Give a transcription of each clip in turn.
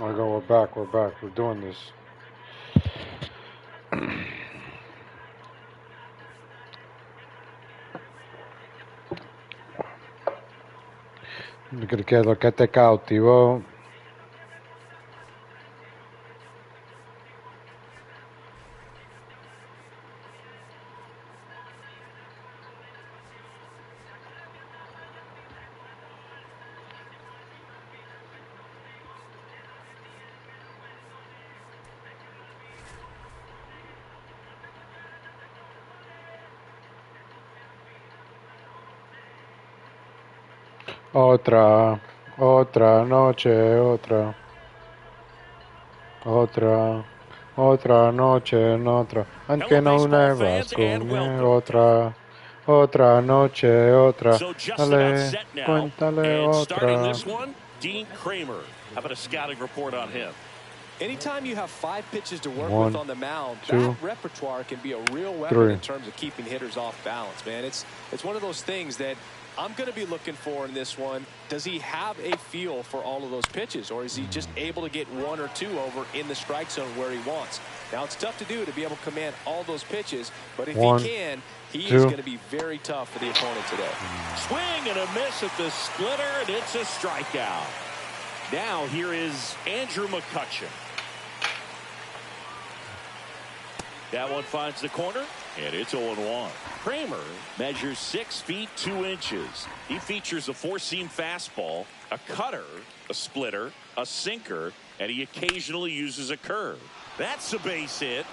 I go, we're back, we're doing this. ¿Qué es lo que te cautivó? Otra noche, otra noche en otra. Aunque no una vas conmigo, otra noche, otra. Dale, cuéntale otra. Dean Kramer. How about a scouting report on him? Anytime you have 5 pitches to work with on the mound, that repertoire can be a real weapon in terms of keeping hitters off balance, man. It's one of those things that I'm going to be looking for in this one. Does he have a feel for all of those pitches, or is he just able to get 1 or 2 over in the strike zone where he wants? Now, it's tough to do to be able to command all those pitches, but if he can, he is going to be very tough for the opponent today. Swing and a miss at the splitter, and it's a strikeout. Now here is Andrew McCutchen. That one finds the corner, and it's 0-1. Kramer measures 6 feet 2 inches. He features a 4-seam fastball, a cutter, a splitter, a sinker, and he occasionally uses a curve. That's a base hit.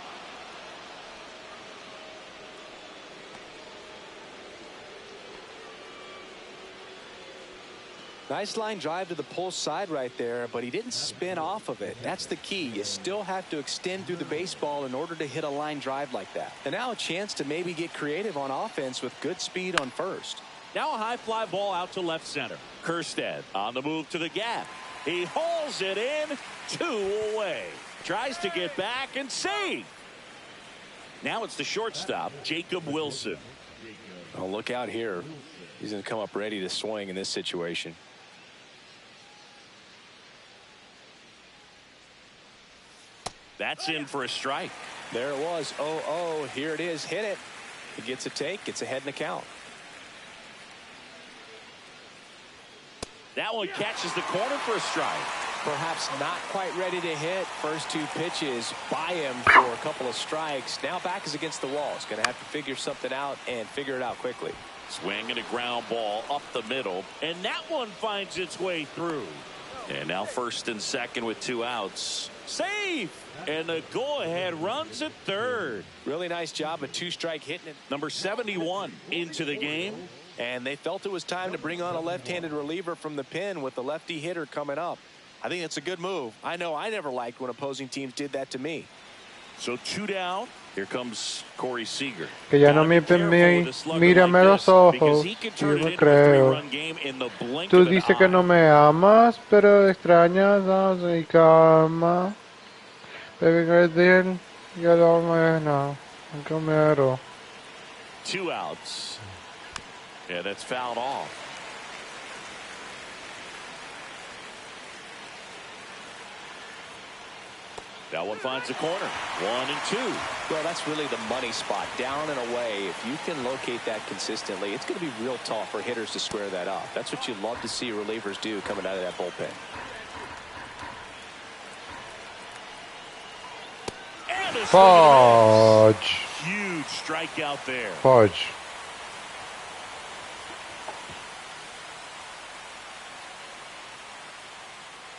Nice line drive to the pull side right there, but he didn't spin off of it. That's the key. You still have to extend through the baseball in order to hit a line drive like that. And now a chance to maybe get creative on offense with good speed on first. Now a high fly ball out to left center. Kirstead on the move to the gap. He hauls it in, 2 away. Tries to get back and save. Now it's the shortstop, Jacob Wilson. Oh, look out here. He's going to come up ready to swing in this situation. That's in for a strike. There it was. 0-0. Here it is. Hit it. He gets a take. Gets ahead in the count. That one catches the corner for a strike. Perhaps not quite ready to hit. First 2 pitches by him for a couple of strikes. Now back is against the wall. He's going to have to figure something out and figure it out quickly. Swing and a ground ball up the middle, and that one finds its way through. And now first and second with 2 outs. Safe! And the go-ahead runs at third. Really nice job, a 2-strike hitting it. Number 71 into the game. And they felt it was time to bring on a left-handed reliever from the pen with the lefty hitter coming up. I think it's a good move. I know I never liked when opposing teams did that to me. So 2 down. Here comes Corey Seager. Que ya no mírame los ojos, yo no creo. Tú dices que no me amas, pero extrañas mi calma. Baby girl, then you don't know. Come here. 2 outs. Yeah, that's fouled off. That one finds the corner. 1 and 2. Well, that's really the money spot. Down and away. If you can locate that consistently, it's going to be real tough for hitters to square that up. That's what you love to see relievers do coming out of that bullpen. Fudge. Huge strikeout there. Fudge.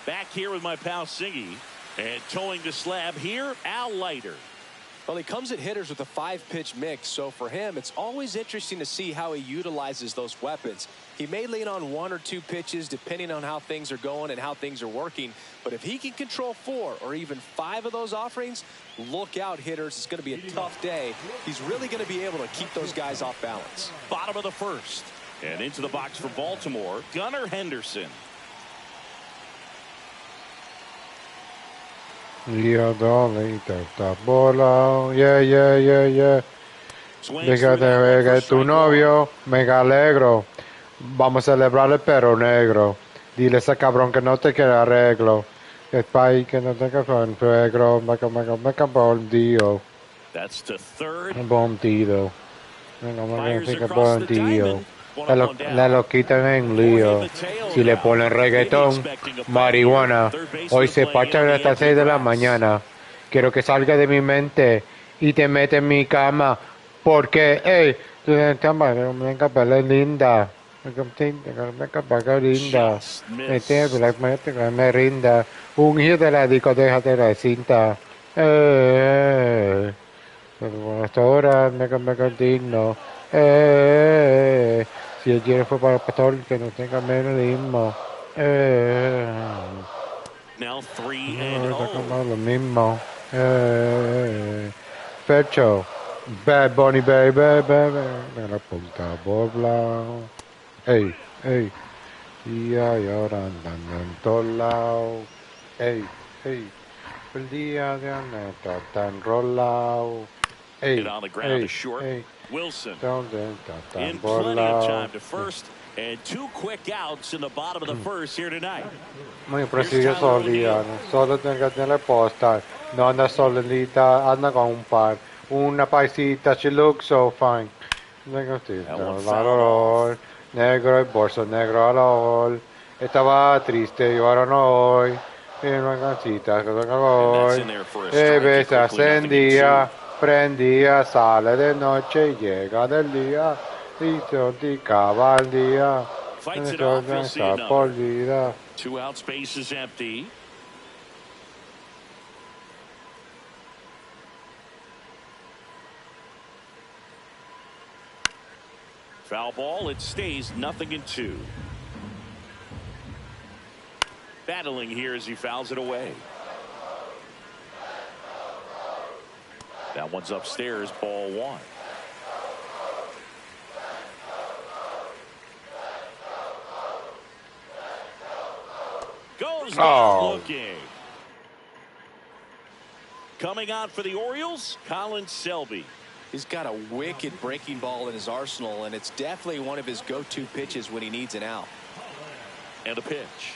Back here with my pal Singy. And towing the slab here, Al Leiter. Well, he comes at hitters with a 5-pitch mix, so for him, it's always interesting to see how he utilizes those weapons. He may lean on 1 or 2 pitches depending on how things are going and how things are working, but if he can control 4 or even 5 of those offerings, look out, hitters. It's going to be a tough day. He's really going to be able to keep those guys off balance. Bottom of the first. And into the box for Baltimore, Gunnar Henderson. Lío dolita, está bola. Yeah. Fíjate, tu novio, mega alegro. Vamos a celebrar el perro negro. Dile a ese cabrón que no te quiere arreglo. El país que no tenga con suegro. Me bondido. That's to third. Bondido. Bondido. Le lo quitan en lío. Si le ponen reggaetón, marihuana. Hoy se pachan hasta 6 de la mañana. Quiero que salga de mi mente y te mete en mi cama. Porque, hey, venga, pele linda. Venga, paga linda. Me rinda. Un hijo de la disco, déjate la cinta. Ahora, me digno. Si el dinero fue para el pastor, que no tenga menos. Now 3-0. Lo mismo. Fecho. Bad Bunny, baby. Me la punta bobla. Ey. Y ahora andan en todos lados. Ey. El día de anoche está tan rolado. Hit on the ground to short. Wilson in plenty of time to first, and 2 quick outs in the bottom of the first here tonight. Muy preciso solía, solo tengo que tener posta, no anda solita, anda con un par, una paisita, she looks so fine. Negro, el bolso negro alol, estaba triste y ahora no hoy, en una casita que hoy, se ascendía, prendía, sale de noche y llega del día, y se oticaba el día. Fights it off, you'll see another. 2 outs, base is empty. Foul ball, it stays 0-2. Battling here as he fouls it away. That one's upstairs, ball 1. Goes not looking. Coming out for the Orioles, Colin Selby. He's got a wicked breaking ball in his arsenal, and it's definitely one of his go-to pitches when he needs an out. And a pitch.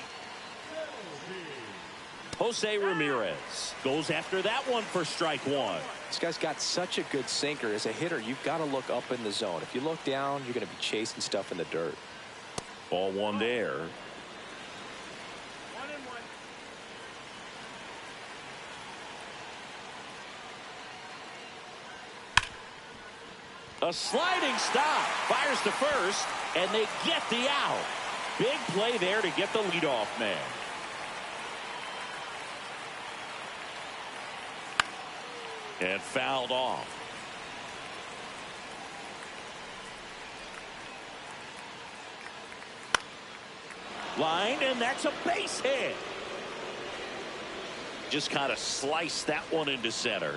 Jose Ramirez goes after that one for strike 1. This guy's got such a good sinker. As a hitter, you've got to look up in the zone. If you look down, you're going to be chasing stuff in the dirt. Ball 1 there. A sliding stop, fires to first, and they get the out. Big play there to get the leadoff man. And fouled off. Line, and that's a base hit. Just kind of sliced that one into center.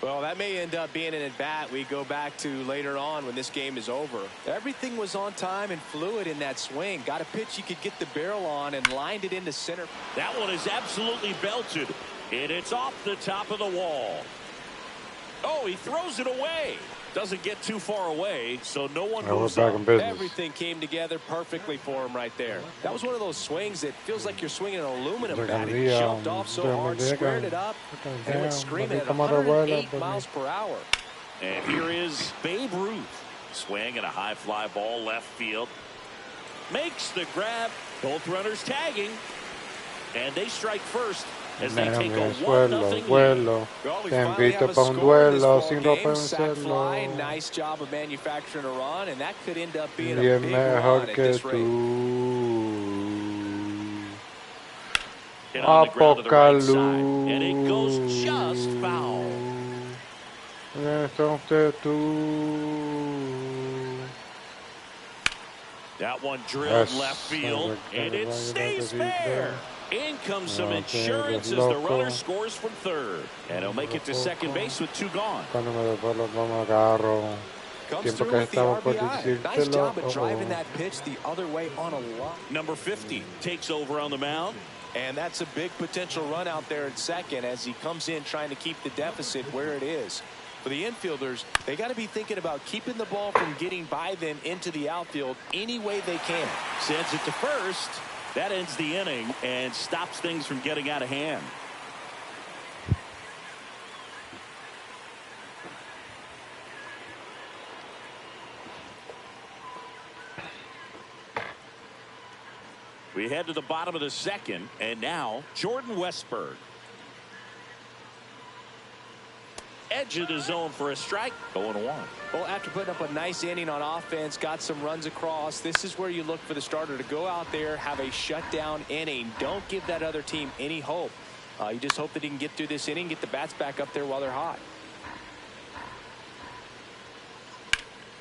Well, that may end up being an at-bat we go back to later on when this game is over. Everything was on time and fluid in that swing. Got a pitch you could get the barrel on and lined it into center. That one is absolutely belted, and it's off the top of the wall. Oh, he throws it away. Doesn't get too far away, so no one moves up. Everything came together perfectly for him right there. That was one of those swings that feels like you're swinging an aluminum bat. He jumped off so hard, squared it up, and went screaming at 108 miles per hour. And here is Babe Ruth. Swing and a high fly ball left field. Makes the grab. Both runners tagging. And they strike first. As they take a 1-0 vuelo. Te invito para un duelo sin fly, nice job of manufacturing a run, and that could end up being a big run at this rate. Hit on the ground to the right side, and it goes just foul. That one drilled left field, and it stays there. In comes some insurance as the runner scores from third. And he'll make it to second base with 2 gone. Comes through with the RBI. Nice job of driving that pitch the other way on a lot. Number 50 takes over on the mound. And that's a big potential run out there at second as he comes in trying to keep the deficit where it is. For the infielders, they got to be thinking about keeping the ball from getting by them into the outfield any way they can. Sends it to first. That ends the inning and stops things from getting out of hand. We head to the bottom of the second, and now Jordan Westburg. Edge of the zone for a strike. 0-1. Well, after putting up a nice inning on offense, got some runs across, this is where you look for the starter to go out there, have a shutdown inning. Don't give that other team any hope. You just hope that he can get through this inning, get the bats back up there while they're hot.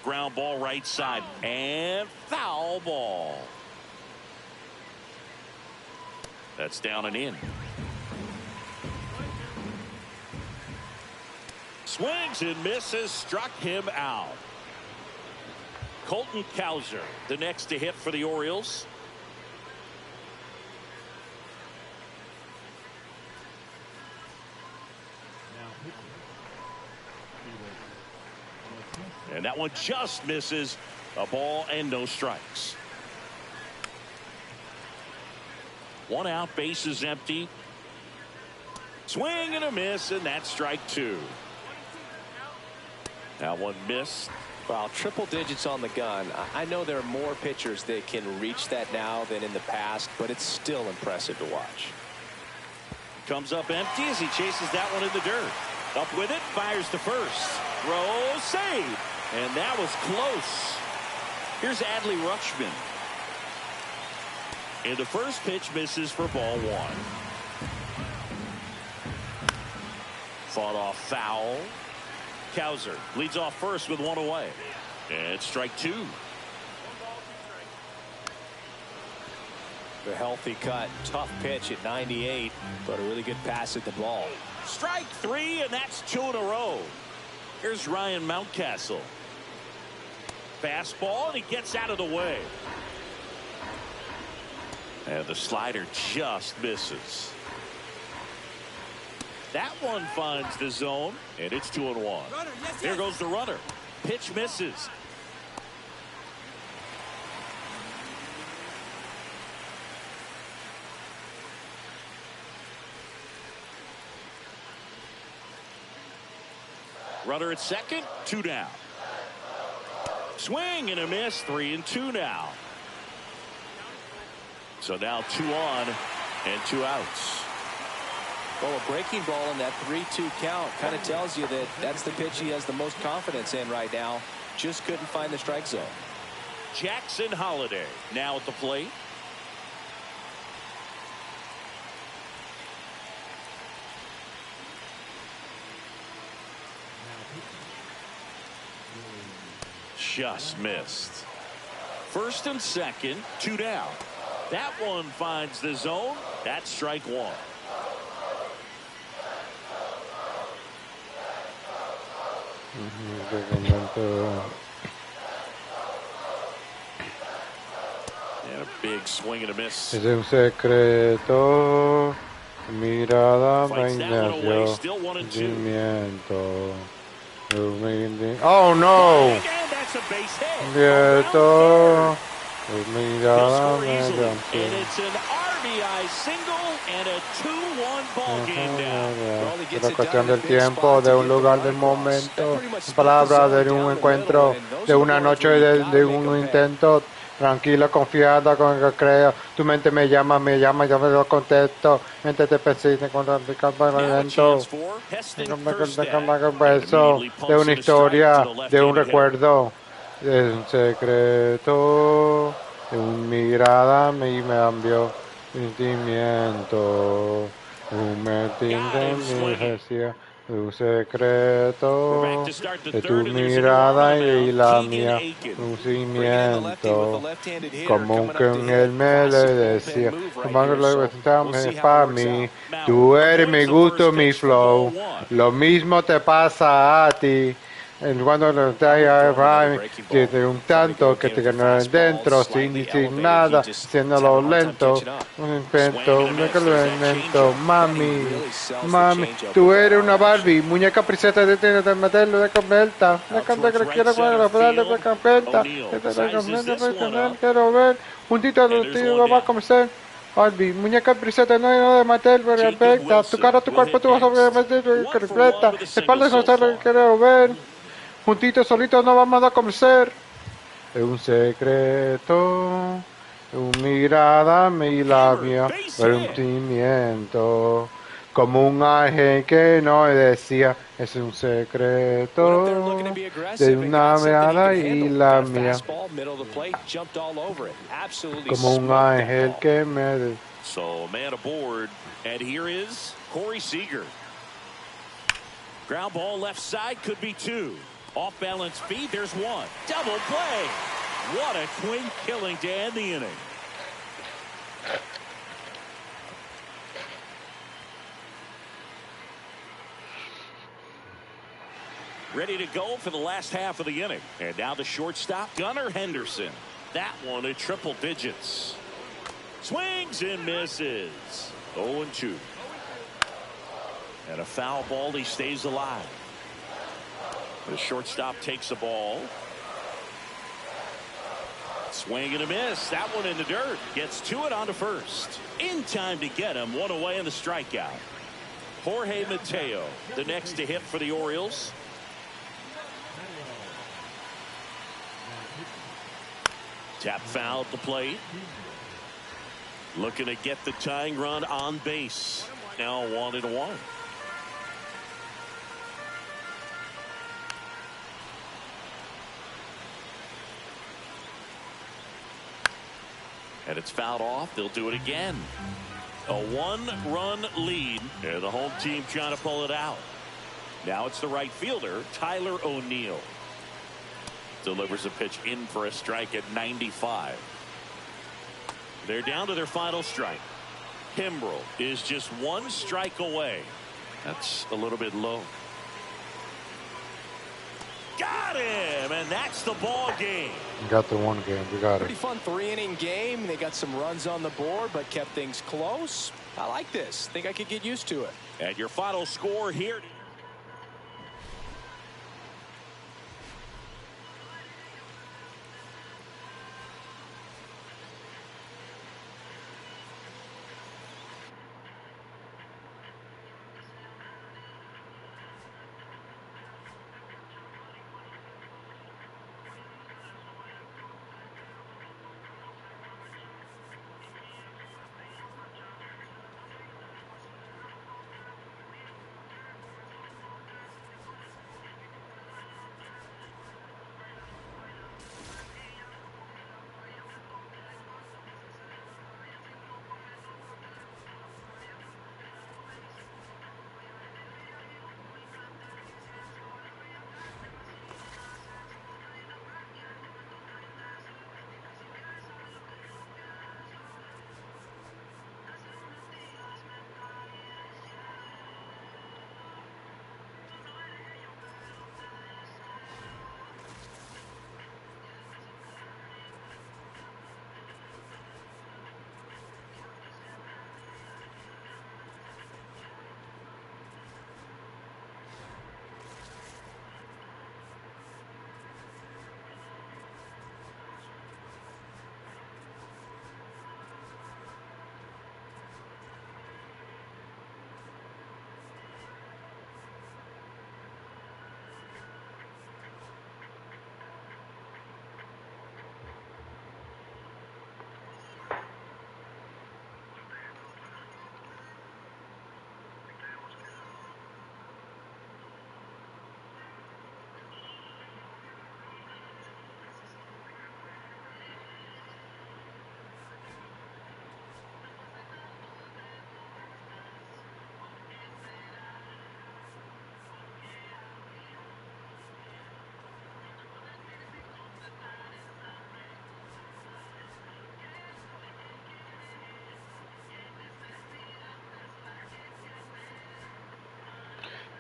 Ground ball right side, and foul ball. That's down and in. Swings and misses, struck him out. Colton Cowser, the next to hit for the Orioles. And that one just misses. A ball and no strikes. One out, bases empty. Swing and a miss, and that's strike two. That one missed. Well, triple digits on the gun. I know there are more pitchers that can reach that now than in the past, but it's still impressive to watch. Comes up empty as he chases that one in the dirt. Up with it, fires to first. Throw, save. And that was close. Here's Adley Rutschman. And the first pitch misses for ball one. Fought off foul. Cowser leads off first with one away. And strike two. The healthy cut. Tough pitch at 98, but a really good pass at the ball. Strike three, and that's two in a row. Here's Ryan Mountcastle. Fastball, and he gets out of the way. And the slider just misses. That one finds the zone, and it's 2-1. Here goes the runner. Pitch misses. Runner at second, 2 down. Swing and a miss, 3-2 now. So now 2 on and 2 outs. Well, a breaking ball in that 3-2 count kind of tells you that that's the pitch he has the most confidence in right now. Just couldn't find the strike zone. Jackson Holliday now at the plate. Just missed. First and second, 2 down. That one finds the zone. That's strike one. And a big swing and a miss. Es un secreto. Mirada me nació. Sentimiento. Oh no! Quieto. Mirada me nació. And it's an RBI single and a 2-1 ball game now. La cuestión del tiempo, de un lugar, del momento, palabras de un encuentro, de una noche, de un intento. Tranquilo, confiada con el que creo. Tu mente me llama, yo me lo contesto. Mente te persiste con el campamento. De una historia, de un recuerdo, de un secreto, de una mirada me cambió sentimiento. Un un secreto de tu mirada y la mía, un cimiento, como que él me le decía, para mí, tú eres mi gusto, mi flow, lo mismo te pasa a ti, Cuando lo trae a Ryan desde un tanto que te ganó dentro, sin nada, haciéndolo lento, un invento, un lento, mami, tú eres una Barbie, muñeca princesa de meterlo de completa, de canta que quiero de completa, quiero ver, juntito lo va a comer. Barbie, muñeca princesa no de Mattel, perfecta, tu cara, tu cuerpo, tu vas a meter completa, espalda no sé lo que quiero ver. Juntitos solitos no vamos a comer. Es un secreto. Un mirada y la mía. Pero un sentimiento. Como un ángel que no decía. Es un secreto. De una mirada y la mía. Como un ángel que me decía. So, man aboard. And here is Corey Seager. Ground ball left side, could be two. Off balance feed, there's one. Double play. What a twin killing to end the inning. Ready to go for the last half of the inning. And now the shortstop, Gunnar Henderson. That one at triple digits. Swings and misses. 0-2. And a foul ball, he stays alive. The shortstop takes the ball. Swing and a miss. That one in the dirt. Gets to it on to first. In time to get him. One away in the strikeout. Jorge Mateo, the next to hit for the Orioles. Tap foul at the plate. Looking to get the tying run on base. Now 1-1. And it's fouled off. They'll do it again. A one-run lead. And the home team trying to pull it out. Now it's the right fielder, Tyler O'Neill. Delivers a pitch in for a strike at 95. They're down to their final strike. Kimbrel is just one strike away. That's a little bit low. Got him, and that's the ball game. Got the one game. We got it. Pretty fun 3-inning game. They got some runs on the board, but kept things close. I like this. Think I could get used to it. And your final score here.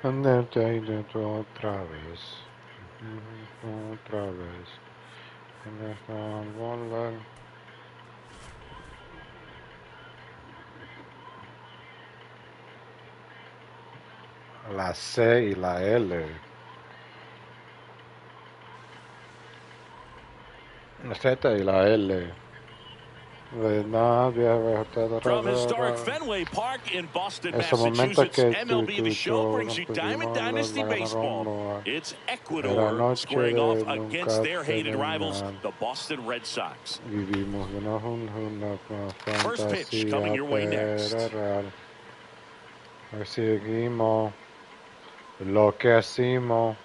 Andarte ahí dentro otra vez. Otra vez. En esta bola. La C y la L. La Z y la L. From historic Fenway Park in Boston, Massachusetts, MLB The Show brings you Diamond Dynasty Baseball. It's Ecuador squaring off against their hated rivals, the Boston Red Sox. First pitch coming your way next. Seguimos lo que hacemos.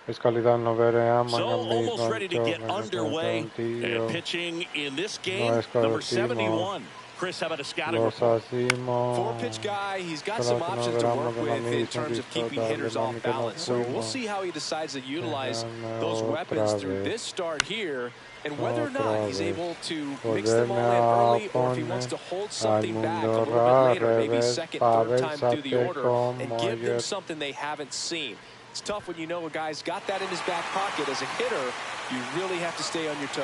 Es calidad no veremos. So almost ready to get underway. And pitching in this game, number 71. Chris, how about a scouting report? Four-pitch guy. He's got some options to work with in terms of keeping hitters off balance. So we'll see how he decides to utilize those weapons through this start here, and whether or not he's able to mix them all in early, or if he wants to hold something back a little bit later, maybe second, third time through the order, and give them something they haven't seen. It's tough when you know a guy's got that in his back pocket. As a hitter, you really have to stay on your toes.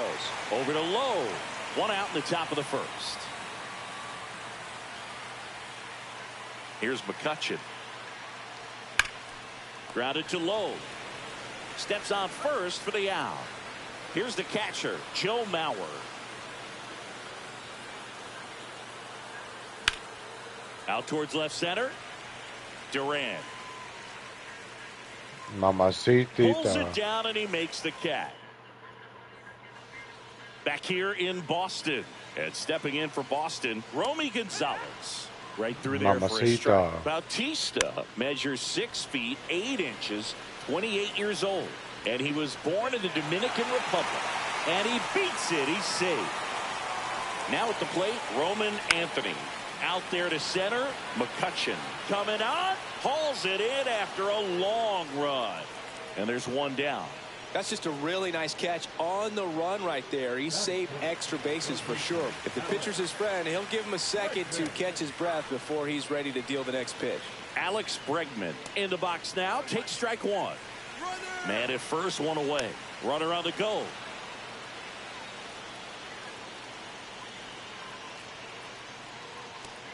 Over to Lowe. One out in the top of the first. Here's McCutchen. Grounded to Lowe. Steps on first for the out. Here's the catcher, Joe Mauer. Out towards left center. Durant. Mamacita. Pulls it down and he makes the catch. Back here in Boston. And stepping in for Boston, Romy Gonzalez. Right through there for a strike. Bautista measures 6 feet 8 inches, 28 years old. And he was born in the Dominican Republic. And he beats it. He's safe. Now at the plate, Roman Anthony. Out there to center, McCutchen coming on, hauls it in after a long run. And there's one down. That's just a really nice catch on the run right there. He saved extra bases for sure. If the pitcher's his friend, he'll give him a second to catch his breath before he's ready to deal the next pitch. Alex Bregman in the box now, takes strike one. Man at first, one away. Runner on the go.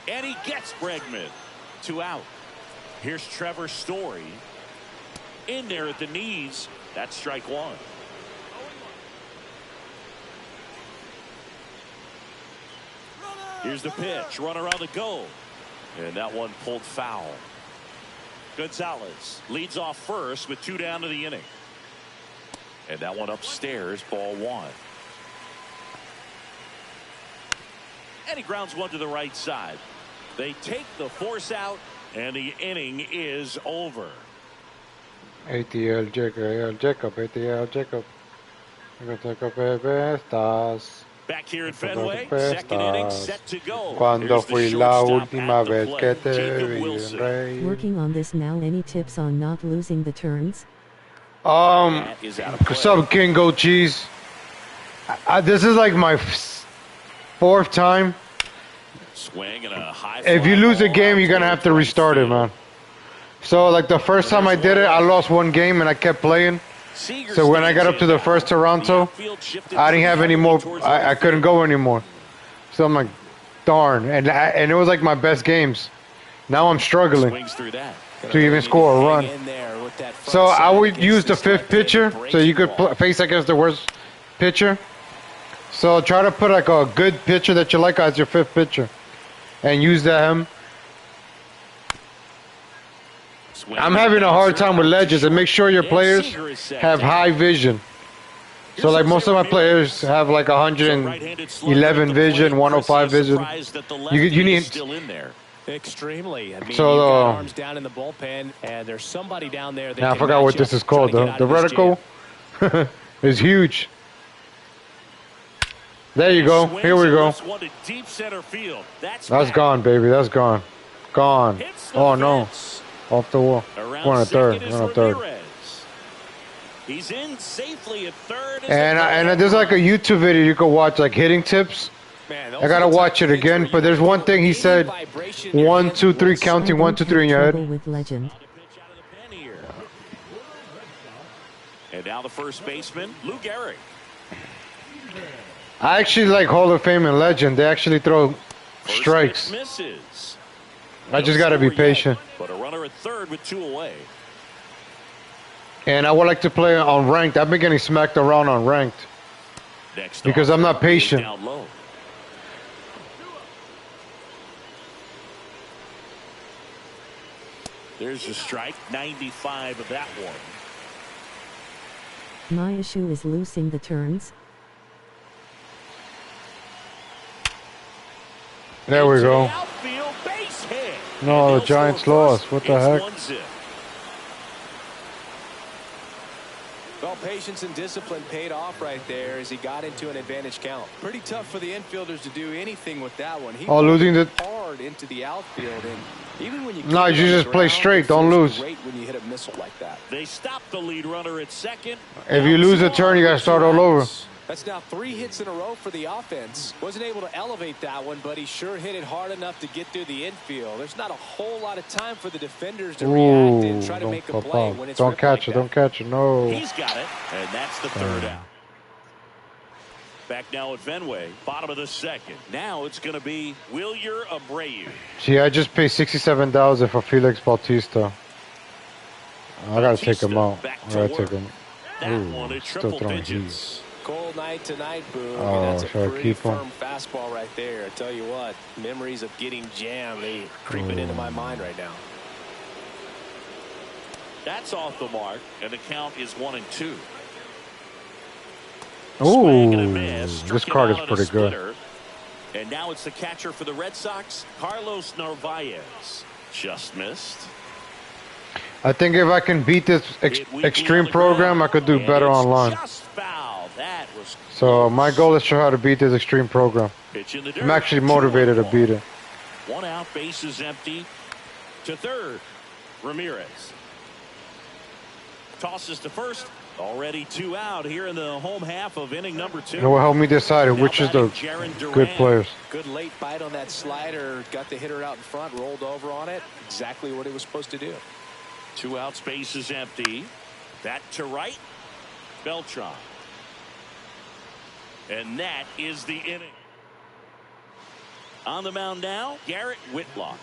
And he gets Bregman. 2 out. Here's Trevor Story. In there at the knees. That's strike one. Here's the pitch. Runner on the go. And that one pulled foul. Gonzalez leads off first with 2 down to the inning. And that one upstairs, ball one. And he grounds one to the right side. They take the force out, and the inning is over. ATL Jacob, ATL Jacob. Estás. Back here in Fenway, second inning set to go. Cuando fui la última vez que te vi, Rey. Working on this now. Any tips on not losing the turns? Sub King Goat Cheese. This is like my 4th time. Swing and a high. If you lose a game, you're gonna have to restart it, man. So like the first time I did it, I lost 1 game and I kept playing. So when I got up to the first Toronto, I didn't have any more. I couldn't go anymore. So I'm like, darn. And it was like my best games. Now I'm struggling to even score a run. So I would use the 5th pitcher, so you could face against the worst pitcher. So try to put like a good pitcher that you like as your 5th pitcher, and use them. I'm having a hard time with ledges, and make sure your players have high vision. So like most of my players have like 111 vision, 105 vision. You need extremely. I mean, so you've got arms down in the bullpen, and there's somebody down there that now I forgot what this is called. The reticle is huge. There you go. Here we go. That's gone, baby. That's gone. Gone. Oh no. Off the wall. Going to third. Going to third. He's in safely at third. And there's like a YouTube video you can watch, like hitting tips. Man, I gotta watch it again. But there's one thing he said: 1, 2, 3, counting 1, 2, 3 in your head. With legend. And now the first baseman, Lou Gehrig. I actually like Hall of Fame and Legend. They actually throw strikes. Misses. I just got to be patient. But a runner at third with 2 away. And I would like to play on ranked. I've been getting smacked around on ranked. Next because I'm not patient. Down low. There's a strike, 95 of that one. My issue is losing the turns. There we go. No, the Giants lost. What the heck? Well, patience and discipline paid off right there as he got into an advantage count. Pretty tough for the infielders to do anything with that one. He losing the hard into the outfield, and even when you no, you just play straight. Don't lose. Great when you hit a missile like that. They stop the lead runner at second. If you lose a turn, you got to start all over. That's now 3 hits in a row for the offense. Wasn't able to elevate that one, but he sure hit it hard enough to get through the infield. There's not a whole lot of time for the defenders to react and try to make a play when it's don't catch like it. Don't catch it. No. He's got it, and that's the third out. Back now at Fenway, bottom of the second. Now it's going to be Wilyer Abreu. See, I just paid $67,000 for Felix Bautista. I got to take him out. I got to take him. That one at triple digits. Cold night tonight, Boo. Oh, that's a pretty firm fastball right there. I tell you what, memories of getting jammed, they creeping into my mind right now. That's off the mark, and the count is 1-2. Ooh, this card is pretty good. And now it's the catcher for the Red Sox, Carlos Narvaez. Just missed. I think if I can beat this extreme program, I could do better online. So my goal is to try to beat this extreme program. I'm actually motivated to beat it. 1 out, bases empty. To third, Ramirez. Tosses to first. Already 2 out here in the home half of inning number 2. It will help me decide which is the good players. Good late bite on that slider. Got the hitter out in front, rolled over on it. Exactly what he was supposed to do. 2 outs, bases empty. That to right. Beltran. And that is the inning. On the mound now, Garrett Whitlock.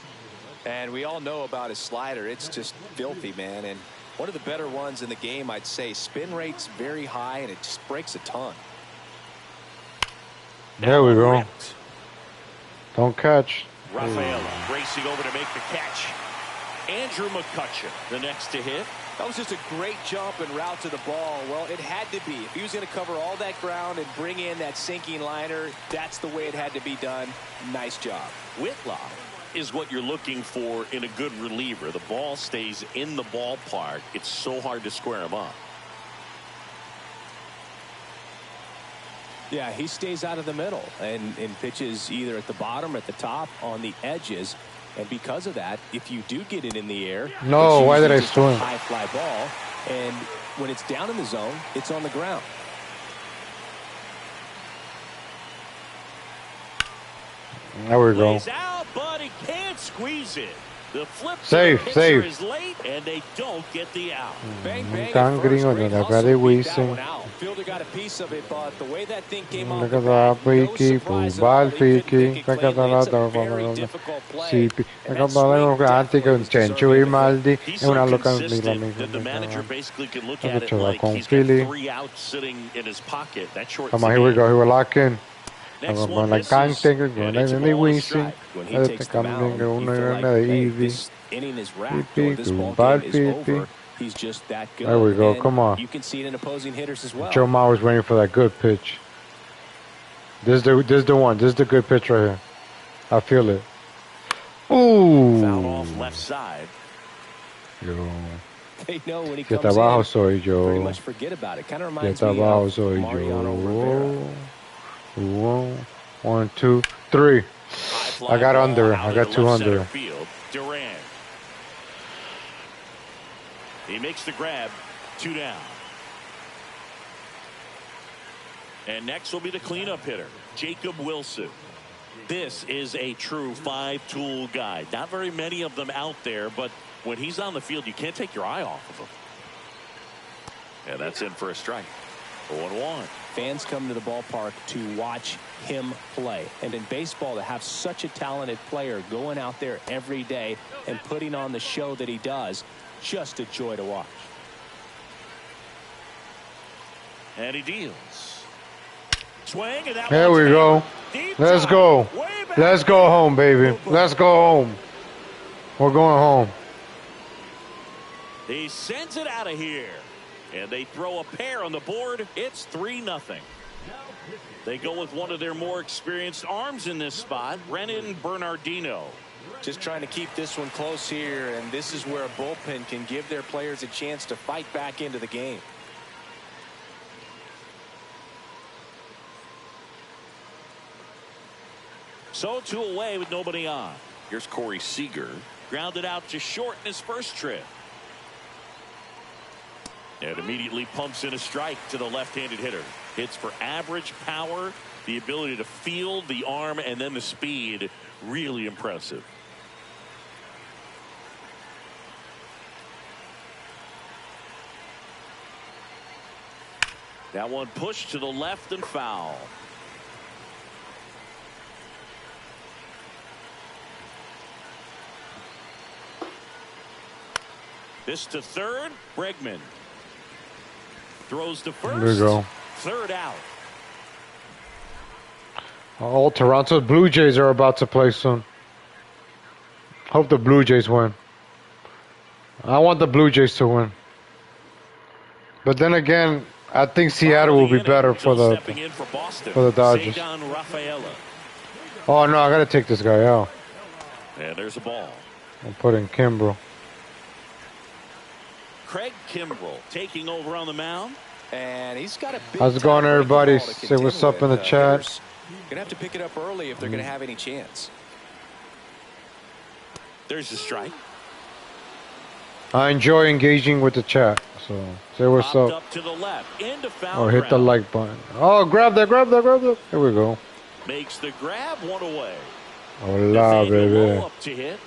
And we all know about his slider. It's just filthy, man. And one of the better ones in the game, I'd say. Spin rate's very high, and it just breaks a ton. There we go. Don't catch. Rafaela racing over to make the catch. Andrew McCutcheon, the next to hit. That was just a great jump and route to the ball. Well, it had to be. If he was going to cover all that ground and bring in that sinking liner, that's the way it had to be done. Nice job. Whitlock is what you're looking for in a good reliever. The ball stays in the ballpark. It's so hard to square him up. Yeah, he stays out of the middle and pitches either at the bottom or at the top on the edges. And because of that, if you do get it in the air, no, why did I swing? High fly ball, and when it's down in the zone, it's on the ground. There we go. Out, but he can't squeeze it. The flip safe. is late, and they don't get the out. Bang, bang, Fielder got a piece of it, but the way that thing came off the bat, no surprise at all. It's a very difficult play. He's so consistent that the manager basically can look at it like he's got 3 outs sitting in his pocket. That short. Come on, here we go. Here we lock in. Next one misses, and it's a ball and strike. When he takes the mound, you feel like, hey, this inning is wrapped, or this ball game is over. He's just that good. There we go. And come on. You can see it in opposing hitters as well. Joe Mauer's waiting for that good pitch. This is the one. This is the good pitch right here. I feel it. Ooh. Foul off left side. Yo. They know when he comes in, soy yo. pretty much forget about it. Kind of reminds me of Mariano Rivera. 1, 2, 3. I got under. I got 2 under. Duran. He makes the grab. 2 down. And next will be the cleanup hitter, Jacob Wilson. This is a true 5-tool guy. Not very many of them out there, but when he's on the field, you can't take your eye off of him. And that's in for a strike. 0-1. Fans come to the ballpark to watch him play. And in baseball, to have such a talented player going out there every day and putting on the show that he does, just a joy to watch. And he deals. Swing, and that there we go. Let's go. Let's go home, baby. Let's go home. We're going home. He sends it out of here. And they throw a pair on the board. It's 3-0. They go with one of their more experienced arms in this spot, Renan Bernardino. Just trying to keep this one close here, and this is where a bullpen can give their players a chance to fight back into the game. So 2 away with nobody on. Here's Corey Seager. Grounded out to short in his first trip. And immediately pumps in a strike to the left-handed hitter. Hits for average power, the ability to field the arm, and then the speed. Really impressive. That one pushed to the left and foul. This to third. Bregman throws to first. There we go. Third out. All Toronto Blue Jays are about to play soon. Hope the Blue Jays win. I want the Blue Jays to win. But then again, I think Seattle will be better for the Dodgers. Oh no, I gotta take this guy out. And there's a ball. I'm putting Kimbrel. Craig Kimbrel taking over on the mound. And he's got a big How's it going, everybody? Say what's up in the chat. Gonna have to pick it up early if they're gonna have any chance. There's the strike. I enjoy engaging with the chat, so say what's up. Up to the left, into foul or hit the like button. Oh, grab that, grab that, grab that. Here we go. Makes the grab, one away. Hola, baby. Up to hit.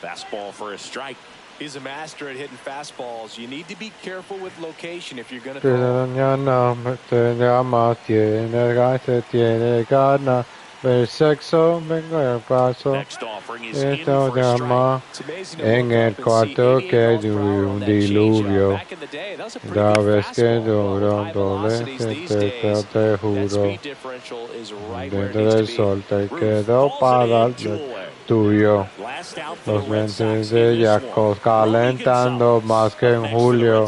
Fastball for a strike. He's a master at hitting fastballs. You need to be careful with location if you're going to throw. Next offering is in for a strike. En el cuarto que un diluvio. La vez que duró doble, te juro. Dentro del sol te quedó para el tuyo. Los mentes de Yacos calentando más que en julio.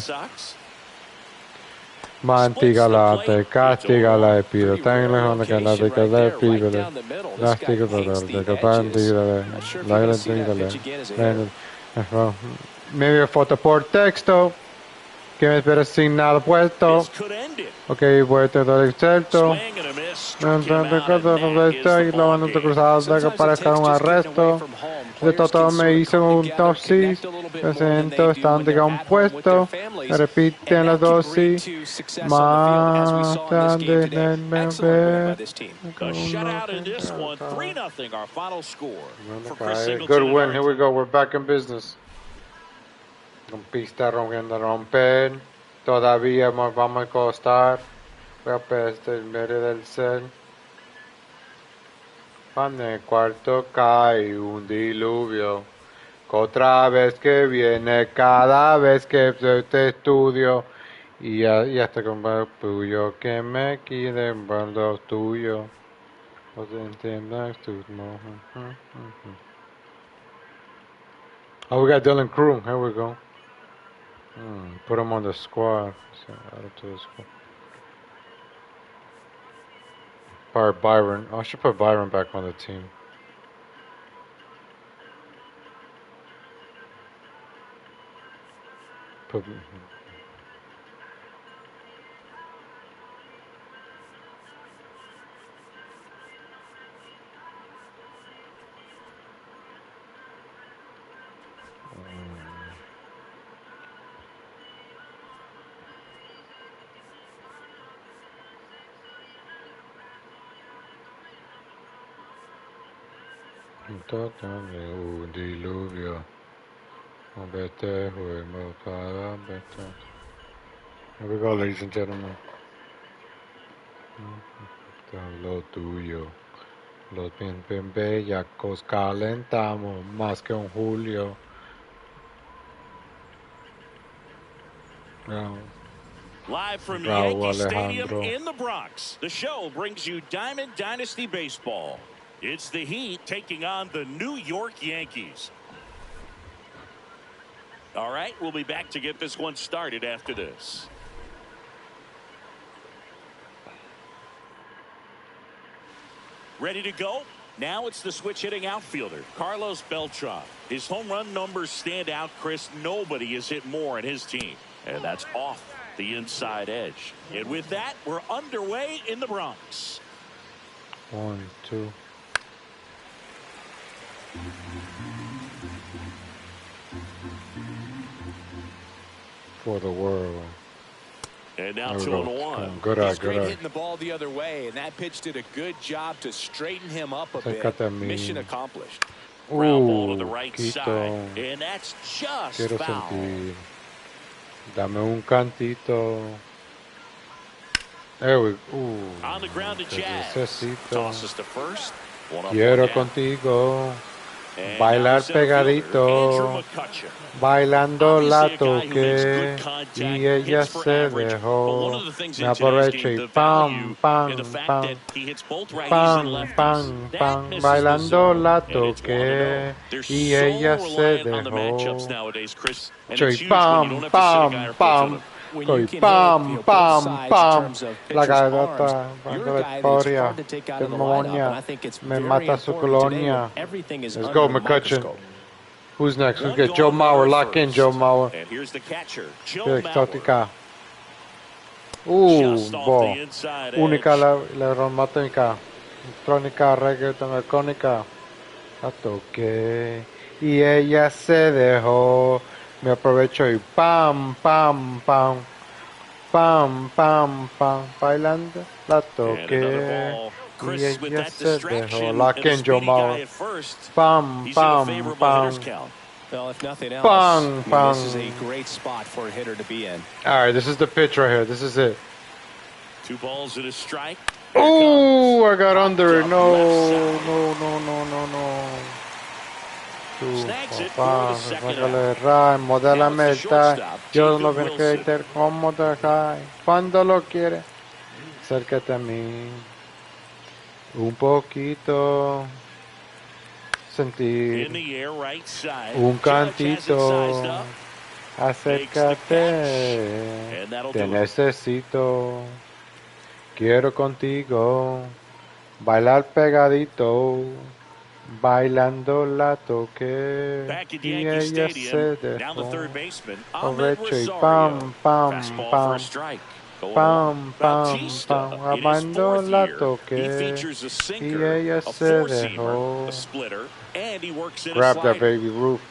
Mantígala, te castígala, pido. Tan lejos de que la de que le pido. Maybe foto por texto. Que me espera sin nada puesto. Ok, vuelta todo excepto. Y la mano cruzada que parezca un arresto. De todo me hizo un top 6. Presento estando a un puesto. Me repiten las dosis. Más grande en el bebé. A shutout in this one, 3-0 our final score. Good win, here we go, we're back in business. Un pista rompiendo romper. Todavía nos vamos a costar. Voy a perder el medio del cel. En el cuarto cae un diluvio. Otra vez que viene, cada vez que te estudio. Y hasta con el tuyo que me quede en lo tuyo. Los entiendas tus mojos. Oh, we got Dylan Crew. Here we go. Put him on the squad. Add it to the squad. Or Byron. Oh, I should put Byron back on the team. Put. Un total de un diluvio. Vete, juguemos para vete. Here we go, ladies and gentlemen. Lo tuyo. Los bien bellacos calentamos más que un julio. Live from Raúl Yankee Stadium Alejandro. in the Bronx, the show brings you Diamond Dynasty Baseball. It's the Heat taking on the New York Yankees. All right, we'll be back to get this one started after this. Ready to go? Now it's the switch-hitting outfielder, Carlos Beltran. His home run numbers stand out, Chris. Nobody has hit more in his team. And that's off the inside edge. And with that, we're underway in the Bronx. 1, 2. For the world. And now 2-1. Good eye, good eye. Hitting the ball the other way, and that pitch did a good job to straighten him up a bit. Mission accomplished. Ground ball to the right side, and that's just foul. Sentir. Dame un cantito. There we go. On the ground to Jazz. Necesito. Tosses to first. Quiero contigo. Bailar pegadito. Bailando la toqué. Y ella se dejó. Me aprovecho y pam, pam, pam. Pam, pam, pam. Bailando la toqué. Y ella se dejó. Choy pam, pam, pam. Estoy pam, pam, pam. La gata, la historia, demonia, me mata su colonia. Let's go, McCutcheon. Who's next? Who's get Joe Mauer? Lock in, Joe Mauer. And here's the catcher, Joe Exótica. Bo. Única la aromática. Electrónica, reggaeton, icónica. La toqué. Y ella se dejó. Me aprovecho y pam, pam, pam. Pam, pam, pam. Bailando la toqué. Y ella se dejó. Lock in, Joe Mauer. Pam, pam, pam. Well, if nothing else, Bang, bang. this is a great spot for a hitter to be in. All right, this is the pitch right here. This is it. 2 balls and a strike. Oh, I got under it. No, no, no, no, no, no. Papá, sácale ray, modélame el tie. Yo no ven hater, ¿cómo te cae? Cuando lo quiere, acércate a mí. Un poquito. Sentir. Un cantito. Acércate. Te necesito. Quiero contigo. Bailar pegadito. Bailando la toqué. Y ella se dejó. Correcto y pam, pam, pam. Pam, pam, pam. Bailando la toqué. Y ella se dejó. Grab that baby, Roof.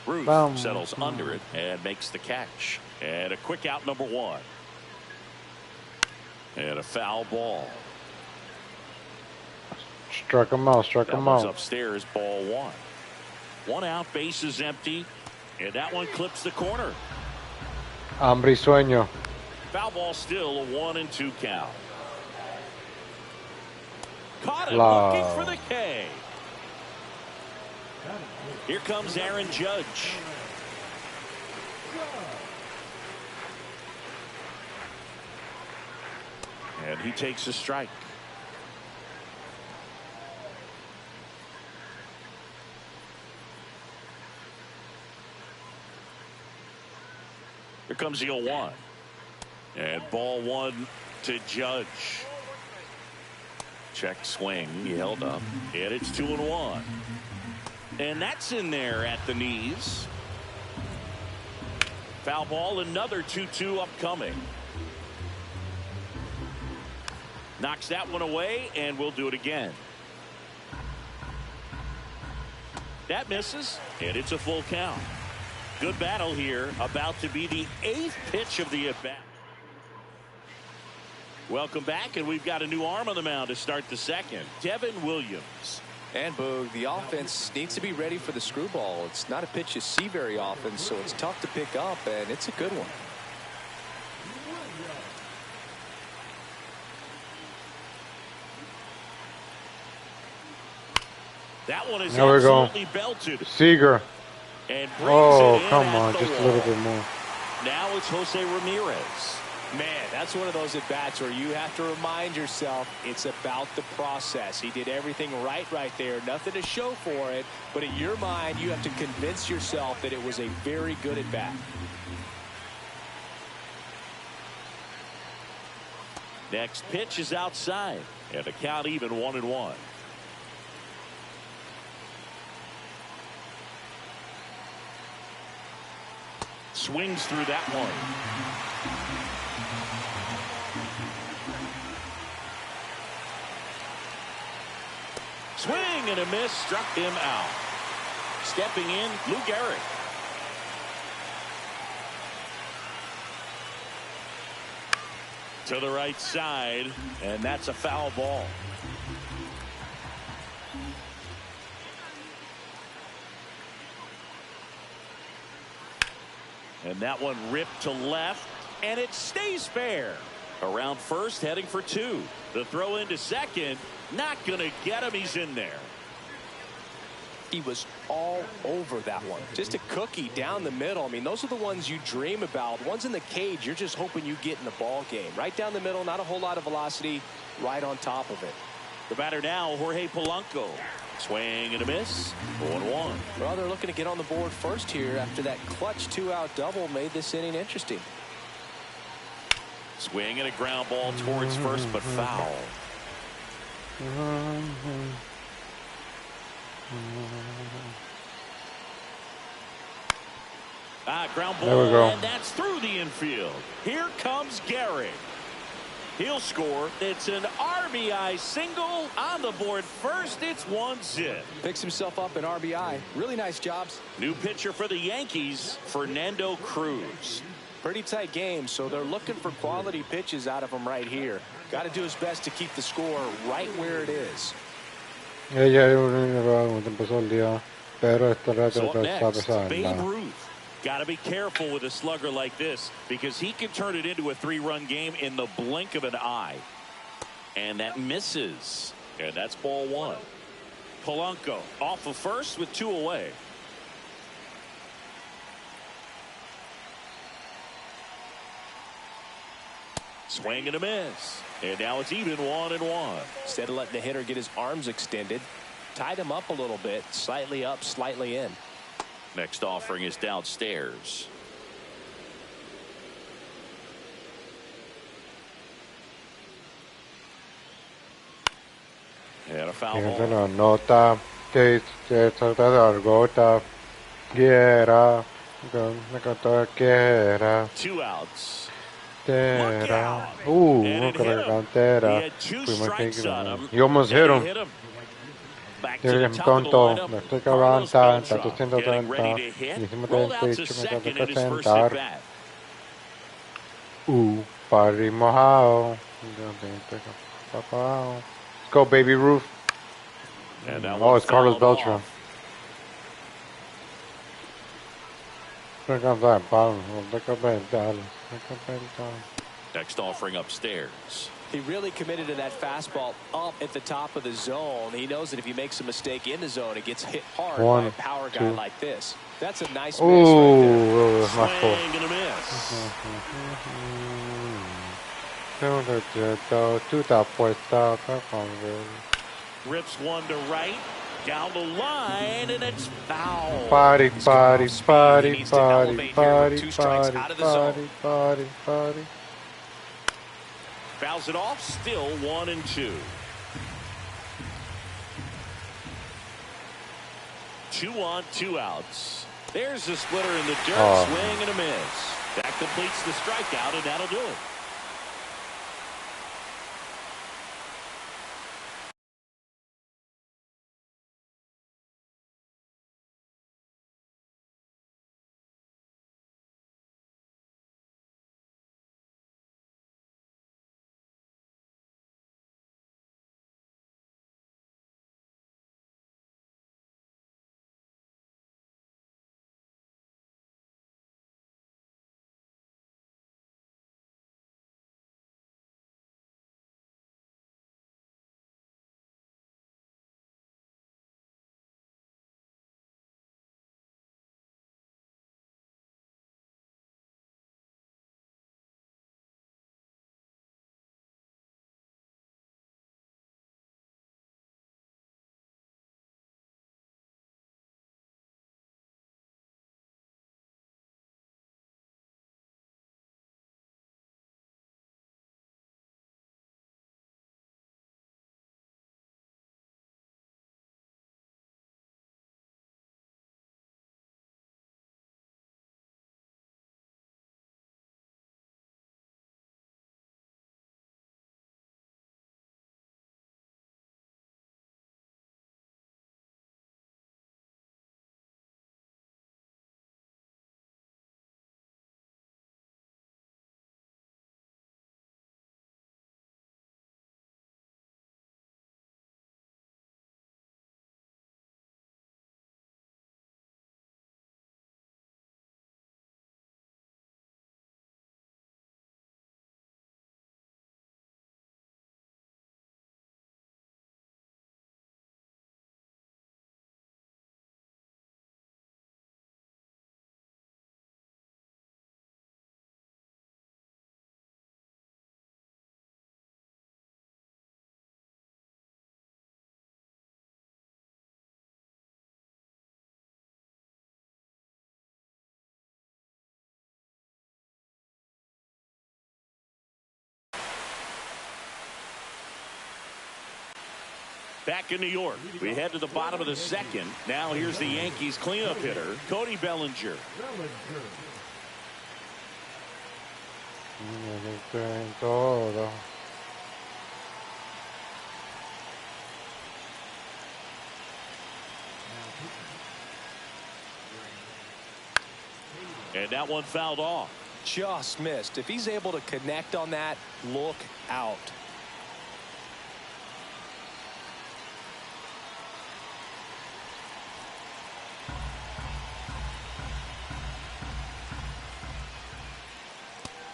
Ruth settles under it and makes the catch. And a quick out, number 1. And a foul ball. Struck him out, struck him out. Upstairs, ball 1. 1 out, base is empty. And that one clips the corner. Hambre y sueño. Foul ball still, a 1-2 count. Caught it, looking for the K. Here comes Aaron Judge. And he takes a strike. Here comes the 0-1. And ball 1 to Judge. Check swing. He held up. And it's 2-1. And that's in there at the knees. Foul ball, another 2-2 upcoming. Knocks that one away, and we'll do it again. That misses, and it's a full count. Good battle here, about to be the 8th pitch of the at-bat. Welcome back, and we've got a new arm on the mound to start the second. Devin Williams. And Boog, the offense needs to be ready for the screwball. It's not a pitch you see very often, so it's tough to pick up, and it's a good one. That one is absolutely belted. Seager. And oh, come on, just a little bit more. Now it's Jose Ramirez. Man, that's one of those at-bats where you have to remind yourself it's about the process. He did everything right there. Nothing to show for it. But in your mind, you have to convince yourself that it was a very good at-bat. Next pitch is outside. And the count even 1-1. Swings through that one. Swing and a miss, struck him out. Stepping in, Lou Gehrig. To the right side, and that's a foul ball. And that one ripped to left, and it stays fair. Around first, heading for 2. The throw into second, not going to get him. He's in there. He was all over that one. Just a cookie down the middle. I mean, those are the ones you dream about. Ones in the cage, you're just hoping you get in the ball game. Right down the middle, not a whole lot of velocity, right on top of it. The batter now, Jorge Polanco. Swing and a miss. 1-1. Well, they're looking to get on the board first here after that clutch 2-out double made this inning interesting. Swing and a ground ball towards first, but foul. Ground ball, there we go. And that's through the infield. Here comes Gehrig. He'll score. It's an RBI single on the board first. It's 1-zip. Picks himself up an RBI. Really nice jobs. New pitcher for the Yankees, Fernando Cruz. Pretty tight game, so they're looking for quality pitches out of him right here. Got to do his best to keep the score right where it is. Ya empezó el día, pero esta rato está pesada. Babe Ruth. Got to be careful with a slugger like this because he can turn it into a 3-run game in the blink of an eye. And that misses. And that's ball 1. Polanco off of first with 2 away. Swing and a miss. And now it's even 1-1. Instead of letting the hitter get his arms extended, tied him up a little bit, slightly up, slightly in. Next offering is downstairs. And a foul ball. La nota que se trata de argota. Quiera. Quiera. 2 outs. Cantera. No creo que cantera. You almost hit him. You're tonto. Me estoy cavando. Está haciendo tanta. Hicimos 38. Me tengo que sentar. Party mojado. Let's go, Baby Ruth. Oh, it's Carlos Beltran. Next offering upstairs. He really committed to that fastball up at the top of the zone. He knows that if he makes a mistake in the zone, it gets hit hard by a power guy like this. That's a nice miss right there. Swing and a miss. Rips one to right. Down the line, and it's foul. Party. Fouls it off, still 1-2. 2 on, 2 outs. There's the splitter in the dirt, swing and a miss. That completes the strikeout, and that'll do it. Back in New York, we head to the bottom of the second. Now here's the Yankees cleanup hitter, Cody Bellinger. And that one fouled off. Just missed. If he's able to connect on that, look out.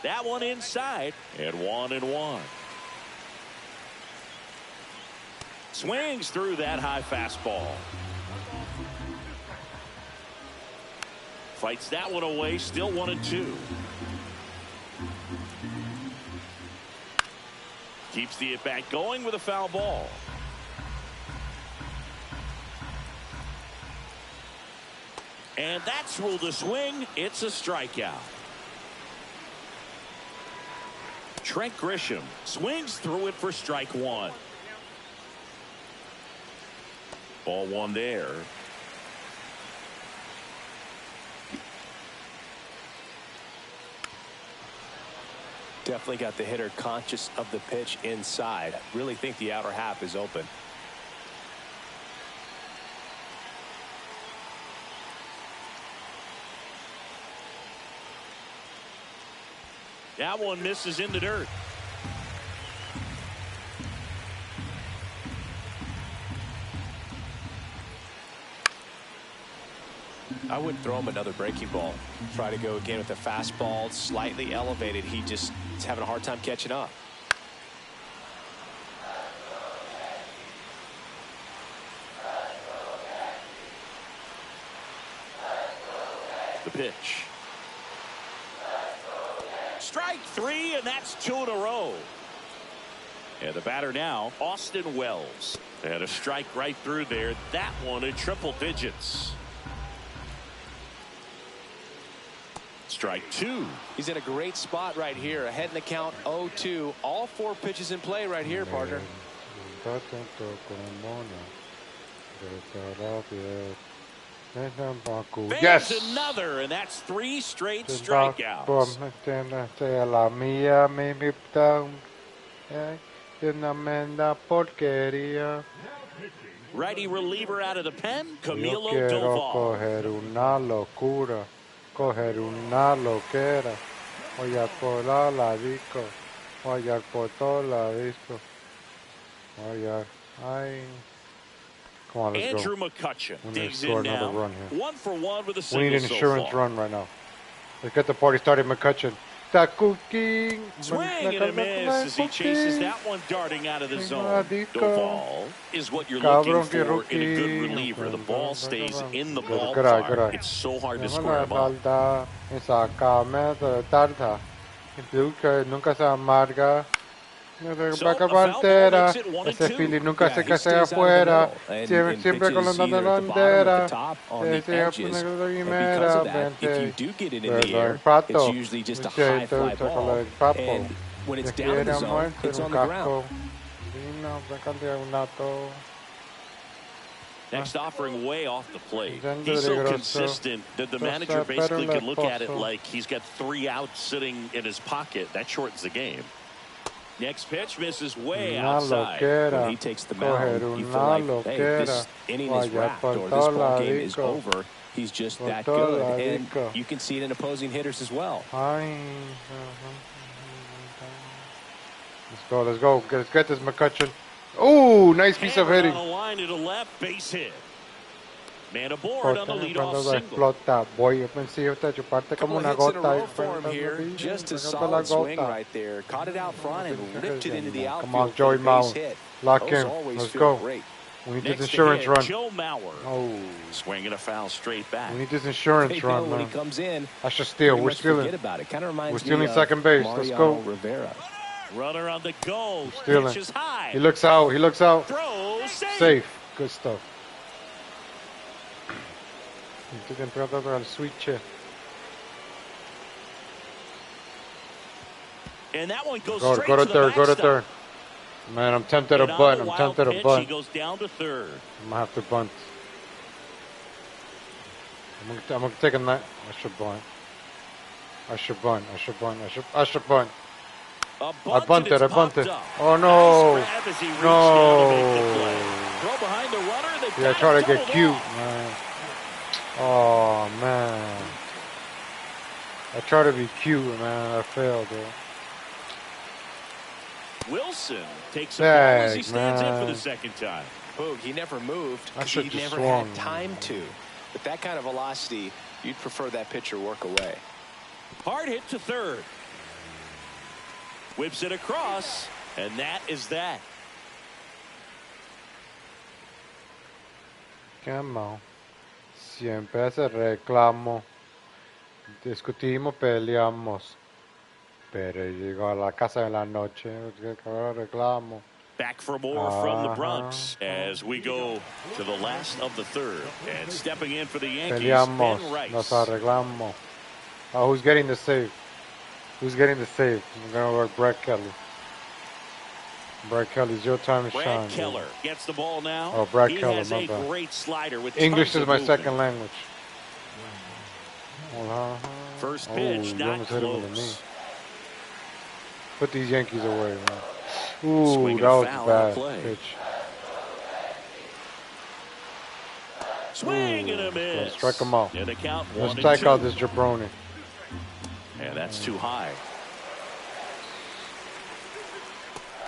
That one inside, and 1-1. Swings through that high fastball. Fights that one away, still 1-2. Keeps the at-bat going with a foul ball. And that's ruled a swing. It's a strikeout. Trent Grisham swings through it for strike one. Ball one there. Definitely got the hitter conscious of the pitch inside. Really think the outer half is open. That one misses in the dirt. I wouldn't throw him another breaking ball. Try to go again with the fastball slightly elevated. He just is having a hard time catching up. The pitch. Strike three, and that's 2 in a row. And the batter now, Austin Wells. And a strike right through there. That one in triple digits. Strike two. He's in a great spot right here. Ahead in the count 0-2. All 4 pitches in play right here, partner. There's another, and that's 3 straight strikeouts. Righty reliever out of the pen, Camilo Doval. Coger una loquera, voy por la disco, voy por toda la disco, ay. Come on, let's Andrew go. McCutcheon We need to digs score in now. another run here. 1 for 1 with a We single need an insurance run right now. Let's get the party started, McCutcheon. The cooking. Swing and a miss as he chases that one darting out of the zone. Doval is what you're looking for in a good reliever. The ball stays in the ballpark. It's so hard to square him up. Nunca se amarga. So a foul ball makes it 1-2. Ese Philly nunca se queda afuera. Siempre con la bandera. If you do get it in the air, it's usually just a high fly ball. And when it's down in the zone, it's on the ground. Next offering way off the plate. He's so consistent that the manager basically can look at it like he's got 3 outs sitting in his pocket. That shortens the game. Next pitch misses way outside. When he takes the mound, you feel like, hey, this inning is wrapped or this ball game is over. He's just that good, and you can see it in opposing hitters as well. Let's go, let's go. Let's get this, McCutcheon. Oh, nice piece of hitting. On a line to the left, base hit. Man aboard on the leadoff single. Explota, voy a chuparte como una gota. Here, just a solid swing right there. Caught it out front and lifted into the outfield. Come on, Joey Mauer. Lock in. Let's go. Great. We need this insurance run. Joe Mauer. Oh, swinging a foul straight back. We need this insurance run, when man. he comes in, I should steal. We're stealing. We're stealing second base. Let's go. Rivera. Runner on the go. Stealing. Pitches high. He looks out. He looks out. Throw safe. Good stuff. Switch. And that one goes Go straight to the third. Go to backstop. third. Man, I'm tempted to bunt. I'm tempted to bunt. He goes down to third. I'm gonna have to bunt. I'm gonna take a night. I should bunt. I should bunt. I should bunt. I should bunt. I bunted. I bunted. Oh no! No! Yeah, try to get cute, man. Oh man! I try to be cute, man. I failed, dude. Wilson takes a ball as he stands in for the second time. Boog, he never moved because he never had time to. With that kind of velocity, you'd prefer that pitcher work away. Hard hit to third. Whips it across, and that is that. Come on. Siempre hace reclamo. Discutimos, peleamos. Pero llegó a la casa en la noche. Reclamo. Back for more from the Bronx as we go to the last of the third. And stepping in for the Yankees, Peleamos. Ben Rice. Nos arreglamos. Oh, who's getting the save? Who's getting the save? I'm going to work Brett Kelly. Brett Kelly's your time to shine. Brad Keller gets the ball now. Oh, Brad he Keller, has my a bad. great slider with English is my movement. second language. First pitch, not close. Put these Yankees away, man. Ooh, Swing that was foul bad play. pitch. Swing and a miss. Strike him out. And the count Let's 1-2. strike out this jabroni. And that's too high.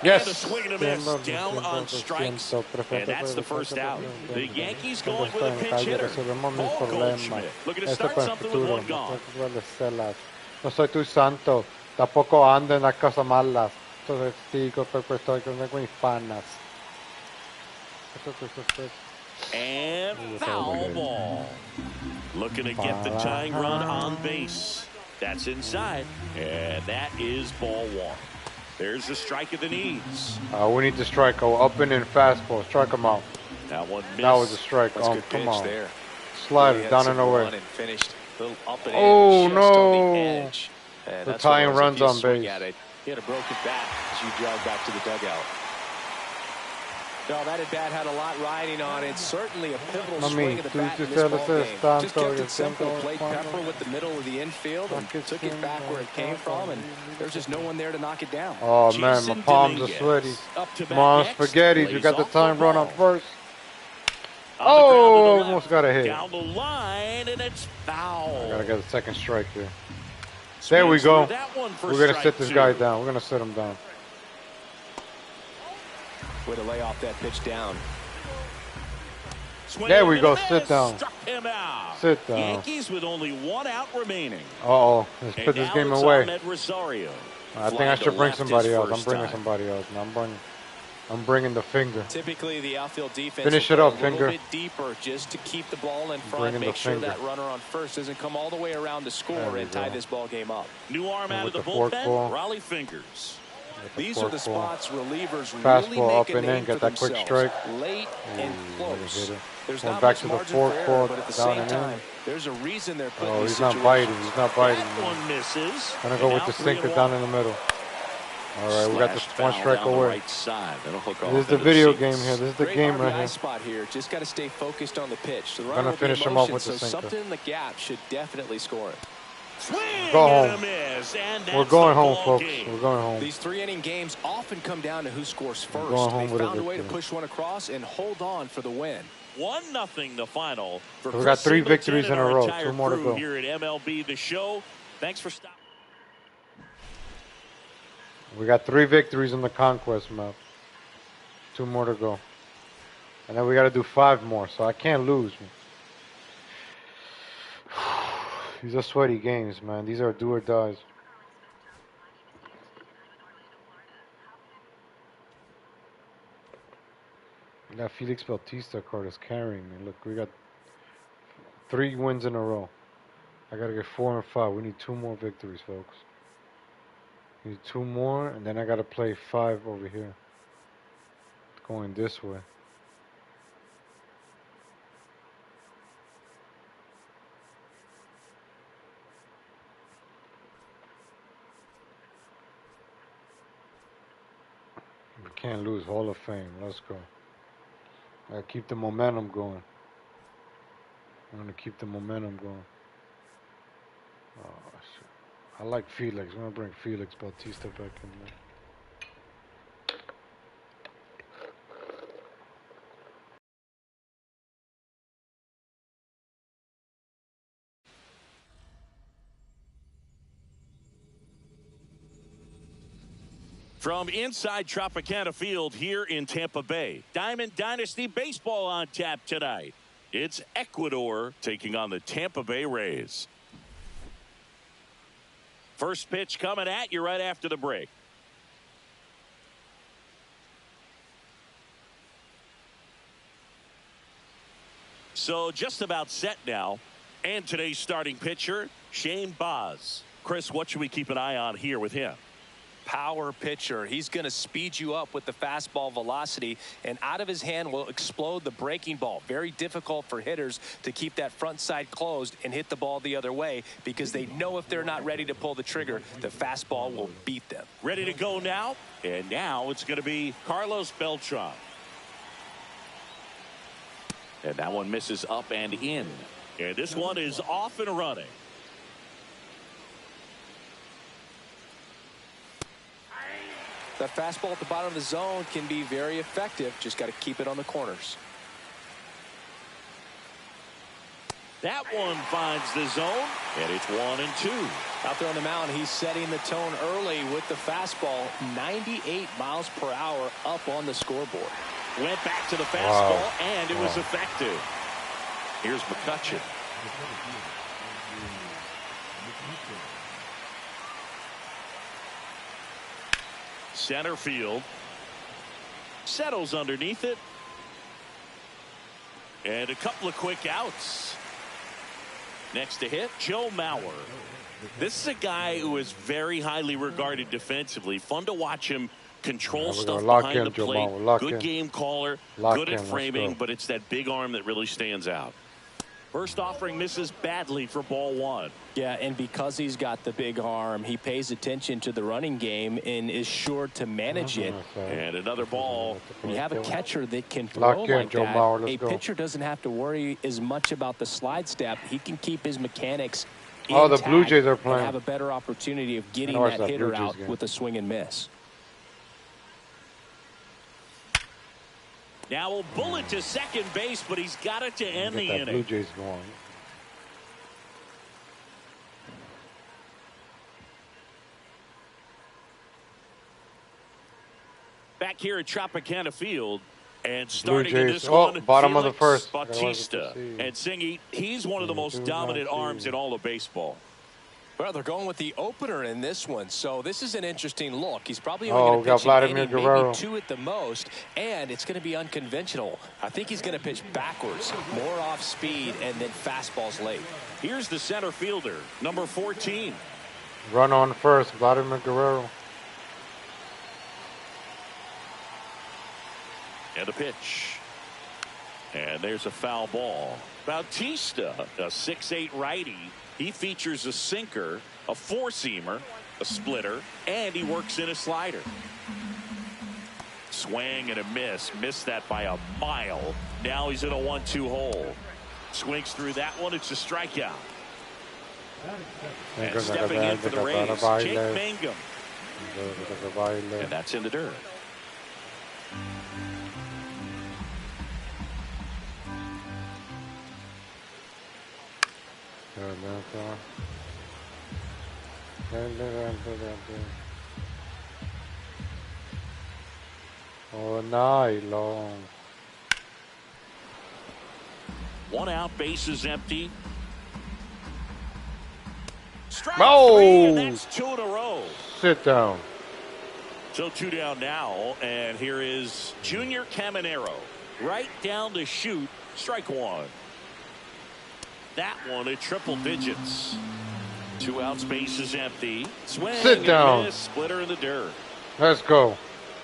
Yes. And a swing and a miss down on strikes. And that's the first out. The Yankees going with a pinch hitter. Paul Goldschmidt looking to start something with one gone. No soy tu santo. Tampoco ando en las cosas malas. Entonces digo que estoy con mis panas. And foul ball. Looking to get the tying run on base. That's inside. And that is ball one. There's the strike of the knees. We need to strike. Up and in fastball. Strike him out. That one missed. That was a strike. That's a good pitch on. there. Slide it down and away. And finished a little up and oh, in, just no. on the edge. And the that's tying runs on base. He had a broken bat as you jog back to the dugout. No, that at bat had a lot riding on it. Certainly a pivotal swing of the bat in this ball game. Just kept it simple. Played Pepper with the middle of the infield and took it back where it came from. And there's just no one there to knock it down. Oh, man, my palms are sweaty. Mom, spaghetti. You got the time run on first. Oh, almost got a hit. Down the line, and it's foul. I got to get a second strike here. There we go. We're going to sit this guy down. We're going to sit him down. Way to lay off that pitch down. There we go. Sit down. Sit down. Yankees with only one out remaining. Uh-oh. Let's put this game away. I think I should bring somebody else. I'm bringing somebody else. I'm bringing the finger. Typically, the outfield defense finish it up, a finger. little bit deeper just to keep the ball in front, make sure that runner on first doesn't come all the way around to score and tie this ball game up. New arm out of the bullpen, Raleigh Fingers. These are the spots relievers fastball really up make a and name in, get for that quick themselves. strike. Late and close. There's not back to the fork ball, but at the down same and time, in. there's a reason they're putting Oh, these he's not situations. biting. He's not biting. That one misses. Gonna go with the sinker down in the middle. All right, we got this one strike away. Right side. This is the video game here. This is the game right here. Spot here. Just got to stay focused on the pitch. The gonna finish him off with the sinker. Something in the gap should definitely score it. Go home. We're going home, folks. We're going home. These 3-inning games often come down to who scores first. They found a way to push one across and hold on for the win. 1-0 the final. We got 3 victories in a row. 2 more to go. Here at MLB The Show. Thanks for stopping. We got 3 victories in the Conquest map. 2 more to go. And then we got to do 5 more, so I can't lose. These are sweaty games, man. These are do or dies. That Felix Bautista card is carrying me. Look, we got 3 wins in a row. I got to get 4 and 5. We need 2 more victories, folks. We need 2 more, and then I got to play 5 over here. Going this way. Can't lose. Hall of Fame. Let's go. Gotta keep the momentum going. I'm gonna keep the momentum going. Oh, shit. I like Felix. I'm gonna bring Felix Bautista back in there. From inside Tropicana Field here in Tampa Bay, Diamond Dynasty Baseball on tap tonight. It's Ecuador taking on the Tampa Bay Rays. First pitch coming at you right after the break. So just about set now. And today's starting pitcher, Shane Baz. Chris, what should we keep an eye on here with him? Power pitcher. He's going to speed you up with the fastball velocity, and out of his hand will explode the breaking ball. Very difficult for hitters to keep that front side closed and hit the ball the other way, because they know if they're not ready to pull the trigger, the fastball will beat them. Ready to go now, and now it's going to be Carlos Beltran. And that one misses up and in. And this one is off and running. That fastball at the bottom of the zone can be very effective. Just got to keep it on the corners. That one finds the zone, and it's 1-2. Out there on the mound, he's setting the tone early with the fastball. 98 miles per hour up on the scoreboard. Went back to the fastball, and it was effective. Here's McCutcheon. Center field. Settles underneath it. And a couple of quick outs. Next to hit, Joe Mauer. This is a guy who is very highly regarded defensively. Fun to watch him control stuff behind the plate. Good game caller, good at framing, but it's that big arm that really stands out. First offering misses badly for ball one. Yeah, and because he's got the big arm, he pays attention to the running game and is sure to manage it. And another ball. When you have a catcher that can throw like that, a pitcher doesn't have to worry as much about the slide step. He can keep his mechanics intact. The Blue Jays are playing. And have a better opportunity of getting that hitter out with a swing and miss. Now a bullet to second base, but he's got it to end the inning. Blue Jays going. Back here at Tropicana Field, and starting in this one, bottom of the first, Bautista. And Singy, he's one of the most dominant arms in all of baseball. Well, they're going with the opener in this one, so this is an interesting look. He's probably only going to pitch an inning, maybe two at the most, and it's going to be unconventional. I think he's going to pitch backwards, more off speed, and then fastballs late. Here's the center fielder, number 14. Run on first, Vladimir Guerrero. And a pitch. And there's a foul ball. Bautista, a 6'8" righty. He features a sinker, a four-seamer, a splitter, and he works in a slider. Swing and a miss. Missed that by a mile. Now he's in a 1-2 hole. Swings through that one. It's a strikeout. And stepping in for the Rays, Jake Mangum. And that's in the dirt. All night long. One out, bases empty. Strike three, and that's 2 in a row. Sit down. So 2 down now, and here is Junior Caminero. Right down to shoot, strike one. That one at triple digits. 2 outs, bases empty. Swing. Sit down. Miss, splitter in the dirt. Let's go.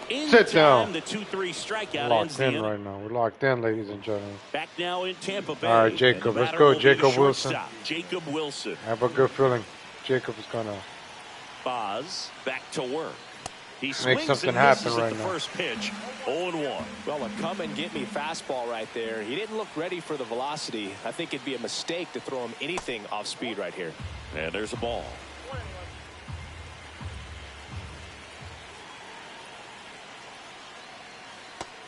Sit down. The 2-3 strikeout ends the inning. Right now. We're locked in, ladies and gentlemen. Back now in Tampa Bay. All right, Jacob. Let's go, Jacob Wilson. Jacob Wilson. I have a good feeling Jacob is gonna. Baz back to work. He swings something and happen misses right at the now. first pitch. 0-1. Well, a come-and-get-me fastball right there. He didn't look ready for the velocity. I think it'd be a mistake to throw him anything off speed right here. And there's a ball.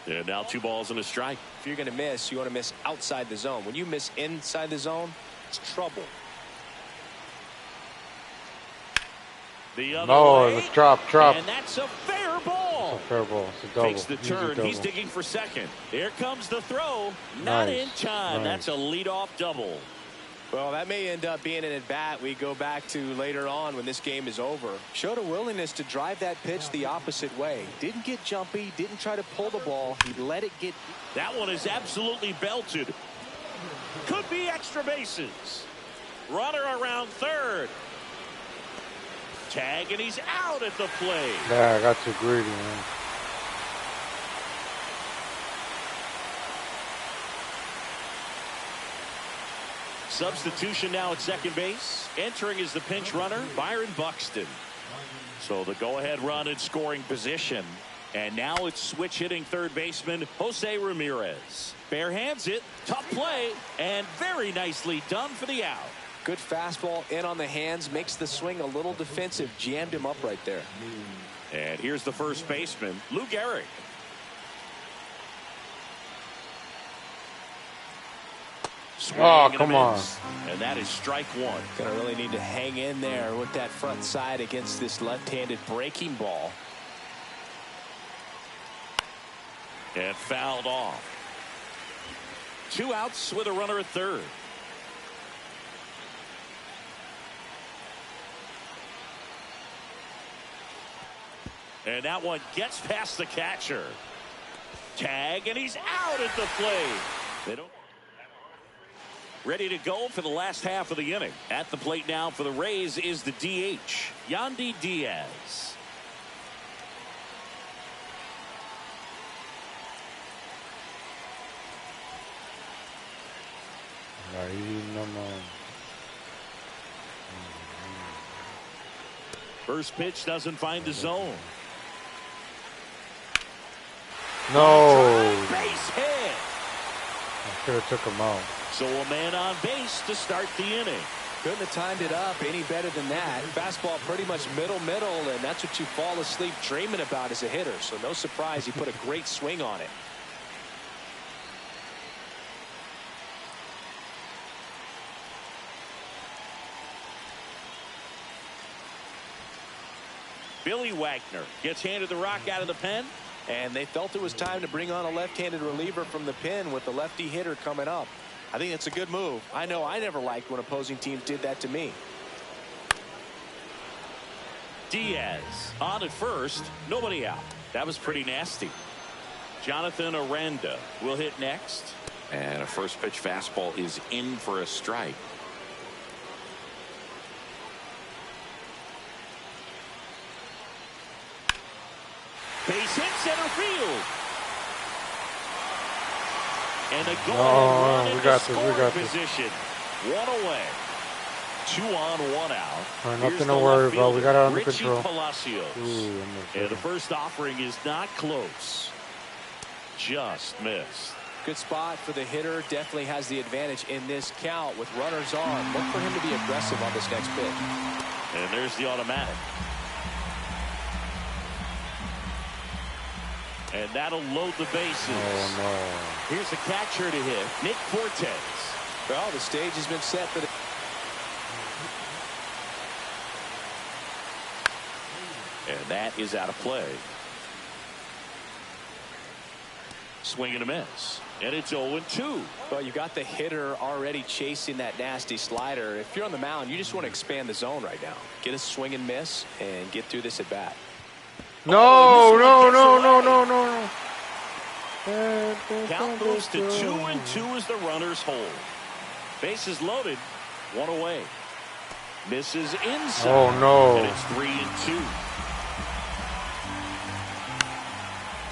And now 2 balls and a strike. If you're going to miss, you want to miss outside the zone. When you miss inside the zone, it's trouble. The other No, way, it's drop. and that's a fair ball. It's a fair ball. It's a double. Takes the turn. Double. He's digging for second. Here comes the throw. Not in time. That's a leadoff double. Well, that may end up being an at-bat we go back to later on when this game is over. Showed a willingness to drive that pitch the opposite way. Didn't get jumpy, didn't try to pull the ball. He let it get. That one is absolutely belted. Could be extra bases. Runner around third. Tag, and he's out at the plate. Yeah, I got too greedy, man. Substitution now at second base. Entering is the pinch runner, Byron Buxton. So the go-ahead run in scoring position. And now it's switch hitting third baseman Jose Ramirez. Bare hands it, tough play, and very nicely done for the out. Good fastball in on the hands, makes the swing a little defensive, jammed him up right there. And here's the first baseman, Lou Gehrig. Oh, come on. And that is strike one. Gonna really need to hang in there with that front side against this left-handed breaking ball. And fouled off. 2 outs with a runner at third. And that one gets past the catcher. Tag, and he's out at the plate. They don't. Ready to go for the last half of the inning. At the plate now for the Rays is the DH, Yandy Diaz. First pitch doesn't find the zone. No. Base hit. I should have took him out. So a man on base to start the inning. Couldn't have timed it up any better than that. Fastball pretty much middle, and that's what you fall asleep dreaming about as a hitter. So no surprise he put a great swing on it. Billy Wagner gets handed the rock out of the pen. And they felt it was time to bring on a left-handed reliever from the pen with the lefty hitter coming up. I think it's a good move. I know I never liked when opposing teams did that to me. Diaz on at first, nobody out. That was pretty nasty. Jonathan Aranda will hit next. And a first pitch fastball is in for a strike. Base hit center field. And a go-ahead run in the scoring position. 1 away. 2 on, 1 out. Right, nothing to worry about. We got it under control. Palacios. And the first offering is not close. Just missed. Good spot for the hitter. Definitely has the advantage in this count with runners on. Look for him to be aggressive on this next pitch. And there's the automatic. And that'll load the bases. Oh, no. Here's the catcher to hit, Nick Fortes. Well, the stage has been set for the. And that is out of play. Swing and a miss. And it's 0-2. Well, you got the hitter already chasing that nasty slider. If you're on the mound, you just want to expand the zone right now. Get a swing and miss and get through this at bat. No. Count moves to 2-2 as the runners hold. Bases loaded, 1 away. Misses inside. Oh, no. And it's 3-2.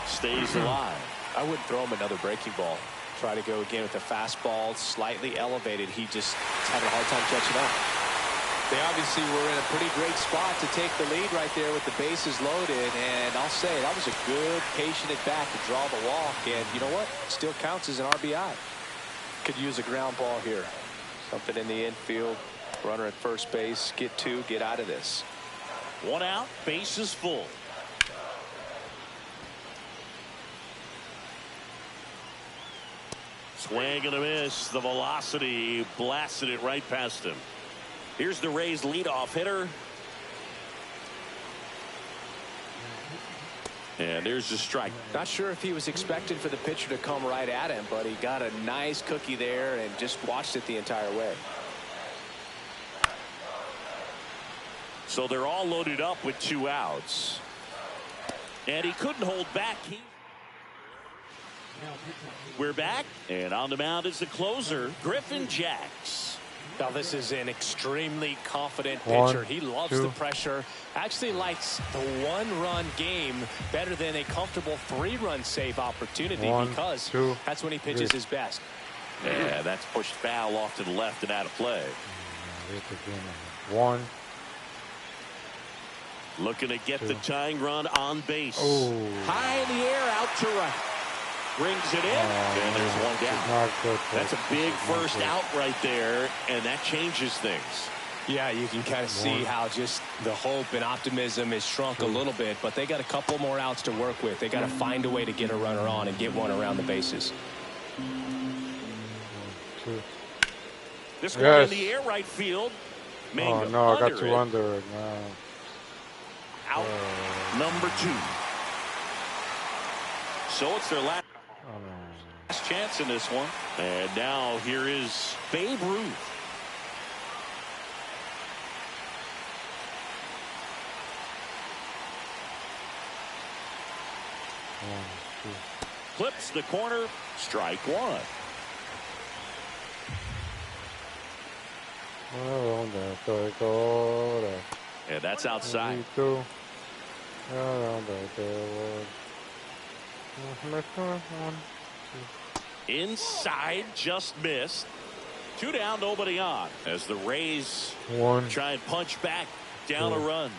Stays alive. I wouldn't throw him another breaking ball. Try to go again with a fastball slightly elevated. He just having a hard time catching up. They obviously were in a pretty great spot to take the lead right there with the bases loaded. And I'll say that was a good patient at bat to draw the walk. And you know what? Still counts as an RBI. Could use a ground ball here. Something in the infield. Runner at first base. Get two. Get out of this. 1 out. Bases full. Swing and a miss. The velocity blasted it right past him. Here's the Rays leadoff hitter. And there's the strike. Not sure if he was expecting for the pitcher to come right at him, but he got a nice cookie there and just watched it the entire way. So they're all loaded up with 2 outs. And he couldn't hold back. We're back, and on the mound is the closer, Griffin Jacks. Now this is an extremely confident pitcher. He loves the pressure. Actually likes the 1-run game better than a comfortable 3-run save opportunity because that's when he pitches his best. Yeah, that's pushed foul off to the left and out of play. 1. Looking to get the tying run on base. Oh. High in the air, out to right. Brings it in, and there's 1 down. That's a big first out right there, and that changes things. Yeah, you can kind of see how just the hope and optimism is shrunk a little bit, but they got a couple more outs to work with. They got to find a way to get a runner on and get one around the bases. This one in the air right field. Oh, no, I got 2 under it. No. Out number 2. So it's their last chance in this one. And now here is Babe Ruth. Clips the corner. Strike 1. And that's outside. Inside, just missed. 2 down, nobody on. As the Rays try and punch back down a run.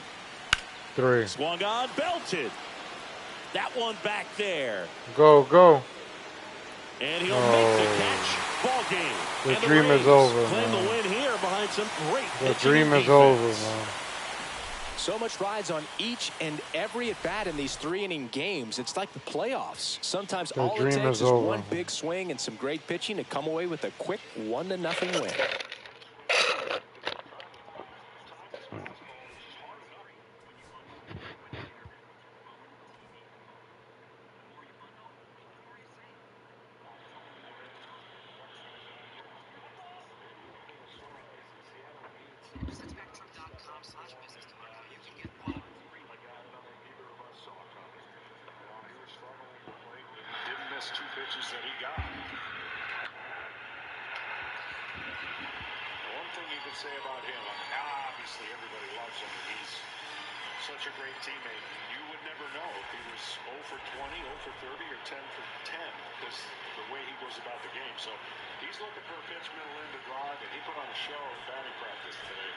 3. Swung on, belted. That one back there. Go. And he'll make the catch. Ball game. The dream is over, claim man. the win here behind some great The dream is over, man. So much rides on each and every at bat in these 3-inning games. It's like the playoffs. Sometimes all it takes is one big swing and some great pitching to come away with a quick 1-0 win. Say about him, obviously everybody loves him. He's such a great teammate. You would never know if he was 0 for 20, 0 for 30, or 10 for 10 because the way he goes about the game. So he's looking for a pitch middle in to drive, and he put on a show in batting practice today.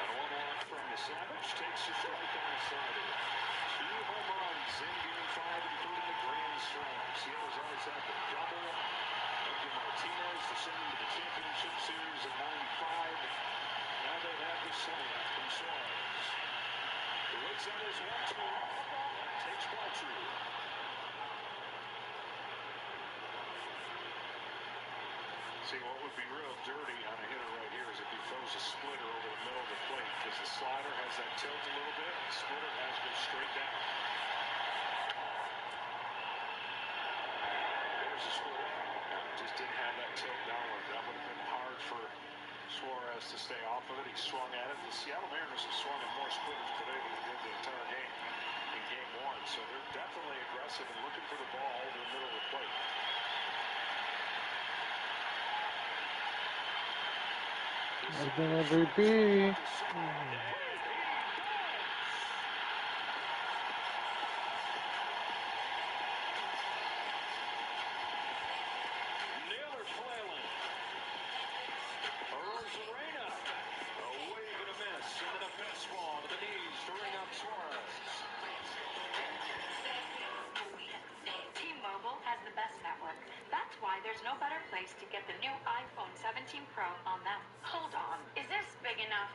Got 1 walk from the Savage, takes a strike on the side of it. 2 home runs in Game 5, including the grand slam. Seattle's always had the double. Martinez to send them to the championship series in 95. Now they have the slam from Suarez. The looks at his 1-2. Takes ball 2. See, what would be real dirty on a hitter right here is if he throws a splitter over the middle of the plate, because the slider has that tilt a little bit, the splitter has to go straight down. There's a splitter. Just didn't have that tilt downward. That would have been hard for Suarez to stay off of it. He swung at it. The Seattle Mariners have swung at more splitters today than they did the entire game in Game 1. So they're definitely aggressive and looking for the ball over the middle of the plate. It's gonna be. place to get the new iPhone 17 Pro on them. Hold on, is this big enough?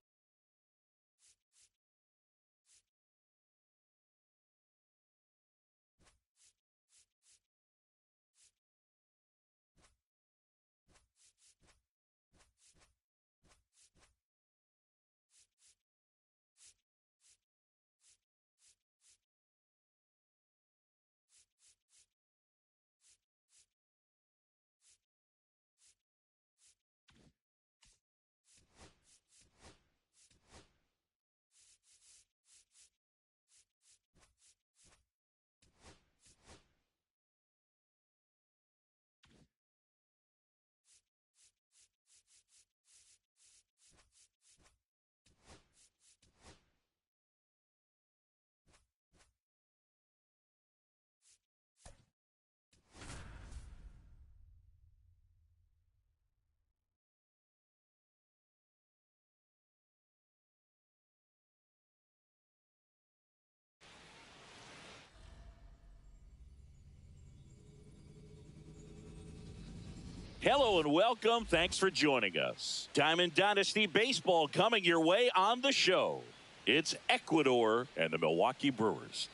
Hello and welcome. Thanks for joining us. Diamond Dynasty Baseball coming your way on the show. It's Ecuador and the Milwaukee Brewers.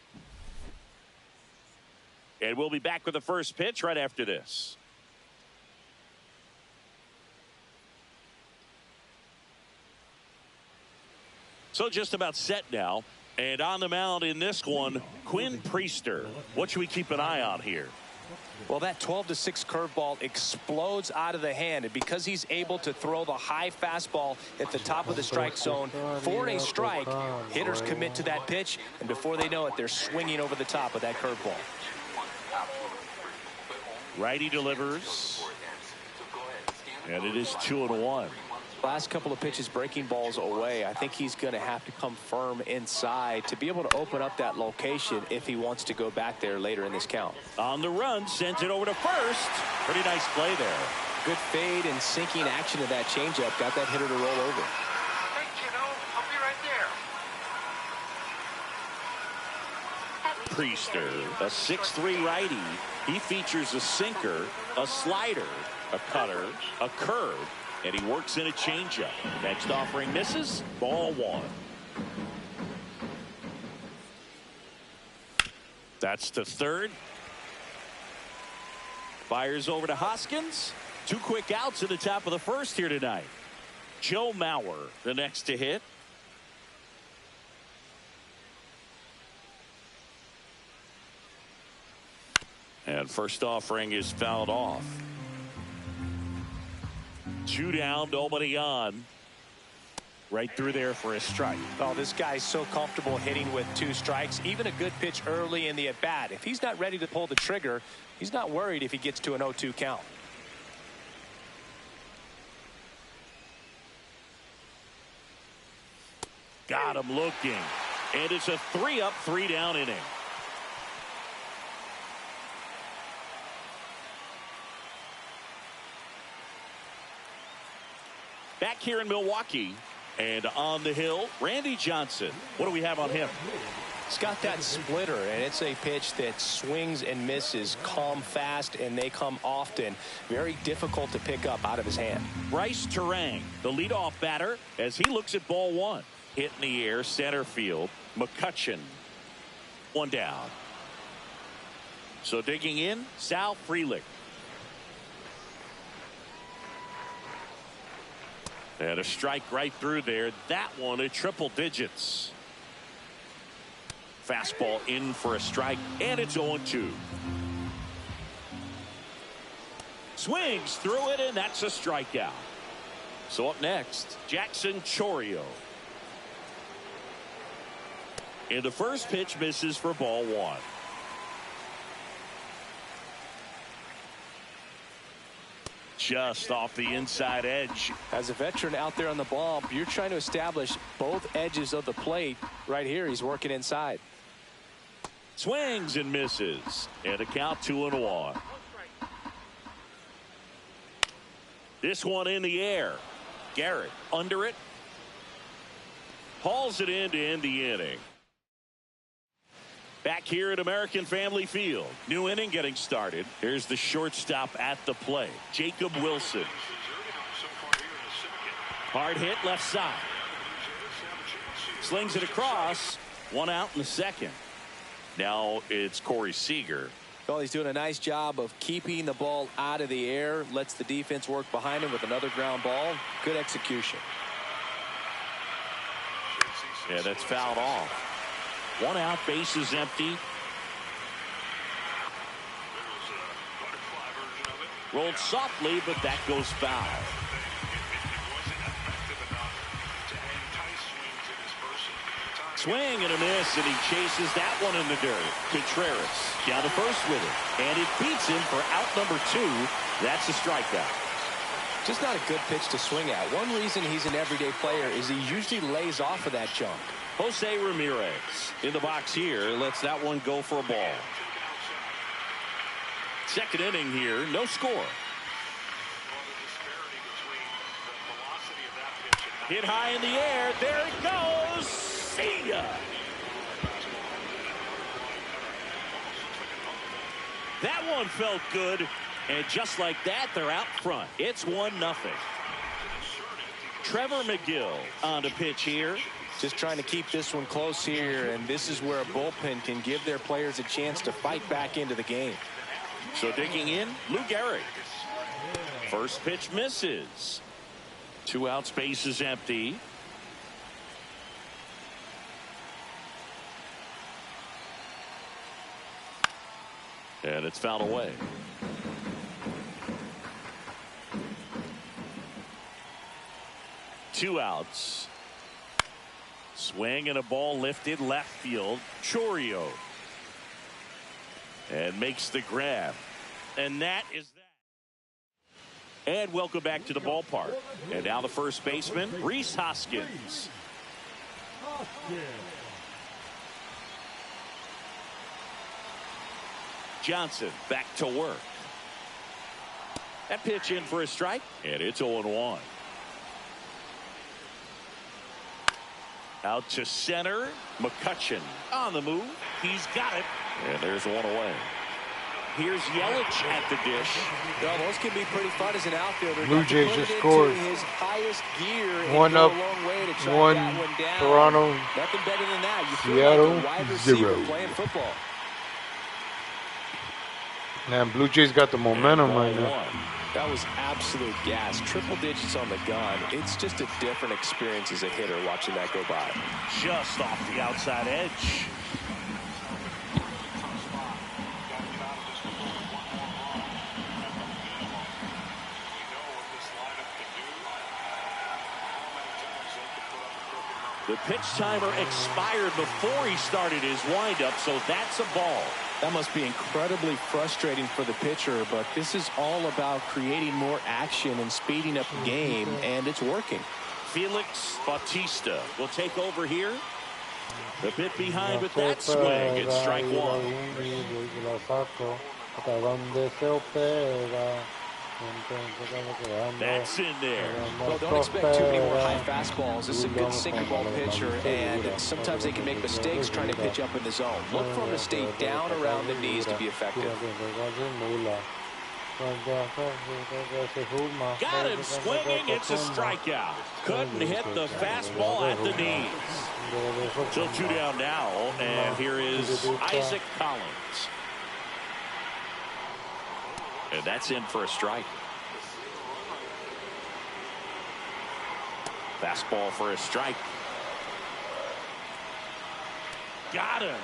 And we'll be back with the first pitch right after this. So just about set now. And on the mound in this one, Quinn Priester. What should we keep an eye on here? Well, that 12-6 curveball explodes out of the hand, and because he's able to throw the high fastball at the top of the strike zone for a strike, hitters commit to that pitch, and before they know it, they're swinging over the top of that curveball. Righty delivers, and it is 2-1. Last couple of pitches breaking balls away. I think he's going to have to come firm inside to be able to open up that location if he wants to go back there later in this count. On the run, sends it over to first. Pretty nice play there. Good fade and sinking action of that changeup. Got that hitter to roll over. Hey, kiddo, I'll be right there. Priester, a 6'3" righty. He features a sinker, a slider, a cutter, a curve, and he works in a changeup. Next offering misses. Ball one. That's to third. Fires over to Hoskins. 2 quick outs at the top of the first here tonight. Joe Mauer, the next to hit. And first offering is fouled off. 2 down, nobody on. Right through there for a strike. Oh, this guy's so comfortable hitting with 2 strikes. Even a good pitch early in the at-bat. If he's not ready to pull the trigger, he's not worried if he gets to an 0-2 count. Got him looking. And it's a 3-up, 3-down inning. Back here in Milwaukee, and on the hill, Randy Johnson. What do we have on him? He's got that splitter, and it's a pitch that swings and misses, come fast, and they come often. Very difficult to pick up out of his hand. Bryce Terang, the leadoff batter, as he looks at ball one. Hit in the air, center field. McCutchen, 1 down. So digging in, Sal Frelick. And a strike right through there. That one at triple digits. Fastball in for a strike, and it's 0-2. Swings through it, and that's a strikeout. So up next, Jackson Chourio. And the first pitch misses for ball one. Just off the inside edge. As a veteran out there on the ball, you're trying to establish both edges of the plate. Right here, he's working inside. Swings and misses. And a count 2-1. This one in the air. Garrett under it. Hauls it in to end the inning. Back here at American Family Field. New inning getting started. Here's the shortstop at the plate, Jacob Wilson. Hard hit left side. Slings it across. One out in the second. Now it's Corey Seager. Well, he's doing a nice job of keeping the ball out of the air. Lets the defense work behind him with another ground ball. Good execution. Yeah, that's fouled off. One out, bases empty. Rolled softly, but that goes foul. Swing and a miss, and he chases that one in the dirt. Contreras down to first with it, and it beats him for out number 2. That's a strikeout. Just not a good pitch to swing at. One reason he's an everyday player is he usually lays off of that jump. Jose Ramirez in the box here, lets that one go for a ball. Second inning here, no score. Hit high in the air, there it goes. See ya. That one felt good, and just like that, they're out front. It's 1-0. Trevor McGill on to pitch here. Just trying to keep this one close here, and this is where a bullpen can give their players a chance to fight back into the game. So digging in, Lou Gehrig. First pitch misses. 2 outs, bases empty. And it's fouled away. Two outs. Swing and a ball lifted left field. Chourio. And makes the grab. And that is that. And welcome back to the ballpark. And now the first baseman, Rhys Hoskins. Johnson back to work. That pitch in for a strike. And it's 0-1. Out to center. McCutchen on the move. He's got it. And there's one away. Here's Yelich at the dish. Well, those can be pretty fun as an outfielder. Blue Jays just scored. His highest gear. One up, one Toronto. Nothing better than that. You feel Seattle, like a wide receiver 0. playing football. Man, Blue Jays got the momentum right now. That was absolute gas. Triple digits on the gun. It's just a different experience as a hitter watching that go by. Just off the outside edge. The pitch timer expired before he started his windup, so that's a ball. That must be incredibly frustrating for the pitcher, but this is all about creating more action and speeding up the game, and it's working. Felix Bautista will take over here. The bit behind with that swing. It's strike one. That's in there. Well, don't expect too many more high fastballs. This is a good sinker ball pitcher, and sometimes they can make mistakes trying to pitch up in the zone. Look for him to stay down around the knees to be effective. Got him swinging. It's a strikeout. Couldn't hit the fastball at the knees. So 2 down now, and here is Isaac Collins. And that's in for a strike. Fastball for a strike. Got him.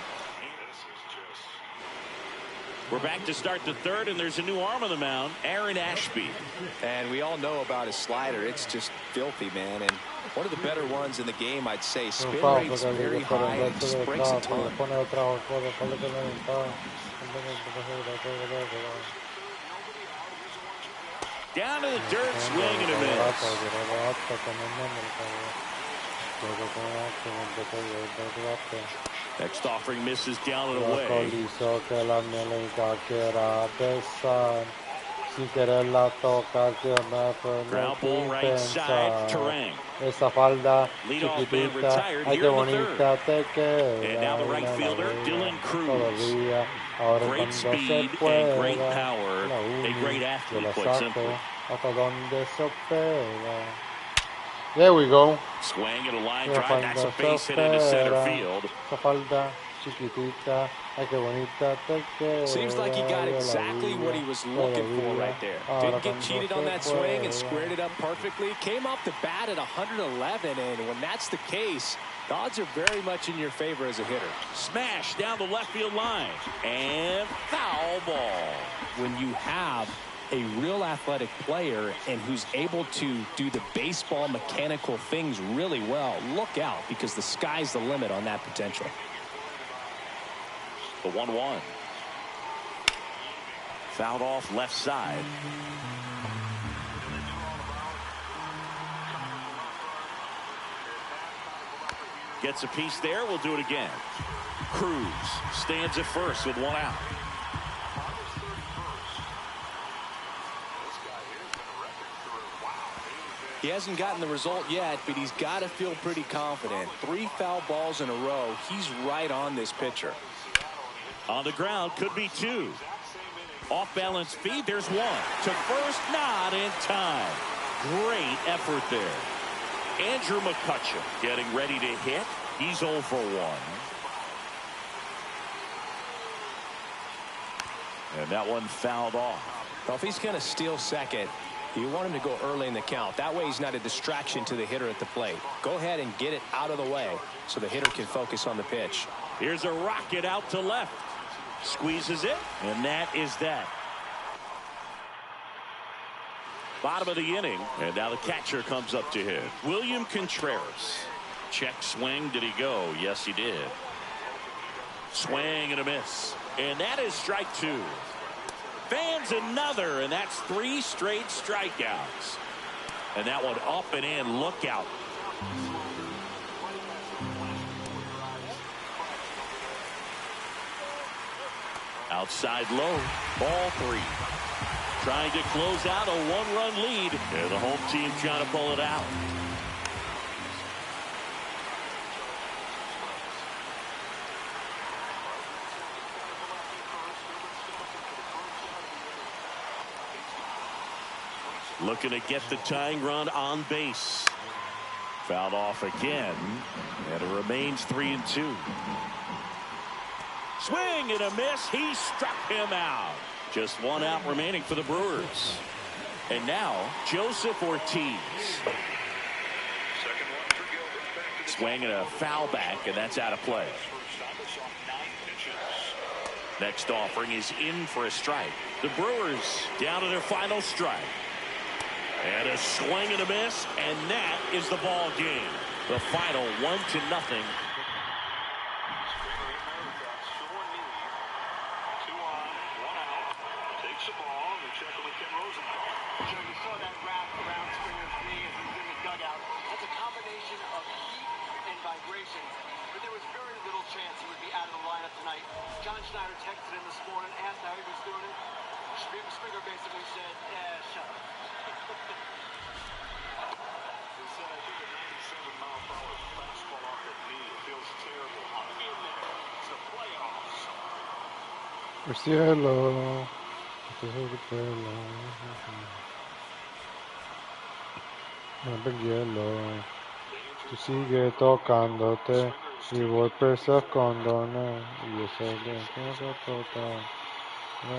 We're back to start the third, and there's a new arm on the mound, Aaron Ashby. And we all know about his slider. It's just filthy, man. And one of the better ones in the game, I'd say. Spin rate's very high, and just breaks a ton. Down to the dirt, swing and a miss. Next offering misses down and away. Si quieres la tocación, Ground ball right side, Terang. Esa falda Leadoff man chiquitita, retired ay here qué in the third. bonita te queda. And now the right fielder, Dylan Cruz. Ahora Great cuando speed se pueda, and great power. la A great athlete, la quite saco simply. hasta donde se pega. There we go. Swing and a line drive. That's a base hit into center field. Esa falda chiquitita, ay qué bonita te queda. Seems like he got exactly what he was looking for right there. Didn't get cheated on that swing and squared it up perfectly. Came off the bat at 111, and when that's the case, the odds are very much in your favor as a hitter. Smash down the left field line. And foul ball. When you have a real athletic player and who's able to do the baseball mechanical things really well, look out, because the sky's the limit on that potential. The 1-1. Fouled off left side. Gets a piece there. We'll do it again. Cruz stands at first with one out. He hasn't gotten the result yet, but he's got to feel pretty confident. 3 foul balls in a row. He's right on this pitcher. On the ground, could be 2. Off balance feed, there's 1. To first, not in time. Great effort there. Andrew McCutcheon getting ready to hit. He's 0 for 1. And that one fouled off. Well, if he's going to steal second, you want him to go early in the count. That way he's not a distraction to the hitter at the plate. Go ahead and get it out of the way so the hitter can focus on the pitch. Here's a rocket out to left. Squeezes it, and that is that. Bottom of the inning, and now the catcher comes up to hit. William Contreras. Check swing. Did he go? Yes, he did. Swing and a miss. And that is strike 2. Fans another, and that's 3 straight strikeouts. And that one up and in. Look out. Outside low. Ball 3. Trying to close out a 1-run lead. And the home team trying to pull it out. Looking to get the tying run on base. Fouled off again. And it remains 3-2. Swing and a miss. He struck him out. Just 1 out remaining for the Brewers. And now Joseph Ortiz. Swing and a foul back, and that's out of play. Next offering is in for a strike. The Brewers down to their final strike. And a swing and a miss, and that is the ball game. The final 1-0. El cielo. El hielo. Tú sigue tocándote y voy preso con dones. Y yo sé que todo total. No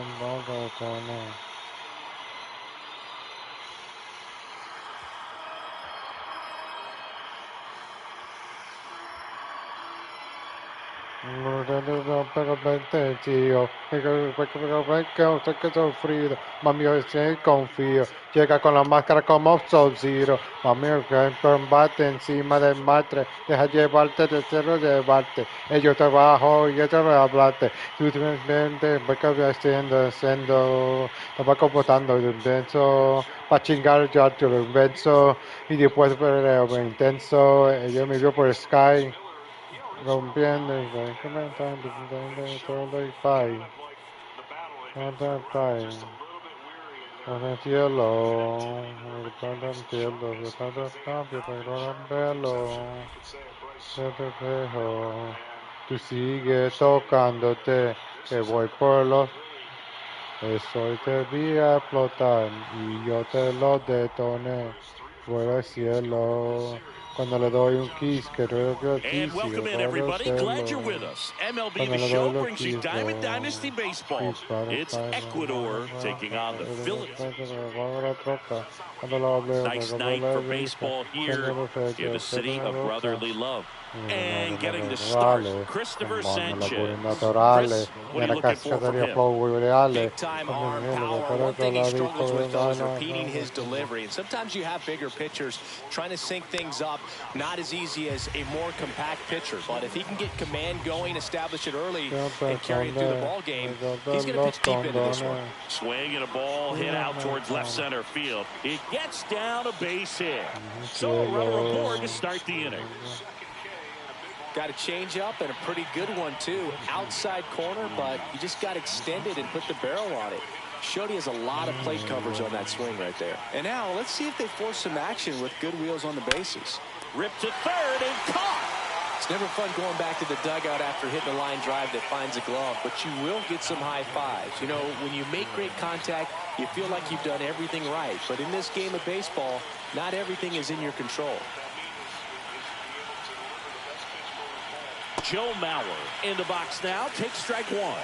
total. Que sufrido, mami, yo confío, llega con la máscara como Sub-Zero, mami, que combate encima del matre, deja llevarte de cero, llevarte, ellos trabajo y yo te voy a hablarte, tú simplemente voy haciendo, tabaco botando de intenso, pa' chingar yo te lo invento, y después pero intenso, yo me vio por Sky, rompiendo y todo y pay. En el cielo, gritando en el cielo, gritando el cambio, pero en velo, se te dejo. Tú sigues tocándote, que voy por los... Eso te vi a explotar y yo te lo detoné. Voy al cielo. Cuando le doy un kiss, creo que And kiss y welcome in, yo puedo everybody. Glad you're hacerlo. with us. MLB Cuando The le doy Show los brings you kiss, Diamond Dynasty Baseball. It's Ecuador taking on the Philippines. Cuando lo hablé, Nice night for baseball here in the city of brotherly love. And getting the start, Christopher Sanchez. Chris, what are you looking for from him? Big-time arm power. One thing he struggles with, though, is repeating his delivery. And sometimes you have bigger pitchers trying to sync things up, not as easy as a more compact pitcher. But if he can get command going, establish it early, and carry it through the ball game, he's going to pitch deep into this one. Swing and a ball hit out towards left center field. It gets down a base hit. So a runner aboard to start the inning. Got a change up and a pretty good one, too. Outside corner, but he just got extended and put the barrel on it. Shody has a lot of plate coverage on that swing right there. And now let's see if they force some action with good wheels on the bases. Ripped to third and caught. It's never fun going back to the dugout after hitting a line drive that finds a glove, but you will get some high fives. You know, when you make great contact, you feel like you've done everything right. But in this game of baseball, not everything is in your control. Joe Mauer in the box now. Takes strike one.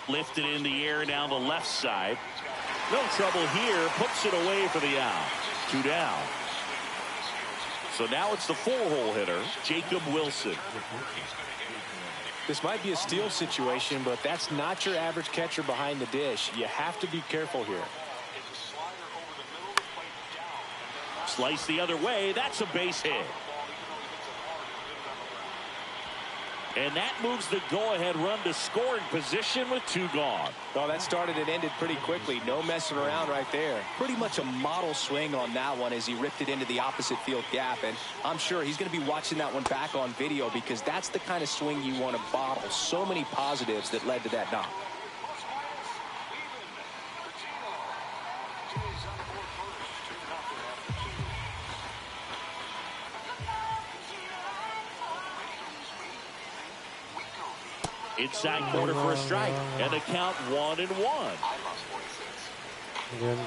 Lifted in the air down the left side. No trouble here. Puts it away for the out. 2 down. So now it's the 4-hole hitter, Jacob Wilson. This might be a steal situation, but that's not your average catcher behind the dish. You have to be careful here. Slice the other way. That's a base hit. And that moves the go-ahead run to scoring position with 2 gone. Oh, that started and ended pretty quickly. No messing around right there. Pretty much a model swing on that one as he ripped it into the opposite field gap. And I'm sure he's going to be watching that one back on video because that's the kind of swing you want to bottle. So many positives that led to that knock. Inside corner for a strike, and the count 1-1. There's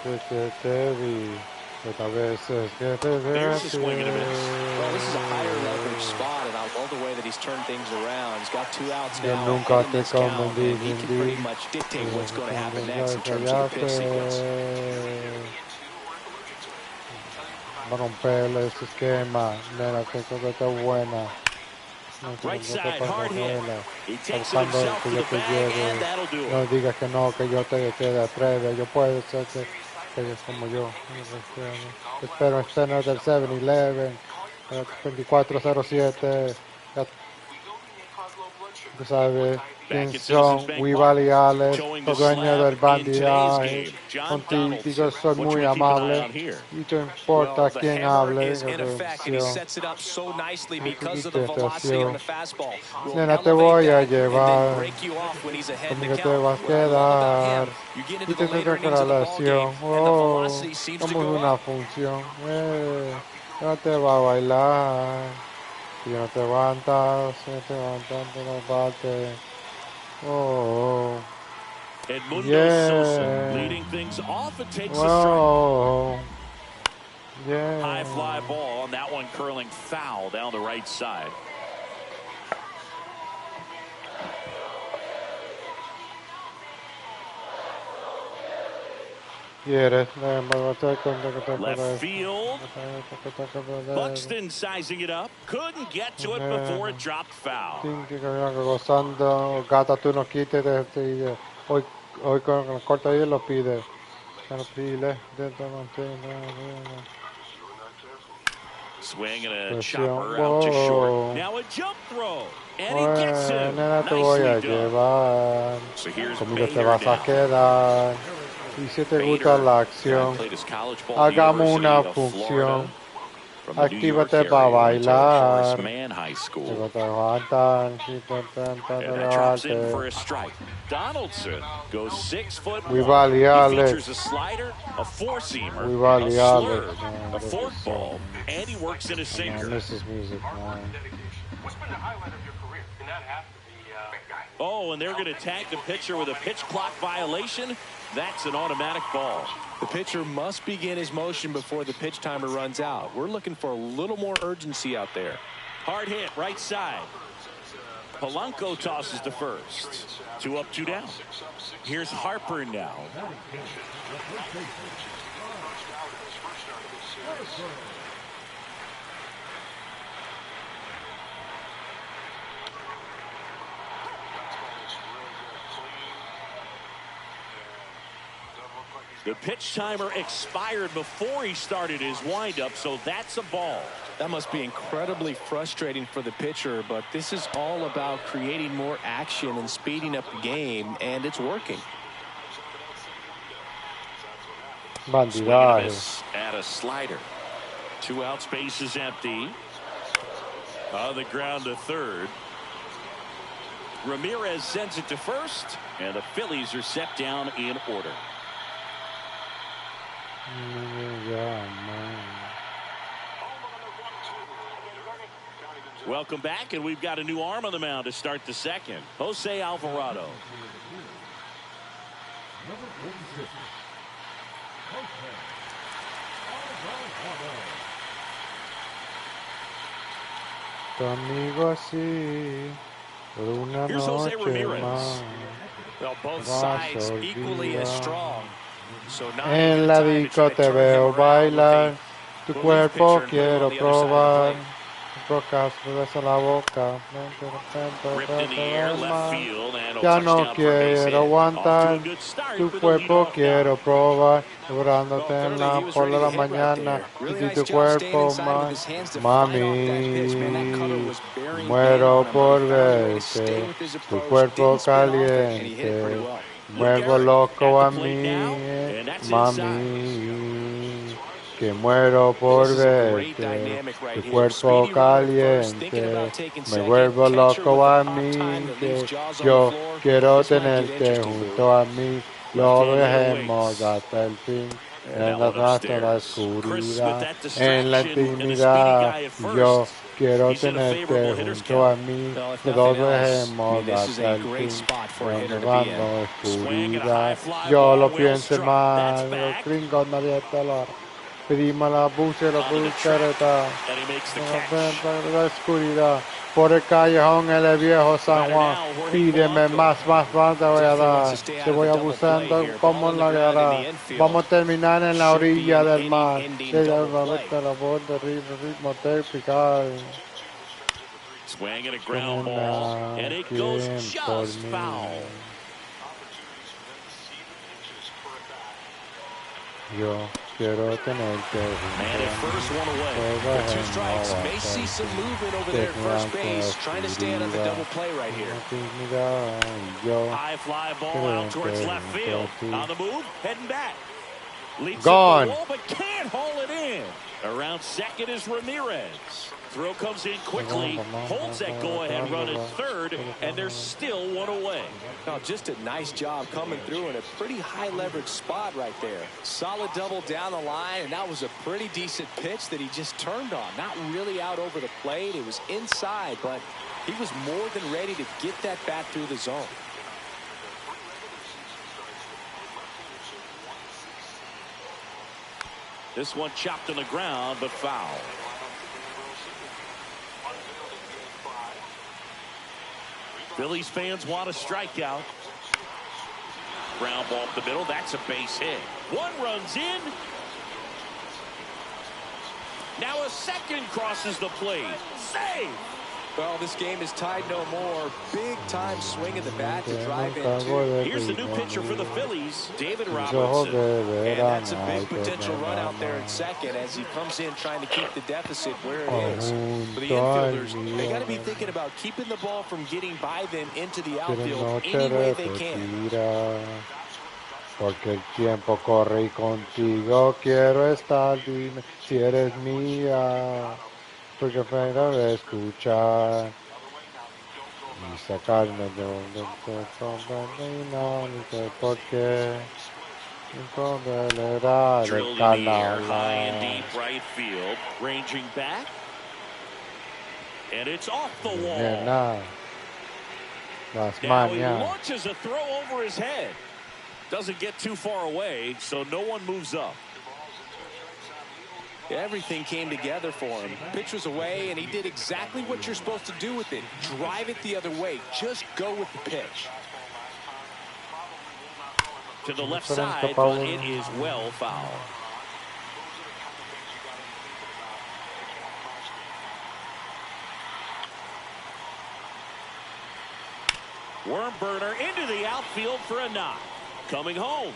a swing and a miss. Well, this is a higher leverage spot, and I love the way that he's turned things around. He's got 2 outs now. In this count, and he can pretty much dictate what's going to happen next in terms of the pitch sequence. Va a romper ese esquema. Mira, qué cosa está buena. Right side, hard hit. He takes it Buscando himself que to yo the te bag, lleve. and that'll do No it. digas que no, que yo te atreve. Yo puedo ser que eres como yo. Espero en el del 7-Eleven. 2407. Tú sabes quién son, Weaver y Alex, los dueños del bandidaje. Contigo soy muy amable y te importa quién hable. Nena, te voy a llevar, conmigo te vas a quedar y te toca la relación. Oh, somos una función. No te va a bailar. Si no te levantas, no bate. Oh, Edmundo Sosa leading things off and takes a strike. Yeah. High fly ball, and that one curling foul down the right side. Left field. Buxton sizing it up. Couldn't get to it before it dropped foul. Gozando, gata, tú no quites hoy con la corta ahí lo pide. Swing and a chopper out to short. Now a jump throw. And he gets it. Nena, te voy a llevar. Conmigo te vas a quedar. Y si te gusta la acción, hagamos una función. Actívate para bailar. High School. And that drops in for a strike. Donaldson goes 6 foot. We valley Alex. He features a slider, a four-seamer, We valley a Alex. slurve, a forkball, and he works in a sinker. This is music, man. What's been the highlight of your career? Can that have to be Oh, and they're going to tag the pitcher with a pitch clock violation. That's an automatic ball. The pitcher must begin his motion before the pitch timer runs out. We're looking for a little more urgency out there. Hard hit, right side. Polanco tosses to first. 2 up, 2 down. Here's Harper now. The pitch timer expired before he started his windup, so that's a ball. That must be incredibly frustrating for the pitcher, but this is all about creating more action and speeding up the game, and it's working. At a slider. 2 outs, base is empty. On the ground to third. Ramirez sends it to first, and the Phillies are set down in order. Welcome back, and we've got a new arm on the mound to start the second. Jose Alvarado. Here's Jose Ramirez. Well, both sides equally as strong. So en la disco te veo bailar, tu cuerpo quiero probar, rocas a la boca, ya no quiero aguantar, tu cuerpo quiero probar, llorándote en la por la mañana, y tu cuerpo mami, muero por verte, tu cuerpo caliente. Muevo loco a mí, mami, que muero por verte, tu cuerpo caliente, me vuelvo loco a mí, que yo quiero tenerte junto a mí, lo dejemos hasta el fin, en la oscuridad, en la intimidad, yo quiero tenerte junto a mí, que lo dejemos hasta el fin, en la oscuridad. Yo lo pienso mal, los gringos nadie te lo hará. Pedimos la bucera, la oscuridad. Por el callejón en el viejo San Juan, pídeme más te voy a dar. Te voy abusando como la hará. Vamos a terminar en la orilla del mar. La voz de ritmo tropical. Swing and a ground ball, and it goes just foul. Yo quiero tenerte. And at first, one away. With 2 strikes, may see some movement over there at first base, trying to stay out of the double play right here. High fly ball out towards left field. On the move, heading back. Leaps Gone. At the wall, but can't haul it in. Around second is Ramirez. Throw comes in quickly, holds that go-ahead run at third, and there's still one away. Now, just a nice job coming through in a pretty high-leverage spot right there. Solid double down the line, and that was a pretty decent pitch that he just turned on. Not really out over the plate. It was inside, but he was more than ready to get that bat through the zone. This one chopped on the ground, but foul. Phillies fans want a strikeout. Ground ball up the middle. That's a base hit. One runs in. Now a second crosses the plate. Save. Well, this game is tied no more. Big time swing of the bat to drive in. Here's the new pitcher for the Phillies, David Robertson. And that's a big potential run out there in second as he comes in trying to keep the deficit where it is. For the infielders, they got to be thinking about keeping the ball from getting by them into the outfield any way they can. Porque el tiempo corre y contigo quiero estar. Dime si eres mía. Porque me de escuchar. Y sacarme de donde no sé por qué. Drilled in the air, high and deep right field, ranging back, and it's off the wall. Now he launches a throw over his head. Doesn't get too far away, so no one moves up. Everything came together for him. Pitch was away, and he did exactly what you're supposed to do with it. Drive it the other way. Just go with the pitch. To the left side, but it is well foul. Worm burner into the outfield for a knock. Coming home.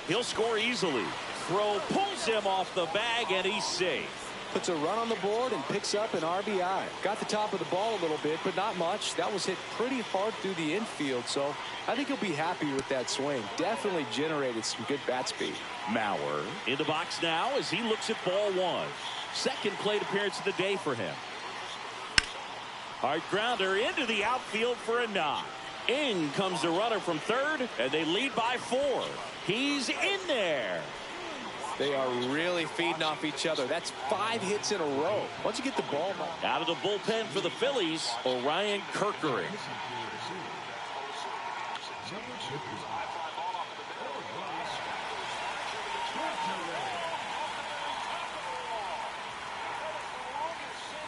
He'll score easily. Throw pulls him off the bag, and he's safe. Puts a run on the board and picks up an RBI. Got the top of the ball a little bit, but not much. That was hit pretty hard through the infield, so I think he'll be happy with that swing. Definitely generated some good bat speed. Mauer in the box now as he looks at ball one. Second plate appearance of the day for him. Hard grounder into the outfield for a knock. In comes the runner from third, and they lead by 4. He's in there. They are really feeding off each other. That's 5 hits in a row. Once you get the ball out of the bullpen for the Phillies, Orion Kerkering.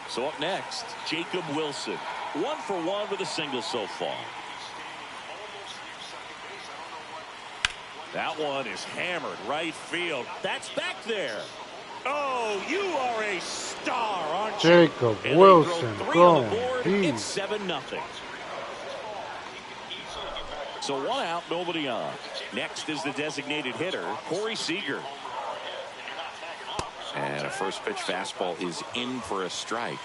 So up next, Jacob Wilson. 1 for 1 with a single so far. That one is hammered right field. That's back there. Oh, you are a star, aren't you? Jacob Wilson going deep. It's 7-0. So 1 out, nobody on. Next is the designated hitter, Corey Seager. And a first pitch fastball is in for a strike.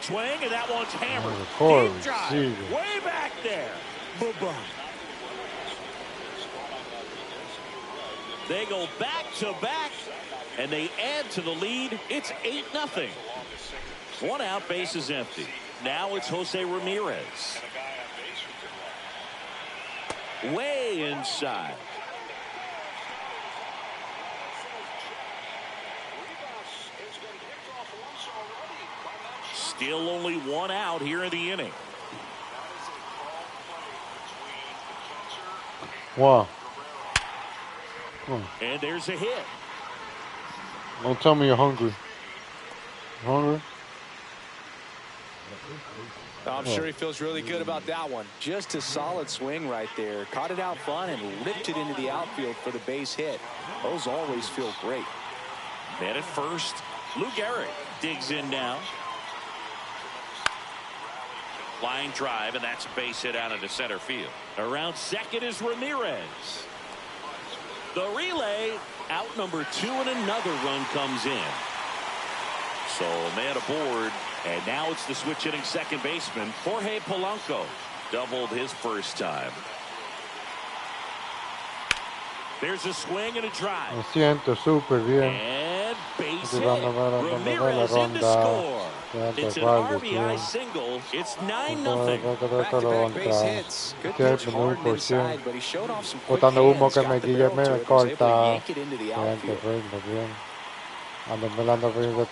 Swing, and that one's hammered. Deep drive, way back there. Boom. They go back to back, and they add to the lead. It's 8-0. 1 out, base is empty. Now it's Jose Ramirez. Way inside. Still only 1 out here in the inning. Wow. And there's a hit. Don't tell me you're hungry. You hungry? I'm sure he feels really good about that one. Just a solid swing right there. Caught it out front and ripped it into the outfield for the base hit. Those always feel great. Man at first, Lou Gehrig digs in now. Line drive, and that's a base hit out into center field. Around second is Ramirez. The relay, out number 2, and another run comes in. So man aboard, and now it's the switch hitting second baseman, Jorge Polanco. Doubled his first time. There's a swing and a drive. Me siento súper bien. And base hit. Ramirez in to score. It's an RBI single. It's 9-0. Back-to-back base hits. Good pitch, hard inside, but he showed off some quick Botando humo hands, que got me the guille barrel me to it, was able to corta. yank it into the outfield. Ando pelando con mi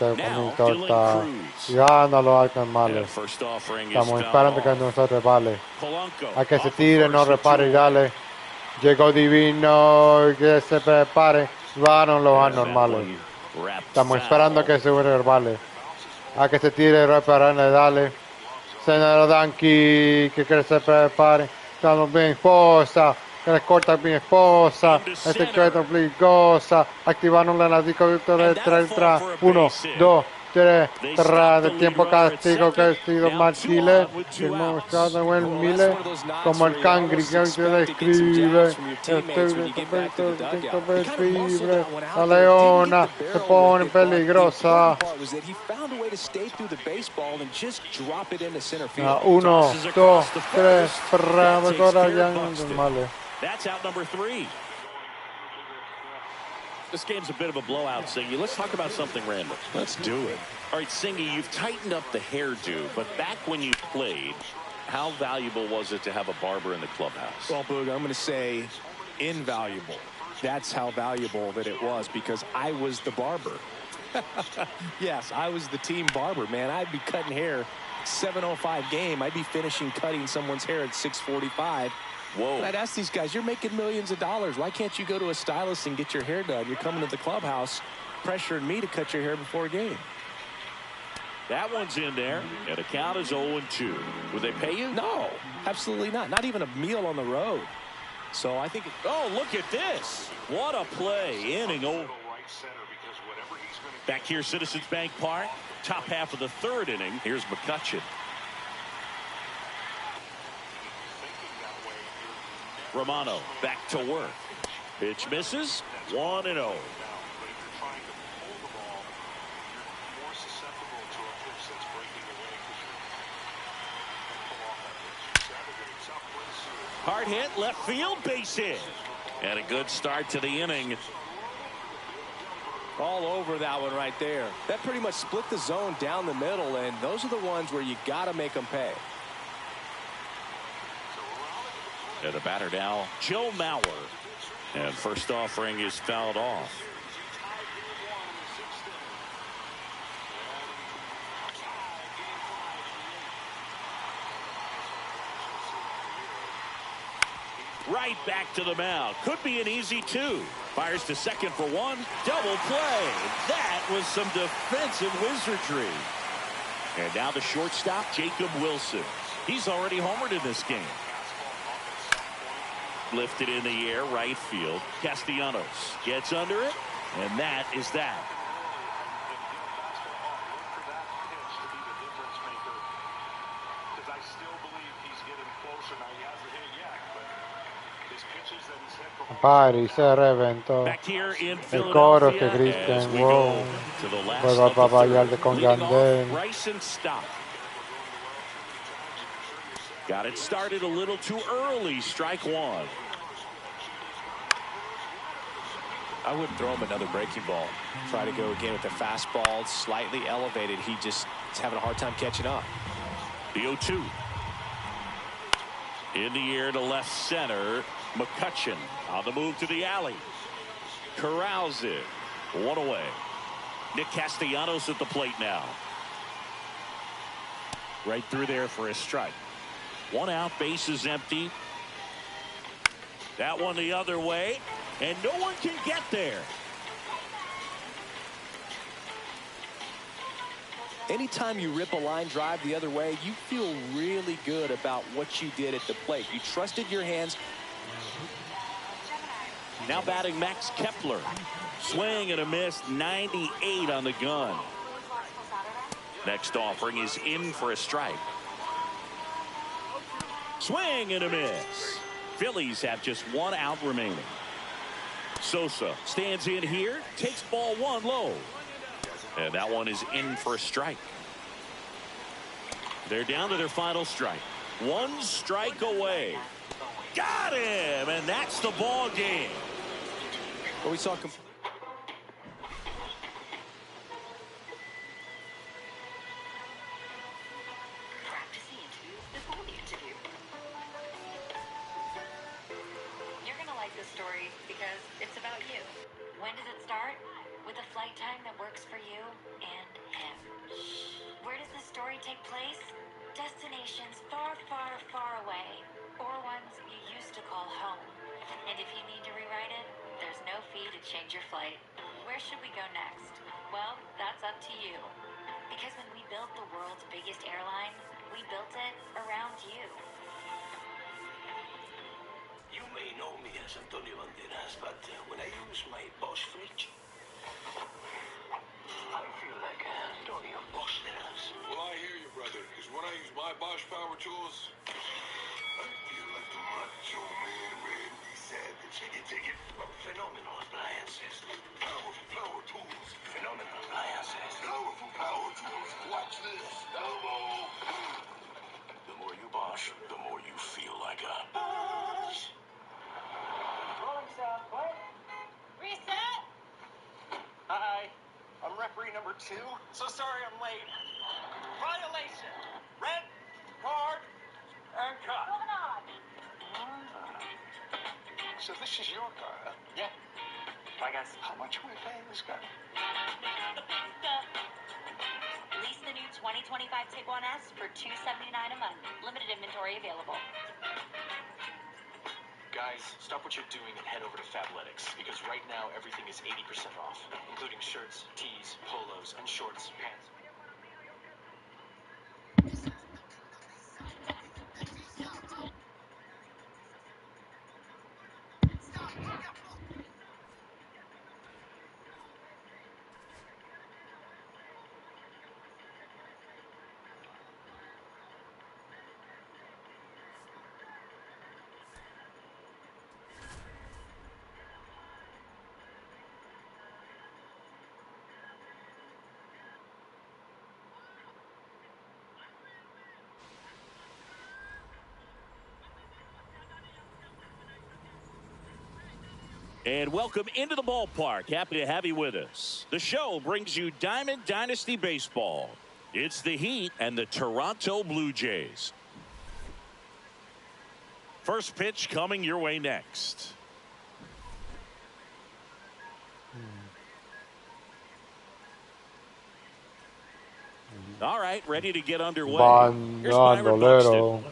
torta. Ya no lo hay normales. Estamos esperando que no se repare. A que se tire, no repare y dale. Llegó divino, que se prepare. Van los anormales. Estamos esperando que se repare. A que se tire, repararle, dale. Señor Danqui, que se prepare. Estamos bien, esposa. Que les corta mi esposa. Este crédito obligosa. Activaron la disco de 3. 1, 2, 3 They tras stop de the lead tiempo runner at castigo que ha second. sido Now mal 2 Chile, on with que 2 no outs. está buen Well, that's Mile, one of those knocks como el where you cangri almost que se expect to get some jabs describe, from your teammates when you get back to the dugout. He kind of muscled fibre, that one la out there, didn't get leona the se barrel with pone it, but the peligrosa. important part was that he found a way to stay through the baseball and just drop it into center field. 1, 2, Tosses 3, across the first. That bravo, takes care ya of no Buxton. male. That's out number 3. This game's a bit of a blowout, Singy. Let's talk about something random. Let's do it. All right, Singy, you've tightened up the hairdo, but back when you played, how valuable was it to have a barber in the clubhouse? Well, Boog, I'm going to say invaluable. That's how valuable that it was, because I was the barber. Yes, I was the team barber, man. I'd be cutting hair 7:05 game. I'd be finishing cutting someone's hair at 6:45. Whoa. And I'd ask these guys, you're making millions of dollars. Why can't you go to a stylist and get your hair done? You're coming to the clubhouse pressuring me to cut your hair before a game. That one's in there, and the count is 0-2. Would they pay you? No, absolutely not. Not even a meal on the road. So I think. Oh, look at this. What a play. Inning over. Back here, Citizens Bank Park. Top half of the 3rd inning. Here's McCutchen. Romano back to work. Pitch misses. 1-0. Hard hit, left field, base hit. And a good start to the inning. All over that one right there. That pretty much split the zone down the middle, and those are the ones where you got to make them pay. And the batter now, Joe Mauer. And first offering is fouled off. Right back to the mound. Could be an easy 2. Fires to second for 1. Double play. That was some defensive wizardry. And now the shortstop, Jacob Wilson. He's already homered in this game. Lifted in the air, right field. Castellanos gets under it, and that is that. Pari, se reventó. El coro que griten, wow. Vuelva a bailar con Gandel. Got it started a little too early. Strike 1. I wouldn't throw him another breaking ball. Try to go again with the fastball, slightly elevated. He just is having a hard time catching up. The 0-2. In the air to left center. McCutchen on the move to the alley. Corrals it. 1 away. Nick Castellanos at the plate now. Right through there for a strike. 1 out, base is empty. That one the other way, and no one can get there. Anytime you rip a line drive the other way, you feel really good about what you did at the plate. You trusted your hands. Now batting Max Kepler. Swing and a miss, 98 on the gun. Next offering is in for a strike. Swing and a miss. Phillies have just 1 out remaining. Sosa stands in here, takes ball 1 low. And that one is in for a strike. They're down to their final strike. 1 strike away. Got him, and that's the ball game. Well, we saw. Practicing interviews before the interview. You're gonna like this story because it's about you. When does it start? With a flight time that works for you and him. Where does this story take place? Destinations far, far, far away, or ones you used to call home. And if you need to rewrite it, there's no fee to change your flight. Where should we go next? Well, that's up to you. Because when we built the world's biggest airline, we built it around you. You may know me as Antonio Banderas, but when I use my boss fridge, I feel like Tony of Bosch Letters. Well, I hear you, brother, because when I use my Bosch power tools, I feel like the macho man Randy Savage. Take it. Phenomenal appliances. Powerful power tools. Phenomenal appliances. Powerful power tools. Watch this. Elbow. The more you Bosch, the more you feel like a Bosch. Rolling sound, what? Reset! Hi, I'm referee number 2. So sorry I'm late. Violation. Red card and cut. Moving on. So this is your car, huh? Yeah. Bye, guys. How much are we paying this guy? Lease the new 2025 Tiguan S for $279 a month. Limited inventory available. Guys, stop what you're doing and head over to Fabletics, because right now everything is 80% off, including shirts, tees, polos, and shorts, pants. And welcome into the ballpark. Happy to have you with us. The show brings you Diamond Dynasty Baseball. It's the Heat and the Toronto Blue Jays. First pitch coming your way next. All right, ready to get underway. Here's Byron Buxton.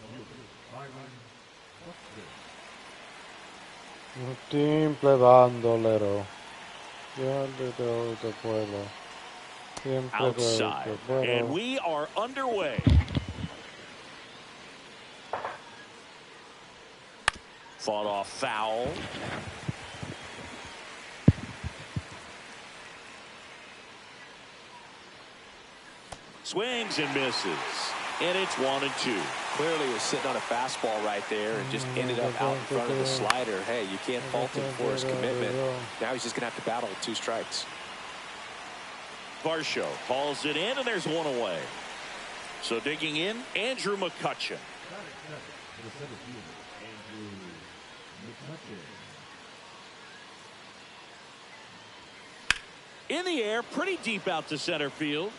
Un simple bandolero. Outside. And we are underway. Fought off foul. Swings and misses. And it's 1-2. Clearly was sitting on a fastball right there and just ended up out in front of the slider. Hey, you can't fault him for his commitment. Now he's just going to have to battle with 2 strikes. Varsho calls it in, and there's 1 away. So digging in, Andrew McCutchen. In the air, pretty deep out to center field.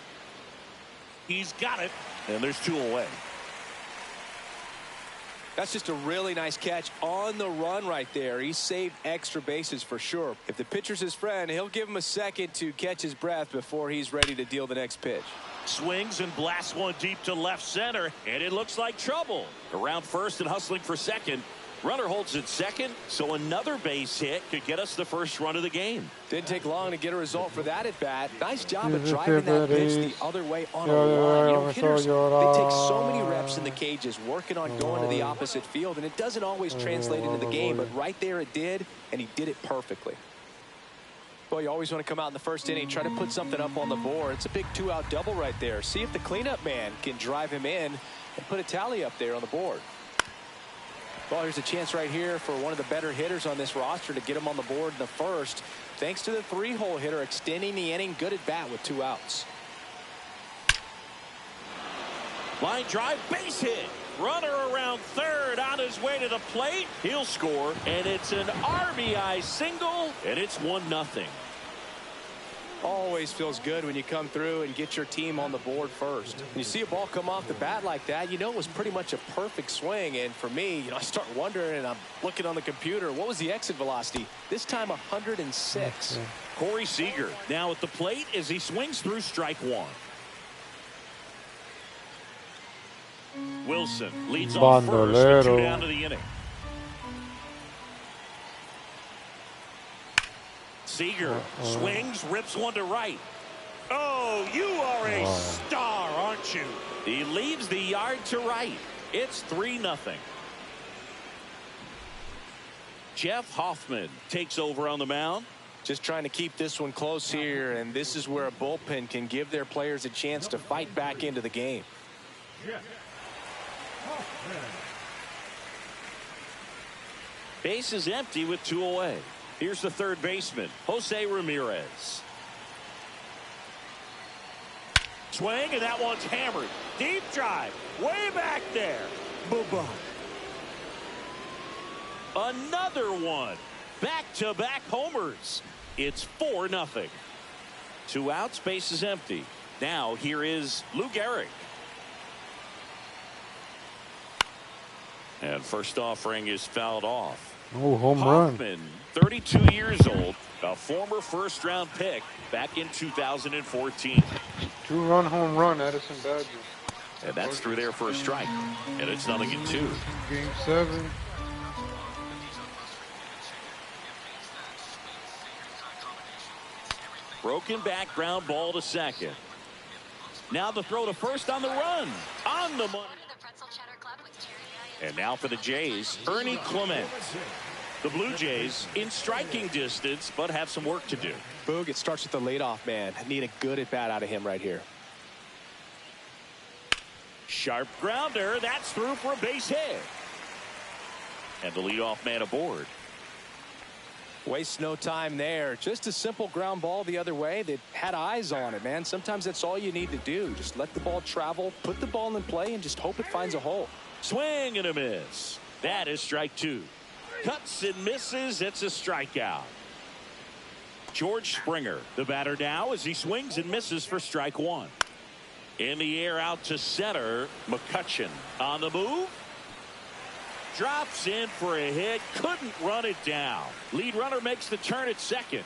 He's got it, and there's 2 away. That's just a really nice catch on the run right there. He saved extra bases for sure. If the pitcher's his friend, he'll give him a second to catch his breath before he's ready to deal the next pitch. Swings and blasts one deep to left center, and it looks like trouble. Around first and hustling for second. Runner holds at second, so another base hit could get us the first run of the game. Didn't take long to get a result for that at bat. Nice job of driving that pitch the other way on a line. You know, hitters, they take so many reps in the cages working on going to the opposite field, and it doesn't always translate into the game, but right there it did, and he did it perfectly. Well, you always want to come out in the first inning, try to put something up on the board. It's a big 2-out double right there. See if the cleanup man can drive him in and put a tally up there on the board. Well, here's a chance right here for one of the better hitters on this roster to get him on the board in the first. Thanks to the 3-hole hitter extending the inning. Good at bat with 2 outs. Line drive, base hit. Runner around third on his way to the plate. He'll score, and it's an RBI single, and it's 1-0. Always feels good when you come through and get your team on the board first. When you see a ball come off the bat like that, you know it was pretty much a perfect swing. And for me, you know, I start wondering, and I'm looking on the computer, what was the exit velocity? This time 106. Corey Seager now at the plate as he swings through strike 1. Wilson leads off first with 2 down to the inning. Seager swings, rips one to right. Oh, you are a star, aren't you? He leaves the yard to right. It's 3-0. Jeff Hoffman takes over on the mound. Just trying to keep this one close here, and this is where a bullpen can give their players a chance to fight back into the game. Base is empty with 2 away. Here's the third baseman, Jose Ramirez. Swing, and that one's hammered. Deep drive, way back there. Bye-bye. Another one. Back-to-back homers. It's 4-0. 2 outs, base is empty. Now here is Lou Gehrig. And first offering is fouled off. Oh, home Hoffman, run. 32 years old, a former first-round pick back in 2014. 2-run home run, Addison Badger. And that's through there for a strike. And it's 0-2. Game 7. Broken back, ground ball to second. Now the throw to first on the run. On the money. And now for the Jays, Ernie Clement. The Blue Jays in striking distance, but have some work to do. Boog, it starts with the leadoff man. Need a good at-bat out of him right here. Sharp grounder. That's through for a base hit. And the leadoff man aboard. Waste no time there. Just a simple ground ball the other way that had eyes on it, man. Sometimes that's all you need to do. Just let the ball travel, put the ball in play, and just hope it finds a hole. Swing and a miss. That is strike 2. Cuts and misses. It's a strikeout. George Springer, the batter now, as he swings and misses for strike 1. In the air out to center. McCutchen on the move. Drops in for a hit. Couldn't run it down. Lead runner makes the turn at second.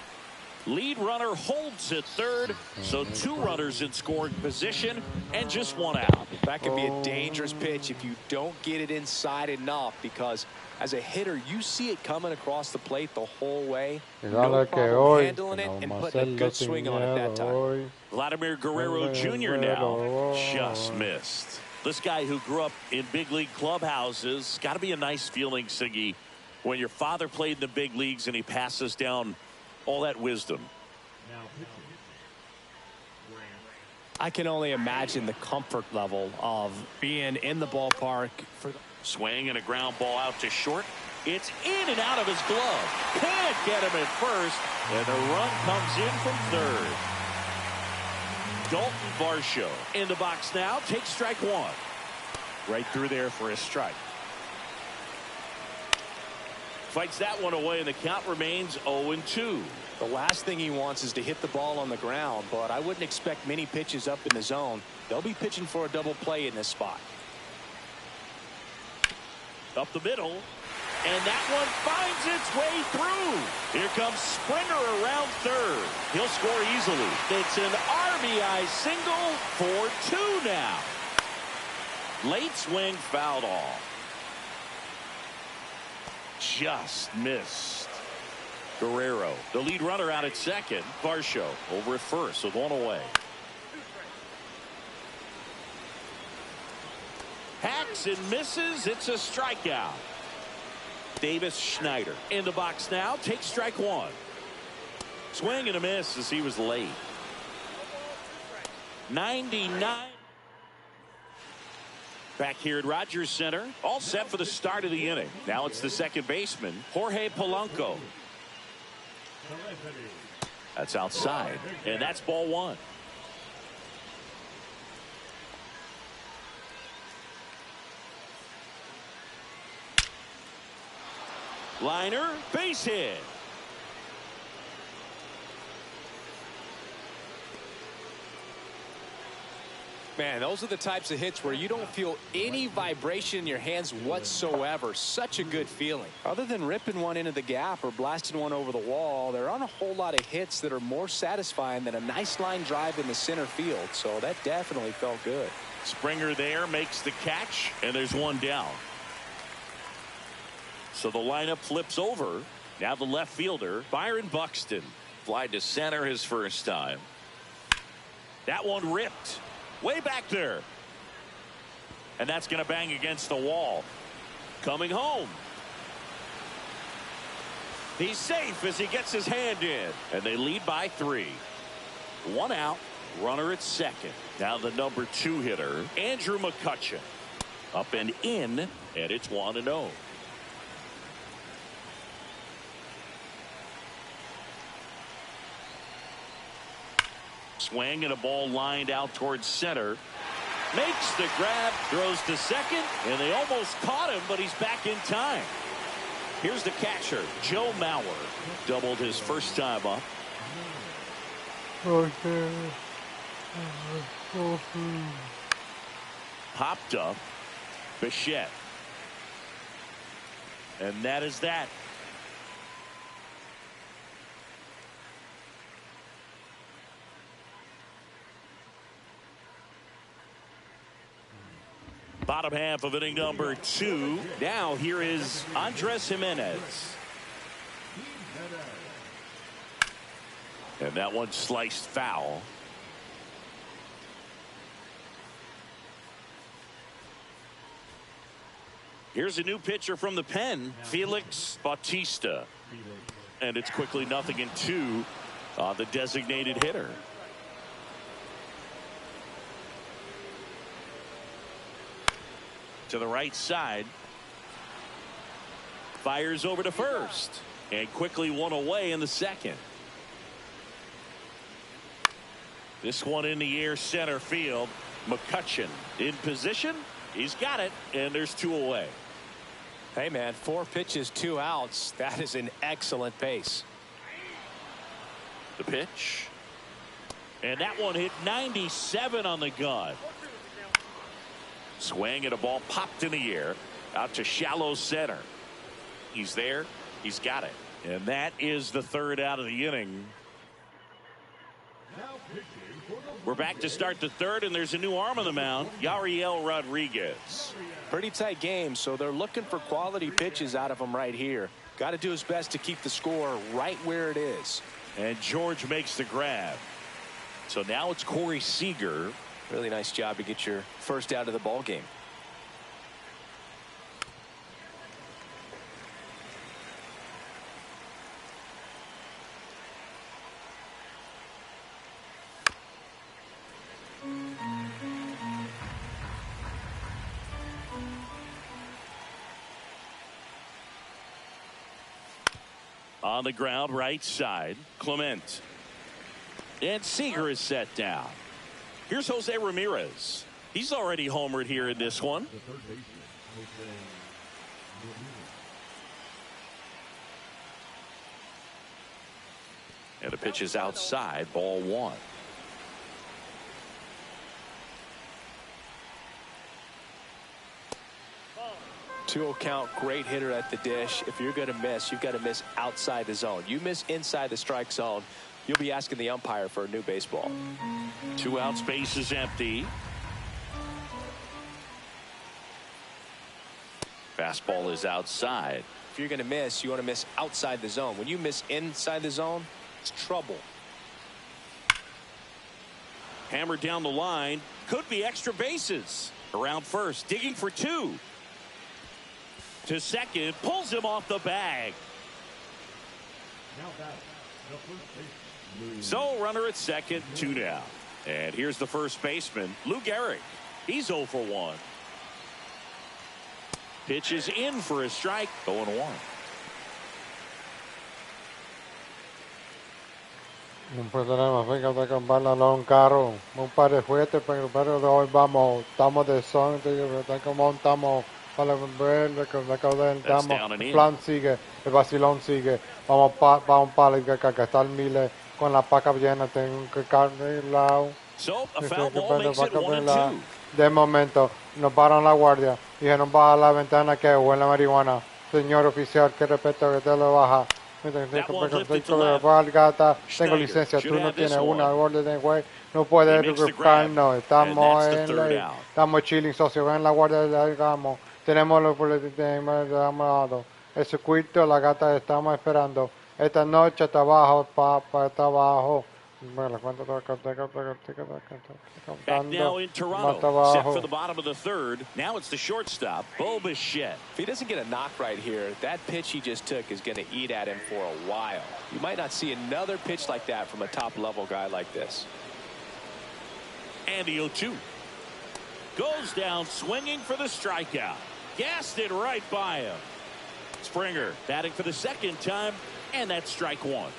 Lead runner holds at third. So 2 runners in scoring position and just 1 out. That could be a dangerous pitch if you don't get it inside enough, because as a hitter, you see it coming across the plate the whole way. No problem handling it and putting a good swing on it that time. Vladimir Guerrero Jr. now just missed. This guy who grew up in big league clubhouses, got to be a nice feeling, Siggy, when your father played in the big leagues and he passes down all that wisdom. I can only imagine the comfort level of being in the ballpark. Swing and a ground ball out to short. It's in and out of his glove. Can't get him at first, and the run comes in from third. Dalton Varsho in the box now. Takes strike 1. Right through there for a strike. Fights that one away, and the count remains 0-2. The last thing he wants is to hit the ball on the ground, but I wouldn't expect many pitches up in the zone. They'll be pitching for a double play in this spot. Up the middle, and that one finds its way through. Here comes Springer around third. He'll score easily. It's an RBI single for 2 now. Late swing fouled off. Just missed. Guerrero, the lead runner, out at second. Varsho over at first with 1 away. Hacks and misses. It's a strikeout. Davis Schneider in the box now. Takes strike 1. Swing and a miss as he was late. 99. Back here at Rogers Center, all set for the start of the inning. Now it's the second baseman, Jorge Polanco. That's outside, and that's ball 1. Liner, base hit. Man, those are the types of hits where you don't feel any vibration in your hands whatsoever. Such a good feeling. Other than ripping one into the gap or blasting one over the wall, there aren't a whole lot of hits that are more satisfying than a nice line drive in the center field. So that definitely felt good. Springer there makes the catch, and there's 1 down. So the lineup flips over. Now the left fielder, Byron Buxton. Fly to center his first time. That one ripped. Way back there. And that's going to bang against the wall. Coming home. He's safe as he gets his hand in, and they lead by 3. 1 out, runner at second. Now the number 2 hitter, Andrew McCutchen. Up and in, and it's 1-0. Swing and a ball lined out towards center. Makes the grab, throws to second, and they almost caught him, but he's back in time. Here's the catcher, Joe Mauer. Doubled his first time up. Popped up. Bichette. And that is that. Bottom half of inning number 2. Now here is Andres Jimenez. And that one sliced foul. Here's a new pitcher from the pen, Felix Bautista. And it's quickly 0-2 on the designated hitter. To the right side. Fires over to first. And quickly one away in the second. This one in the air center field. McCutchen in position. He's got it. And there's 2 away. Hey, man, 4 pitches, 2 outs. That is an excellent pace. The pitch. And that one hit 97 on the gun. Swing and a ball popped in the air out to shallow center. He's there. He's got it. And that is the 3rd out of the inning. We're back to start the 3rd, and there's a new arm on the mound, Yariel Rodriguez. Pretty tight game, so they're looking for quality pitches out of him right here. Got to do his best to keep the score right where it is. And George makes the grab. So now it's Corey Seager. Really nice job to get your first out of the ball game. On the ground, right side, Clement. And Seager is set down. Here's Jose Ramirez. He's already homered here in this one. And the pitch is outside, ball 1. Two count, great hitter at the dish. If you're going to miss, you've got to miss outside the zone. You miss inside the strike zone, you'll be asking the umpire for a new baseball. 2 outs, base is empty. Fastball is outside. If you're going to miss, you want to miss outside the zone. When you miss inside the zone, it's trouble. Hammered down the line. Could be extra bases. Around first, digging for 2. To second, pulls him off the bag. So runner at second, 2 down. And here's the first baseman, Lou Gehrig. He's 0 for 1. Pitch is in for a strike, 0-1. No tenemos, fíjate que comprarle un carro, un par de juguetes, pero de hoy vamos, estamos de son, estamos para ver, estamos, el plan sigue, el vacilón sigue, vamos para el que está el Mile con la paca llena, tengo que carne lado. So a foul ball makes it 1-2. De momento, nos paran la guardia, dijeron baja la ventana que huele a marihuana. Señor oficial, que respeto que te lo baja. Tengo licencia, tú no tienes una orden de juez, no puedes buscarnos, estamos chilling, socio, en la guardia digamos, tenemos los boletines, el circuito, la gata estamos esperando, esta noche está abajo, papá, está abajo, Bueno, Back now in Toronto, set for the bottom of the third. Now it's the shortstop, Bo Bichette. If he doesn't get a knock right here, that pitch he just took is going to eat at him for a while. You might not see another pitch like that from a top-level guy like this. And the 0-2. Goes down swinging for the strikeout. Gassed it right by him. Springer batting for the second time, and that's strike one.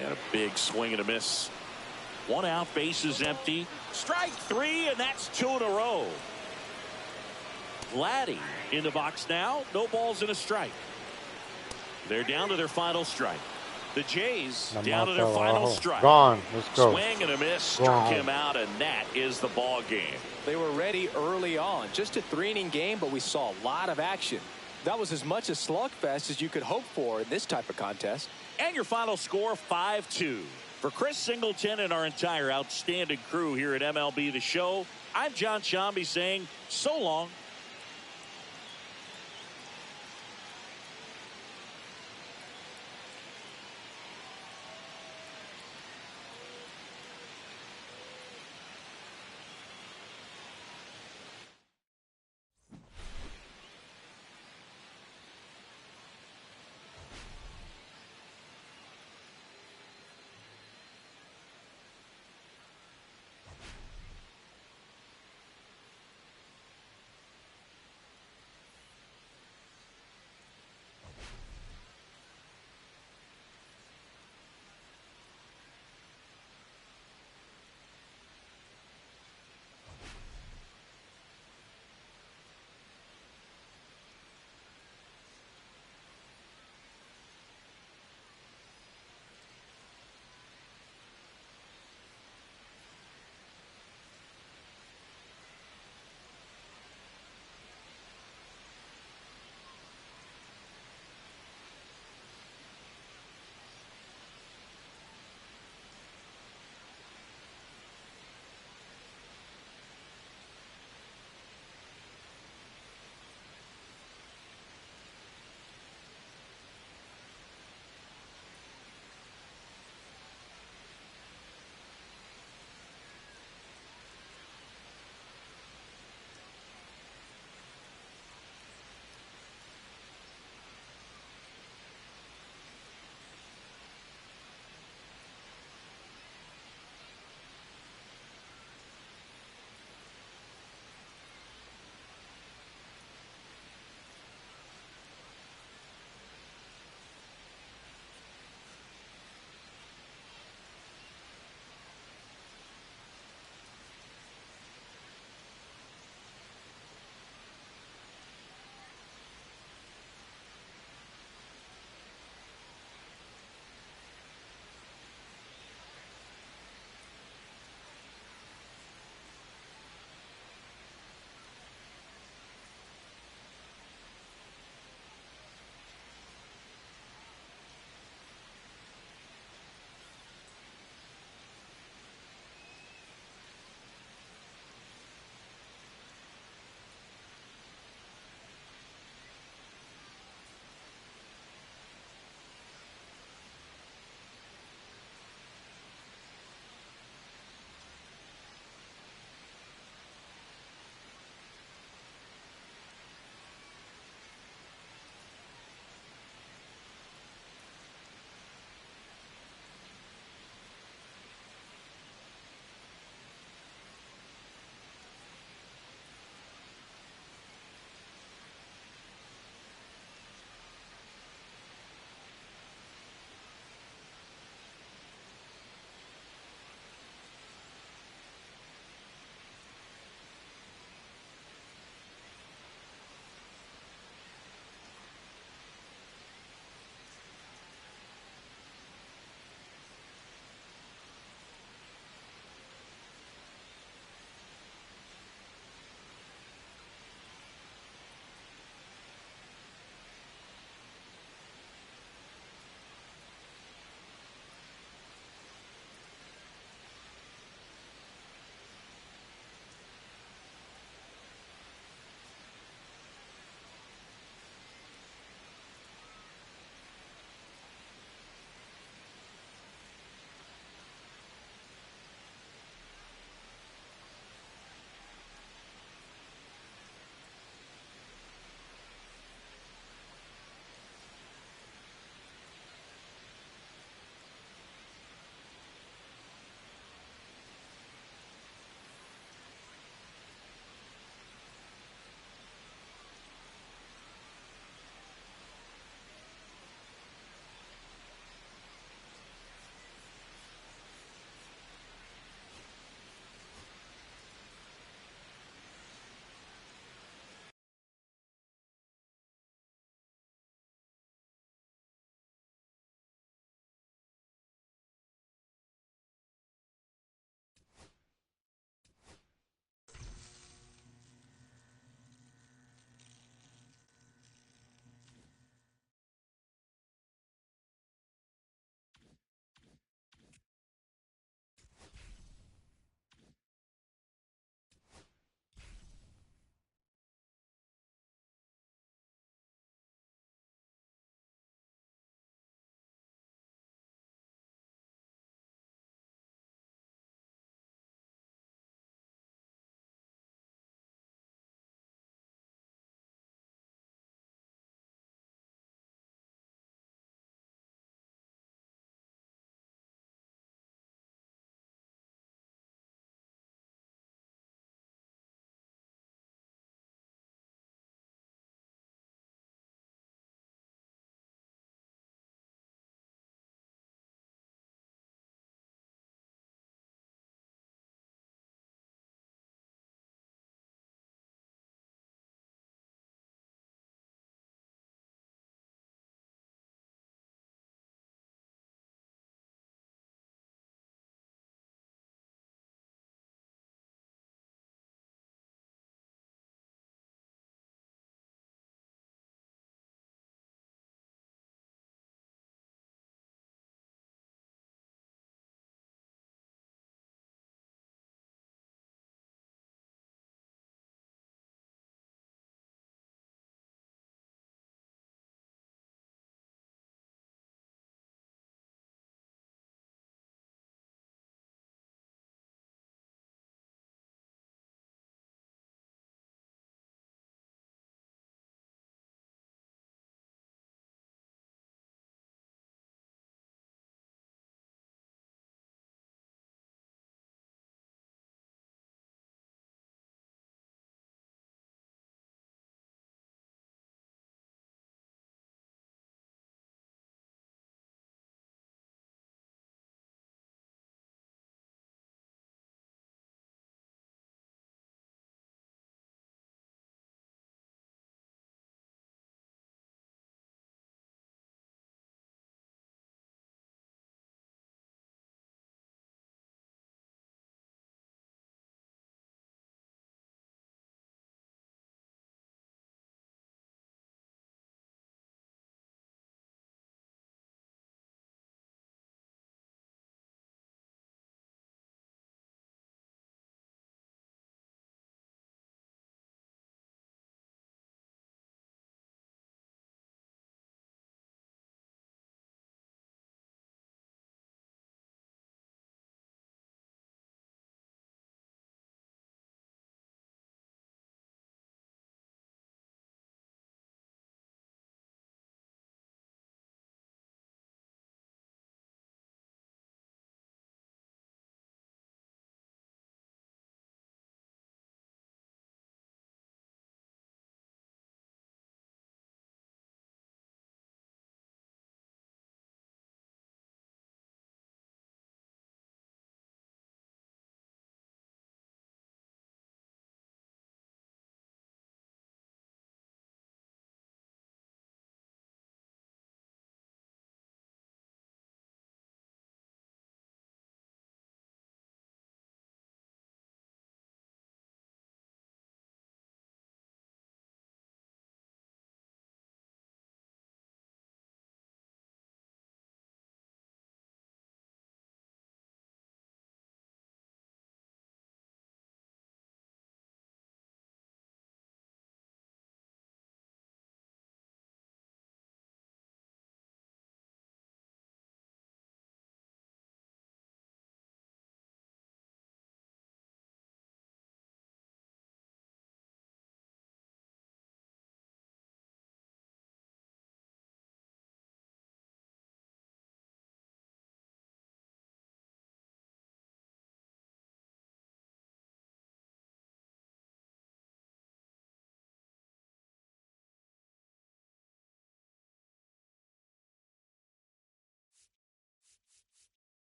And a big swing and a miss. One out, bases empty. Strike three, and that's two in a row. Vladdy in the box now. No balls and a strike. They're down to their final strike. The Jays down to their final strike. Gone. Let's go. Swing and a miss. Struck him out, and that is the ball game. They were ready early on. Just a 3-inning game, but we saw a lot of action. That was as much a slugfest as you could hope for in this type of contest. And your final score, 5-2. For Chris Singleton and our entire outstanding crew here at MLB The Show, I'm John Shambi saying so long.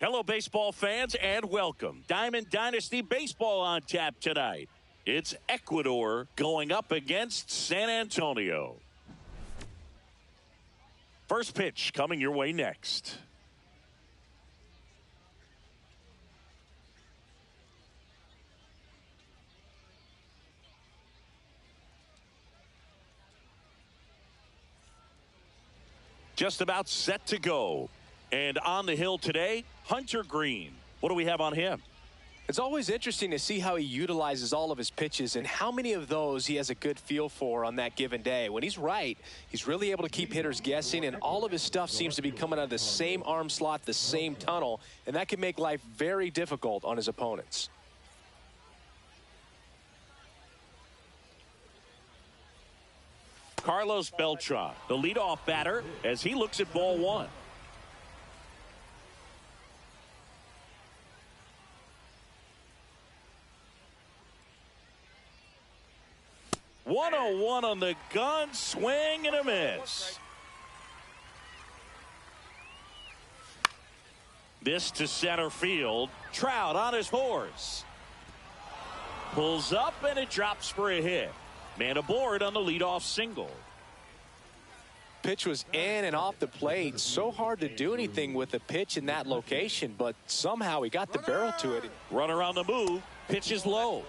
Hello, baseball fans, and welcome. Diamond Dynasty Baseball on tap tonight. It's Ecuador going up against San Antonio. First pitch coming your way next. Just about set to go. And on the hill today, Hunter Green. What do we have on him? It's always interesting to see how he utilizes all of his pitches and how many of those he has a good feel for on that given day. When he's right, he's really able to keep hitters guessing, and all of his stuff seems to be coming out of the same arm slot, the same tunnel, and that can make life very difficult on his opponents. Carlos Beltran, the leadoff batter, as he looks at ball one. .101 on the gun, swing and a miss. This to center field. Trout on his horse. Pulls up and it drops for a hit. Man aboard on the leadoff single. Pitch was in and off the plate. So hard to do anything with a pitch in that location, but somehow he got the barrel to it. Runner on the move. Pitch is low.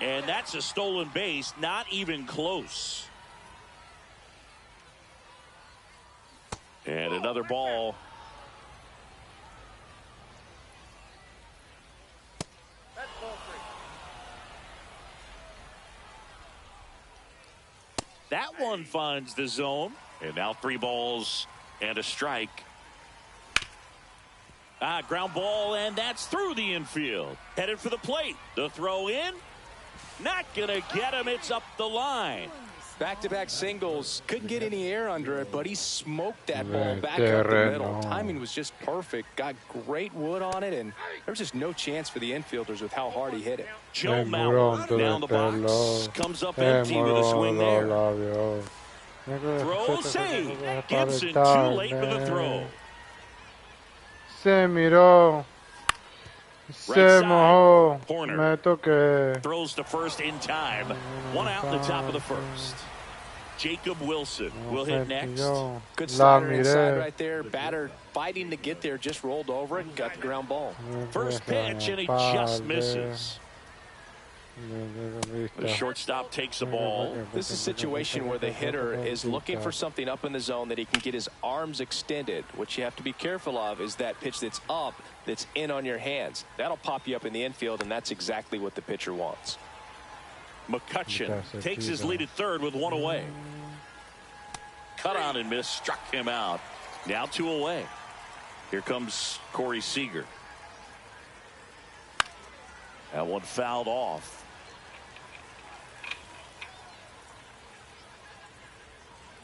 And that's a stolen base, not even close. And another ball. That one finds the zone. And now 3 balls and a strike. Ground ball, and that's through the infield. Headed for the plate. The throw in. Not gonna get him. It's up the line. Back-to-back singles. Couldn't get any air under it, but he smoked that ball back up the middle. Timing was just perfect. Got great wood on it, and there was just no chance for the infielders with how hard he hit it. Joe Mauer down the box. Comes up empty with a swing there. Throw save. Gibson too late with the throw. Se miró. Se mojó. Me toqué. Throws to first in time. 1 out in the top of the first. Jacob Wilson will hit next. Good slider inside right there. Batter fighting to get there. Just rolled over it and got the ground ball. First pitch, and he just misses. The shortstop takes the ball. This is a situation where the hitter is looking for something up in the zone that he can get his arms extended. What you have to be careful of is that pitch that's up, that's in on your hands. That'll pop you up in the infield, and that's exactly what the pitcher wants. McCutcheon takes his lead at third with 1 away. Cut on and miss, struck him out. Now 2 away. Here comes Corey Seager. That one fouled off.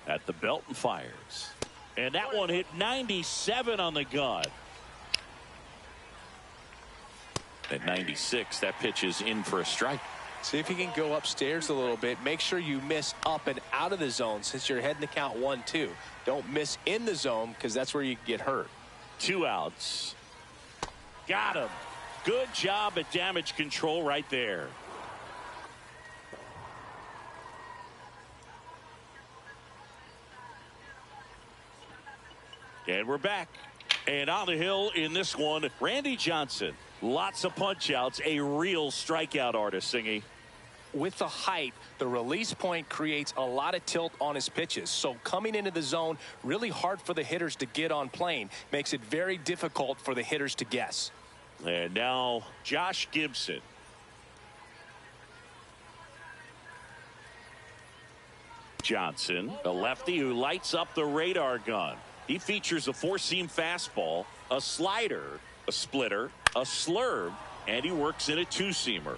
At the belt and fires. And that one hit 97 on the gun. At 96, that pitch is in for a strike. See if you can go upstairs a little bit. Make sure you miss up and out of the zone since you're heading to count 1-2. Don't miss in the zone because that's where you get hurt. 2 outs. Got him. Good job at damage control right there. And we're back. And on the hill in this one, Randy Johnson. Lots of punch outs. A real strikeout artist, Singy. With the height, the release point creates a lot of tilt on his pitches. So coming into the zone, really hard for the hitters to get on plane. Makes it very difficult for the hitters to guess. And now Josh Gibson. Johnson, a lefty who lights up the radar gun. He features a 4-seam fastball, a slider, a splitter, a slurve, and he works in a 2-seamer.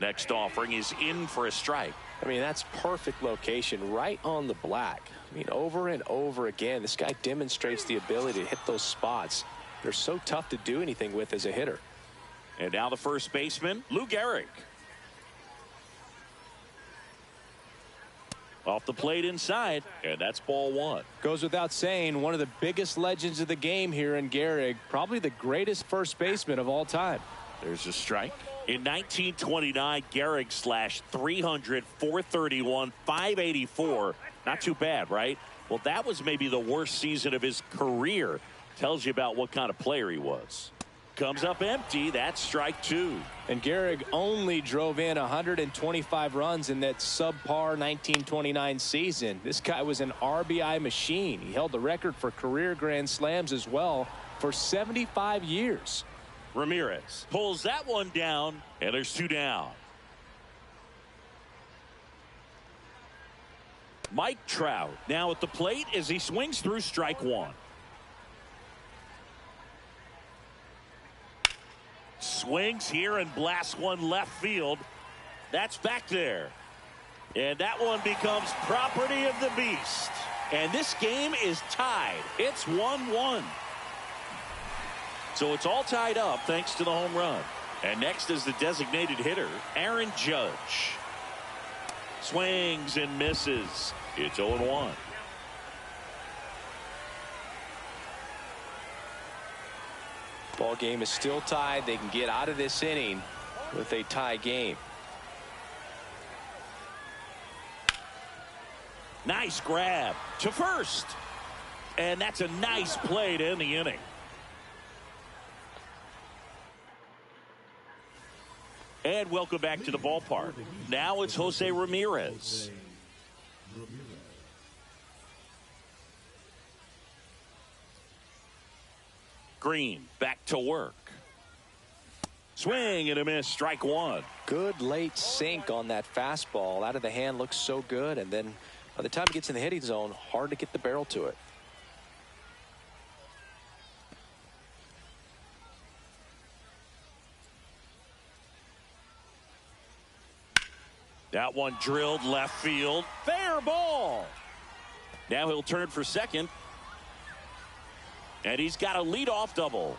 Next offering is in for a strike. I mean, that's perfect location right on the black. I mean, over and over again, this guy demonstrates the ability to hit those spots. They're so tough to do anything with as a hitter. And now the first baseman, Lou Gehrig. Off the plate inside, and that's ball one. Goes without saying, one of the biggest legends of the game here in Gehrig, probably the greatest first baseman of all time. There's a strike. In 1929, Gehrig slashed 300, 431, 584. Not too bad, right? Well, that was maybe the worst season of his career. Tells you about what kind of player he was. Comes up empty. That's strike two. And Gehrig only drove in 125 runs in that subpar 1929 season. This guy was an RBI machine. He held the record for career grand slams as well for 75 years. Ramirez pulls that one down, and there's two down. Mike Trout now at the plate as he swings through strike one. Swings here and blasts one left field. That's back there. And that one becomes property of the beast. And this game is tied. It's 1-1. So it's all tied up thanks to the home run. And next is the designated hitter, Aaron Judge. Swings and misses. It's 0-1. Ball game is still tied. They can get out of this inning with a tie game. Nice grab to first. And that's a nice play to end the inning. And welcome back to the ballpark. Now it's Jose Ramirez. Green back to work. Swing and a miss, strike one. Good late sink on that fastball. Out of the hand, looks so good, and then by the time it gets in the hitting zone, hard to get the barrel to it. That one drilled left field. Fair ball. Now he'll turn for second. And he's got a leadoff double.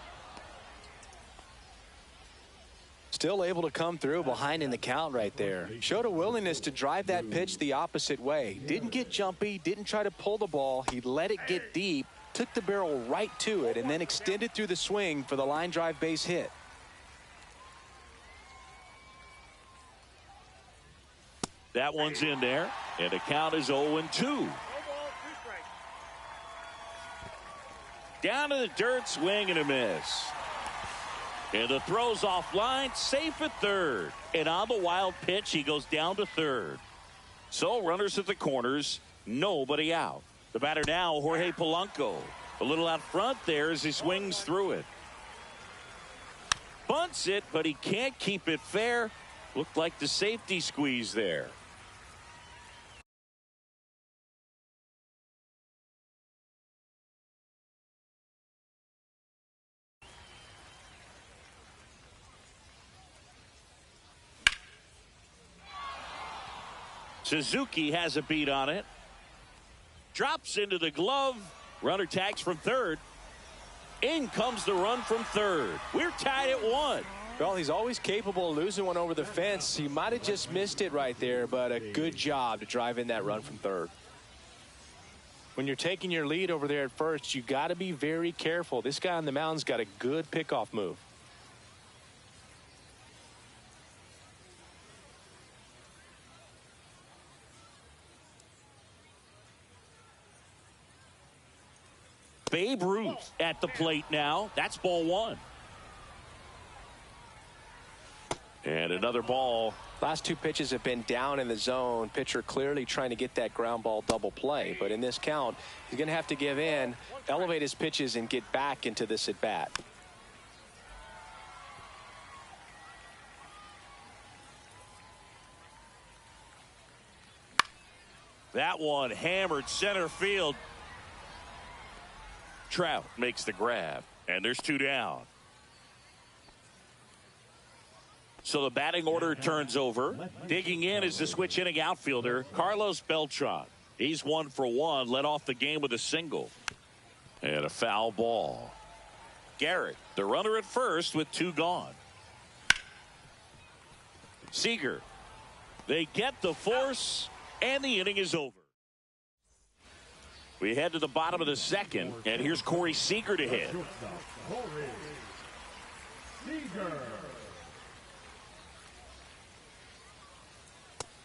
Still able to come through behind in the count right there. Showed a willingness to drive that pitch the opposite way. Didn't get jumpy, didn't try to pull the ball. He let it get deep, took the barrel right to it, and then extended through the swing for the line drive base hit. That one's in there, and the count is 0-2. Down to the dirt, swing and a miss. And the throw's offline, safe at third. And on the wild pitch, he goes down to third. So runners at the corners, nobody out. The batter now, Jorge Polanco. A little out front there as he swings through it. Bunts it, but he can't keep it fair. Looked like the safety squeeze there. Suzuki has a beat on it. Drops into the glove. Runner tags from third. In comes the run from third. We're tied at 1. Well, he's always capable of losing one over the fence. He might have just missed it right there, but a good job to drive in that run from third. When you're taking your lead over there at first, you got to be very careful. This guy on the mound's got a good pickoff move. Babe Ruth at the plate now. That's ball one. And another ball. Last two pitches have been down in the zone. Pitcher clearly trying to get that ground ball double play. But in this count, he's going to have to give in, elevate his pitches, and get back into this at bat. That one hammered center field. Trout makes the grab, and there's two down. So the batting order turns over. Digging in is the switch hitting outfielder, Carlos Beltran. He's 1 for 1, led off the game with a single. And a foul ball. Garrett, the runner at first with 2 gone. Seager. They get the force, and the inning is over. We head to the bottom of the second, and here's Corey Seager to hit.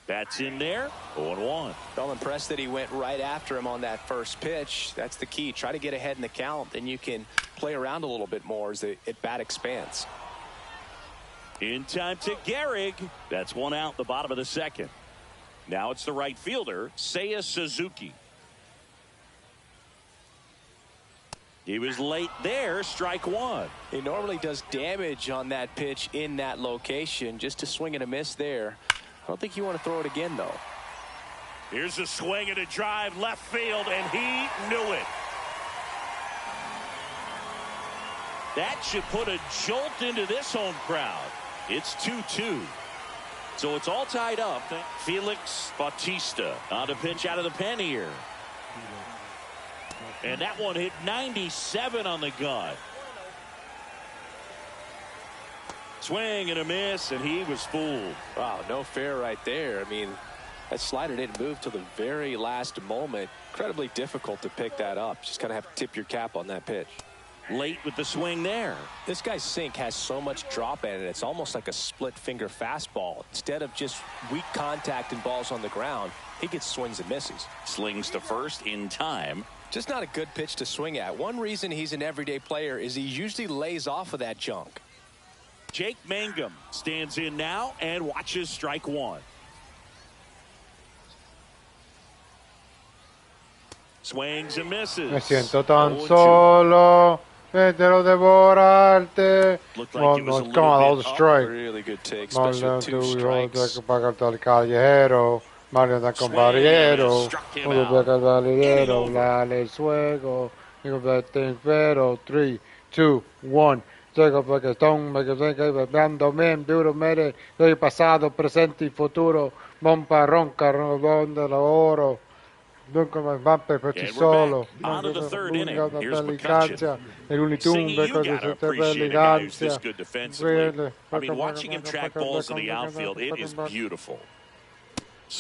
That's in there, 0-1. Well, impressed that he went right after him on that first pitch. That's the key. Try to get ahead in the count, then you can play around a little bit more as the at-bat expands. In time to Gehrig. That's one out, the bottom of the second. Now it's the right fielder, Seiya Suzuki. He was late there, strike one. He normally does damage on that pitch in that location. Just a swing and a miss there. I don't think you want to throw it again, though. Here's a swing and a drive left field, and he knew it. That should put a jolt into this home crowd. It's 2-2. So it's all tied up. Felix Bautista on the pitch out of the pen here. And that one hit 97 on the gun. Swing and a miss, and he was fooled. Wow, no fair right there. I mean, that slider didn't move till the very last moment. Incredibly difficult to pick that up. Just kind of have to tip your cap on that pitch. Late with the swing there. This guy's sink has so much drop in it. It's almost like a split finger fastball. Instead of just weak contact and balls on the ground, he gets swings and misses. Slings to first in time. Just not a good pitch to swing at. One reason he's an everyday player is he usually lays off of that junk. Jake Mangum stands in now and watches strike one. Swings and misses. Me siento tan solo. Quiero devorarte. Like come on, all the strike. Really good take, especially with two strikes. Callejero. Mario da Caballero. Caballero. Dale fuego. 3, 2, 1. Pasado, presente y futuro. Bomba ronca, ronda la oro. Dunque va per ci solo. On to the third inning. Here's McCutcheon. Singing, you gotta appreciate a guy who's this good defensively. I mean, watching him track balls in the outfield, it is beautiful.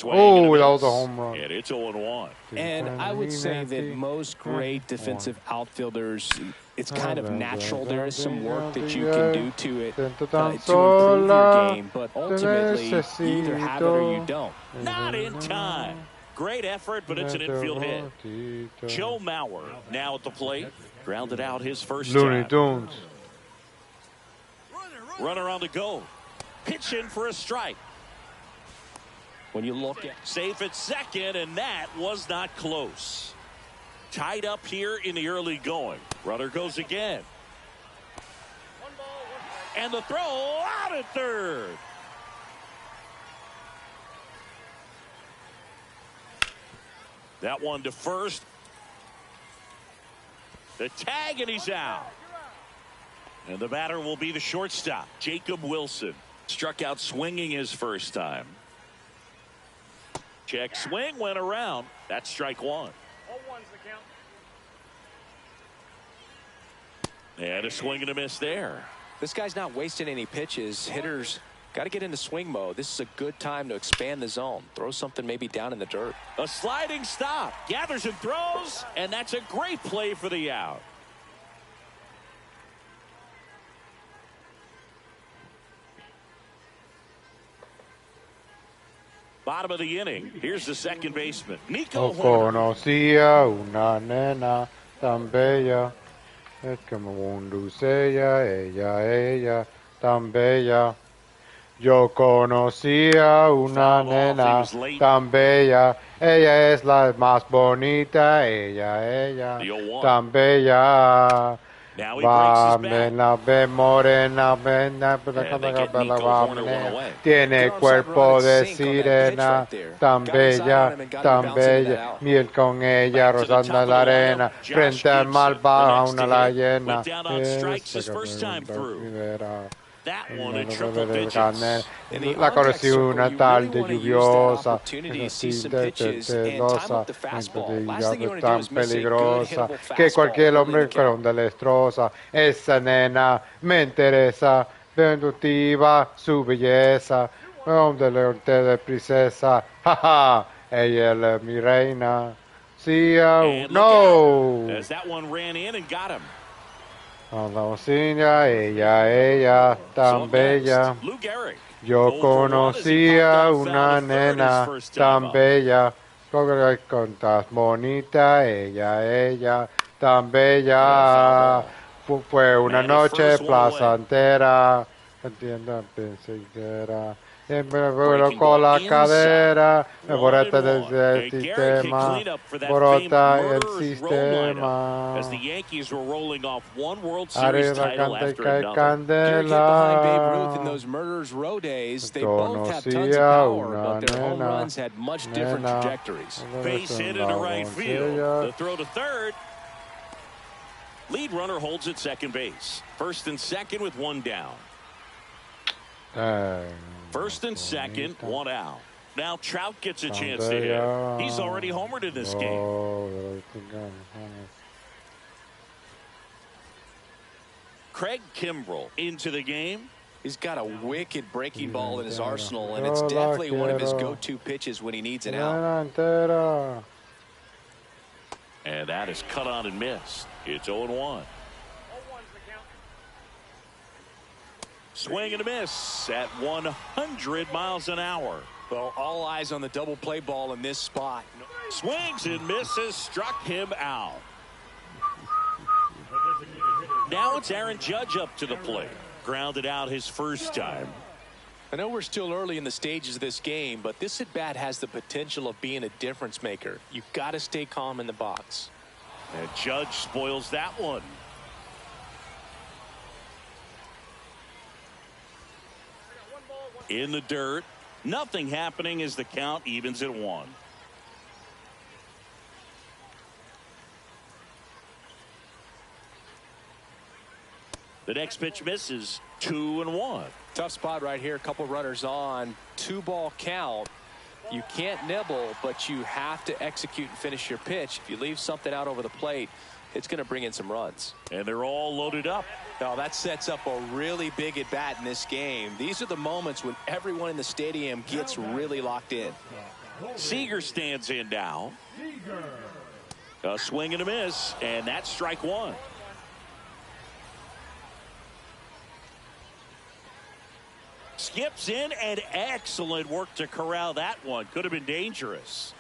Oh, that was a home run. And it's 0-1. And I would say that most great defensive outfielders, it's kind of natural. There is some work that you can do to it to improve your game, but ultimately you either have it or you don't. Not in time. Great effort, but it's an infield hit. Joe Mauer now at the plate. Grounded out his first Looney time. Tunes. Runner on the go. Pitch in for a strike. When you look at safe at second, and that was not close. Tied up here in the early going. Runner goes again. And the throw out at third. That one to first. The tag, and he's out. And the batter will be the shortstop, Jacob Wilson. Struck out swinging his first time. Check swing, went around. That's strike one. And a swing and a miss there. This guy's not wasting any pitches. Hitters got to get into swing mode. This is a good time to expand the zone. Throw something maybe down in the dirt. A sliding stop. Gathers and throws. And that's a great play for the out. Bottom of the inning. Here's the second baseman, Nico Horner. Conocía una nena tan bella. Es como un dulcella, ella tan bella. Yo conocía una nena tan bella. Ella es la más bonita. Ella tan bella. Va, la ve morena, tiene cuerpo de sirena, tan bella, miel con ella, rozando la arena, frente al mar baja una la llena. La conocí una tarde lluviosa, tan peligrosa, que cualquier hombre con la destroza. Esa nena me interesa, seductiva su belleza, donde le de princesa, jaja, ella es mi reina. See ya. And No. as that one ran in and got him. Conocía ella tan bella. Lou Gehrig. Yo conocía una nena tan bella, con tan bonita, ella tan bella. Fue una noche placentera, entiendo, sincera. Me colocó la cadera, me borré desde el sistema, borota el sistema. As the Yankees were rolling off one World Series title after another. Behind Babe Ruth in those Murderers Row days, they both have tons of power, but their home runs had much different trajectories. Base hit into right field. The throw to third. Lead runner holds at second base. First and second with one down. First and second, one out. Now Trout gets a chance to hit. He's already homered in this game. Craig Kimbrell into the game. He's got a wicked breaking ball in his arsenal, and it's definitely one of his go-to pitches when he needs an out. And that is cut on and missed. It's 0-1. Swing and a miss at 100 miles an hour. Well, all eyes on the double play ball in this spot. Swings and misses, struck him out. Now it's Aaron Judge up to the plate. Grounded out his first time. I know we're still early in the stages of this game, but this at-bat has the potential of being a difference maker. You've got to stay calm in the box. And Judge spoils that one. In the dirt. Nothing happening as the count evens at 1. The next pitch misses. 2-1. Tough spot right here. A couple runners on. 2-ball count. You can't nibble, but you have to execute and finish your pitch. If you leave something out over the plate, it's going to bring in some runs. And they're all loaded up. Now that sets up a really big at bat in this game. These are the moments when everyone in the stadium gets really locked in. Seager stands in now. A swing and a miss, and that's strike one. Skips in, and excellent work to corral that one. Could have been dangerous.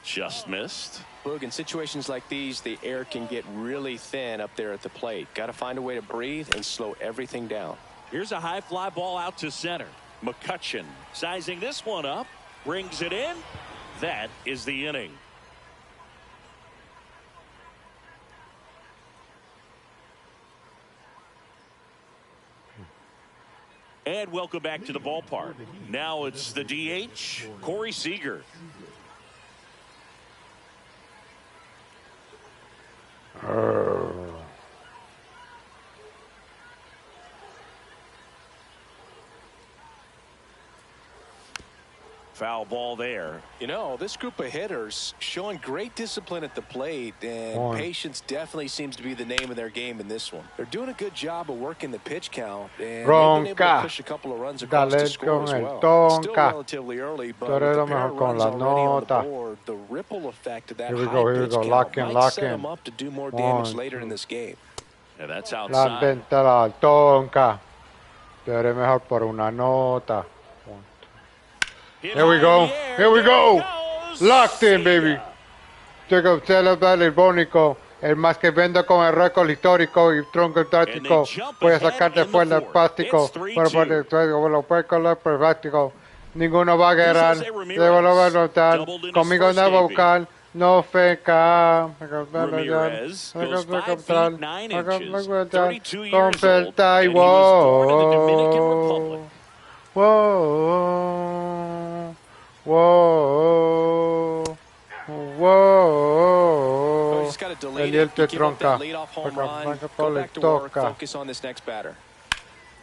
Just missed. Boog, in situations like these, the air can get really thin up there at the plate. Got to find a way to breathe and slow everything down. Here's a high fly ball out to center. McCutchen sizing this one up, brings it in. That is the inning. And welcome back to the ballpark. Now it's the DH, Corey Seager. Foul ball there. You know, this group of hitters showing great discipline at the plate, and patience definitely seems to be the name of their game in this one. They're doing a good job of working the pitch count, and they've been able to push a couple of runs across the score as well. Still relatively early, but with the pair of runs already on the board, the ripple effect of that high pitch count might set them up to do more damage later in this game. And that's outside. La tonka. Pero mejor por una nota. Here we go. Here we go. Locked in, baby. Checo, celebrar el bónico. El más que vendo con el récord histórico y tronco táctico. Voy a sacarte fuera el plástico. Pero lo puedes colar por el plástico. Ninguno va a guerrar. Debo lo va a notar. Conmigo no va a buscar. No feca. Ramirez goes 5 feet 9 inches. 32 years old. And he was born in the Dominican Republic. Whoa. Whoa. Whoa. Just got to delay it. Give up that leadoff home run. Go back to work. Focus on this next batter.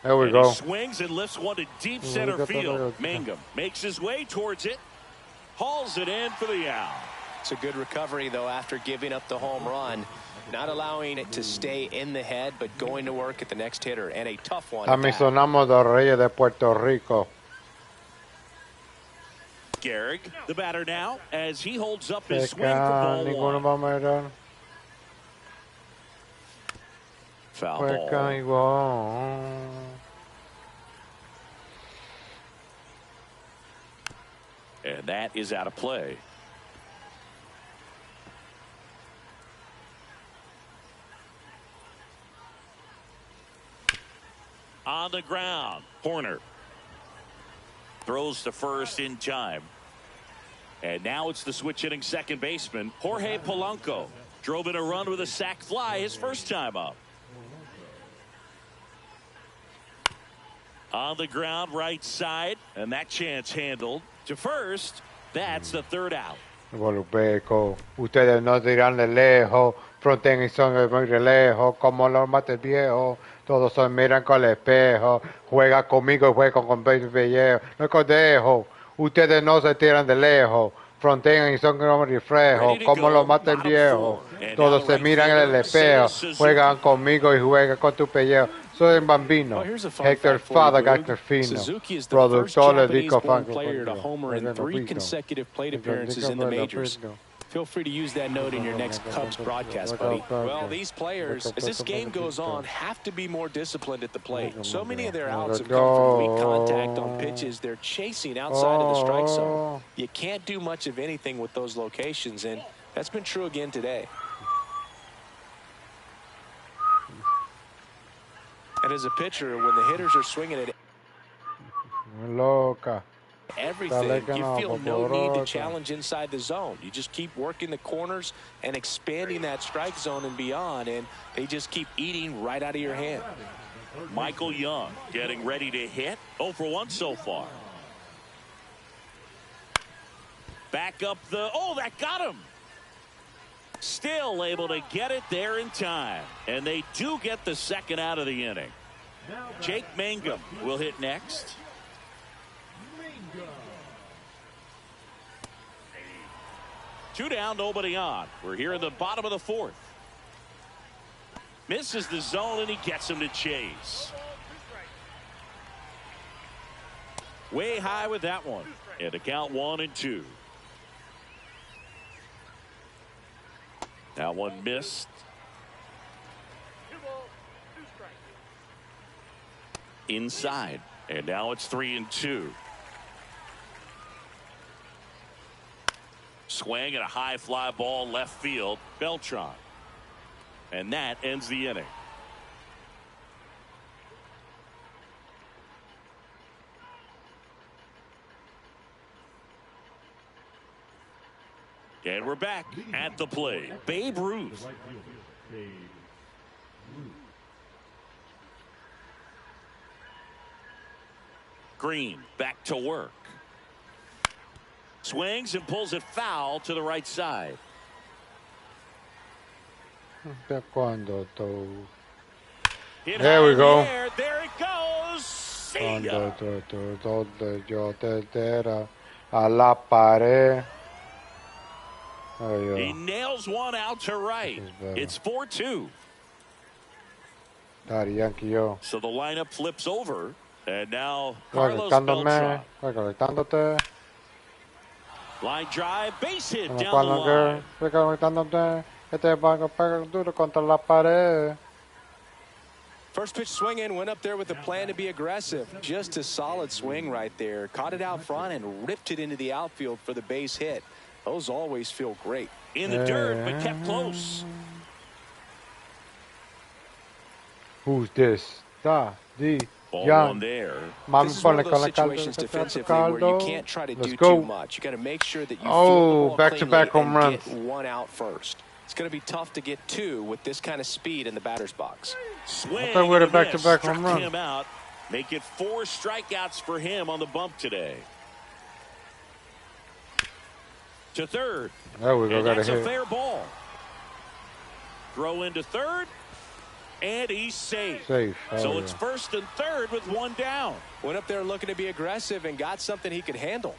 There we go. He swings and lifts one to deep center field. Mangum makes his way towards it. Hauls it in for the out. It's a good recovery, though, after giving up the home run. Not allowing it to stay in the head, but going to work at the next hitter. And a tough one. A mí sonamos los Reyes de Puerto Rico. Gehrig, the batter now, as he holds up his swing for ball Ninguno one. va a mirar. Foul Juegan ball. igual. And that is out of play. On the ground, Horner throws to first in time. And now it's the switch hitting second baseman, Jorge Polanco. Drove in a run with a sac fly his first time up. On the ground, right side, and that chance handled to first. That's the third out. Volupeco, ustedes no dirán de lejos, fronten y son muy de lejos, como los mates viejos, todos son miran con el espejo, juega conmigo y juega con pellejo, no codejo, ustedes no se tiran de lejos, frontean y son como reflejos, como los mates viejos, todos se miran en el espejo, juegan conmigo y juegan con tu pellejo. Soy un bambino, Hector Fada Garfino, productor de Disco Funk player to homer in 3 consecutive plate appearances in the majors. Feel free to use that note in your next Cubs broadcast, buddy. Well, these players, as this game goes on, have to be more disciplined at the plate. So many of their outs have come from weak contact on pitches they're chasing outside of the strike zone. You can't do much of anything with those locations, and that's been true again today. And as a pitcher, when the hitters are swinging at everything, you feel no need to challenge inside the zone. You just keep working the corners and expanding that strike zone and beyond, and they just keep eating right out of your hand. Michael Young getting ready to hit. 0 for 1 so far. Back up the, oh, that got him. Still able to get it there in time. And they do get the second out of the inning. Jake Mangum will hit next. Two down, nobody on. We're here in the bottom of the fourth. Misses the zone, and he gets him to chase. Way high with that one. And the count 1-2. That one missed. Inside. And now it's 3-2. Swing and a high fly ball left field. Beltran. And that ends the inning. And we're back at the plate. Babe Ruth. Green back to work. Swings and pulls it foul to the right side. There we go. There it goes. See ya. Donde yo te diera a la pared. He nails one out to right. It's 4-2. So the lineup flips over. And now Carlos Beltran. Line drive, base hit down the line. First pitch swing in, went up there with a plan to be aggressive. Just a solid swing right there. Caught it out front and ripped it into the outfield for the base hit. Those always feel great. In the dirt, but kept close. Who's this? Ball one there. This is one of those situations defensively where you can't try to do too much. You got to make sure that you field the ball back-to-back home runs. Get one out first. It's going to be tough to get two with this kind of speed in the batter's box. Swing. I thought we had a back-to-back home run. Him out. Make it 4 strikeouts for him on the bump today. To third. There we go. And that's a fair ball. Throw into third. And he's safe. So it's first and third with one down. Went up there looking to be aggressive and got something he could handle.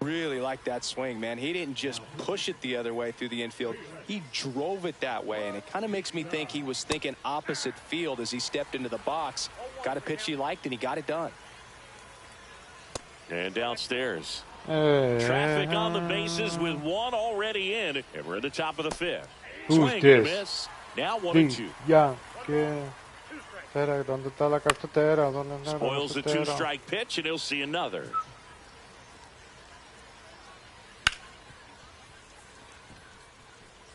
Really like that swing, man. He didn't just push it the other way through the infield. He drove it that way, and it kind of makes me think he was thinking opposite field as he stepped into the box. Got a pitch he liked, and he got it done. And downstairs. Traffic on the bases with one already in, and we're at the top of the fifth. Who's Swing this? and a miss. Now 1-2. Ya, ¿qué? ¿Dónde está la cartetera? Spoils the two-strike pitch, and he'll see another.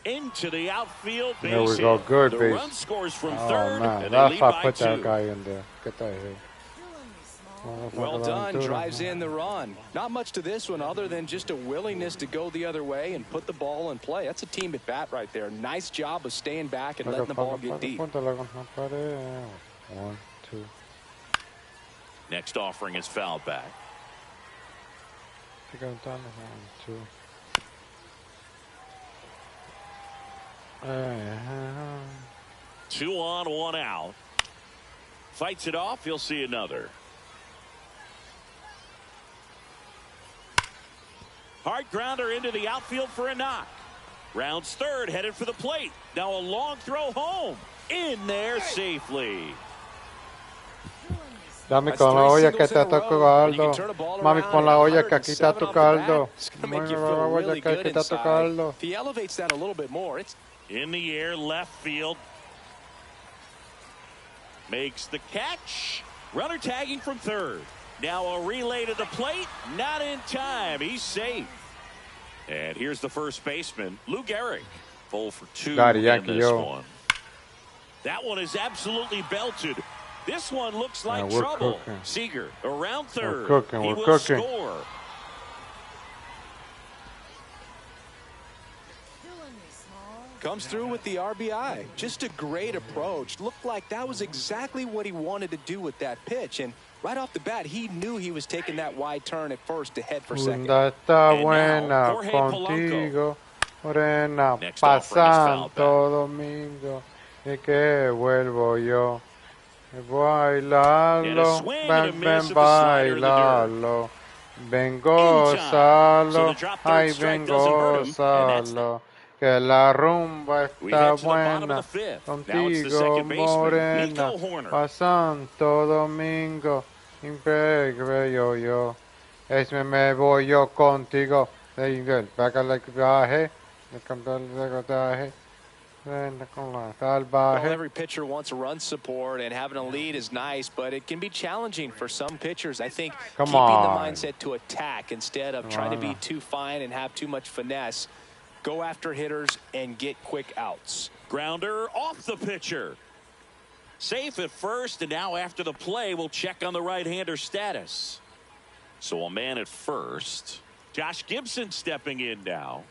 Into the outfield. There we go. Good the base. Run scores from Oh third, man, and that's they why lead I put by that 2. guy in there. Get that here. Well done. Drives in the run. Not much to this one other than just a willingness to go the other way and put the ball in play. That's a team at bat right there. Nice job of staying back and letting the ball get deep. 1, 2. Next offering is fouled back. 1, 2. 2 on, 1 out. Fights it off. He'll see another. Hard grounder into the outfield for a knock. Rounds third, headed for the plate. Now a long throw home. In there safely. Dame con la olla que está tu caldo. Mami, con la olla que aquí está tu caldo. Make you feel really good inside. If he elevates that a little bit more, it's in the air, left field. Makes the catch. Runner tagging from third. Now a relay to the plate. Not in time. He's safe. And here's the first baseman, Lou Gehrig. 0 for 2 in this one. That one is absolutely belted. This one looks like trouble. Cooking. Seager around third. We're cooking. He We're will cooking. score. comes through with the RBI. Just a great approach. Looked like that was exactly what he wanted to do with that pitch. And right off the bat, he knew he was taking that wide turn at first to head for second. Está buena contigo, Morena, pasan todo domingo y que vuelvo yo. Bailalo, ven, bailalo, ven, gózalo, ay, ven, gózalo. Que la rumba está buena, contigo, Morena, pa' Santo Domingo, impecable yo, me voy yo contigo, el viaje, well, every pitcher wants a run support, and having a lead is nice, but it can be challenging for some pitchers. I think keeping the mindset to attack instead of trying to be too fine and have too much finesse. Go after hitters and get quick outs. Grounder off the pitcher. Safe at first, and now after the play, we'll check on the right-hander status. So a man at first. Josh Gibson stepping in now.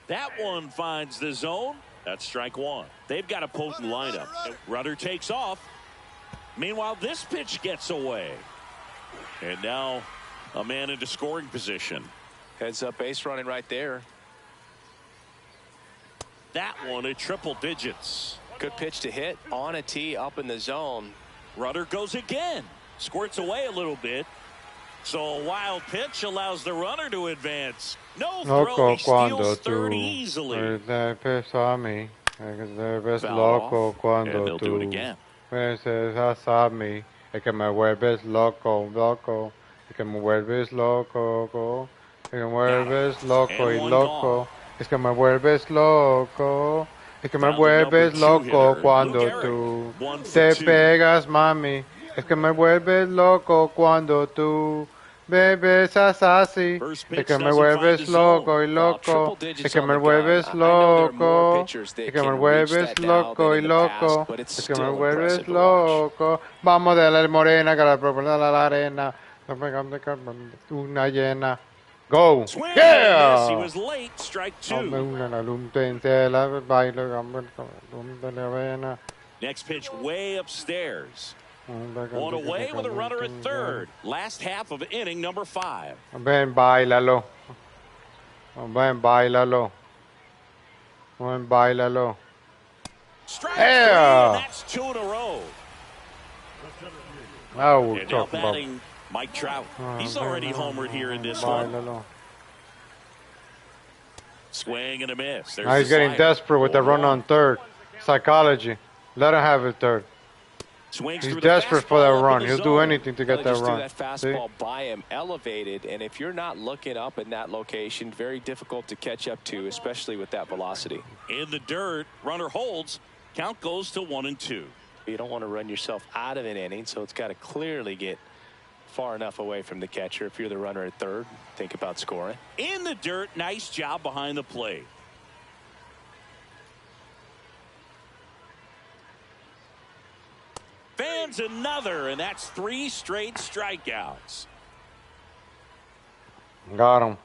That one finds the zone. That's strike one. They've got a potent lineup. Rudder takes off. Meanwhile, this pitch gets away. And now a man into scoring position. Heads up base running right there. That one at triple digits. Good pitch to hit on a tee up in the zone. Rudder goes again. Squirts away a little bit. So a wild pitch allows the runner to advance. No throw, he steals third easily. Foul loco cuando tú besas a mí. Es que me vuelves loco, loco. Es que me vuelves loco. Es que me vuelves loco y loco. Es que me vuelves loco. Es que me vuelves loco cuando tú te pegas, mami. Es que me vuelves loco cuando tú me besas así. Es que me vuelves loco y loco. Es que me vuelves loco. Es que me vuelves loco y loco. Es que me vuelves loco. Vamos de la morena que la propone la arena. Una llena. Go! Swing. Yeah! He was late. Strike two. Next pitch way upstairs. One away with a runner at third. Last half of inning number 5. Ven, bailalo. Ven, bailalo. Ven, bailalo. Strike three, and that's 2 in a row. Oh, and now batting Mike Trout. He's already homered here in this one. Swing and a miss. Now he's getting desperate with the run on third. Psychology. Let him have it third. He's desperate for that run. He'll do anything to get that run. That fastball by him, elevated, and if you're not looking up in that location, very difficult to catch up to, especially with that velocity. In the dirt, runner holds. Count goes to 1-2. You don't want to run yourself out of an inning, so it's got to clearly get far enough away from the catcher. If you're the runner at third, think about scoring. In the dirt, nice job behind the plate. Fans another, and that's 3 straight strikeouts. Got him.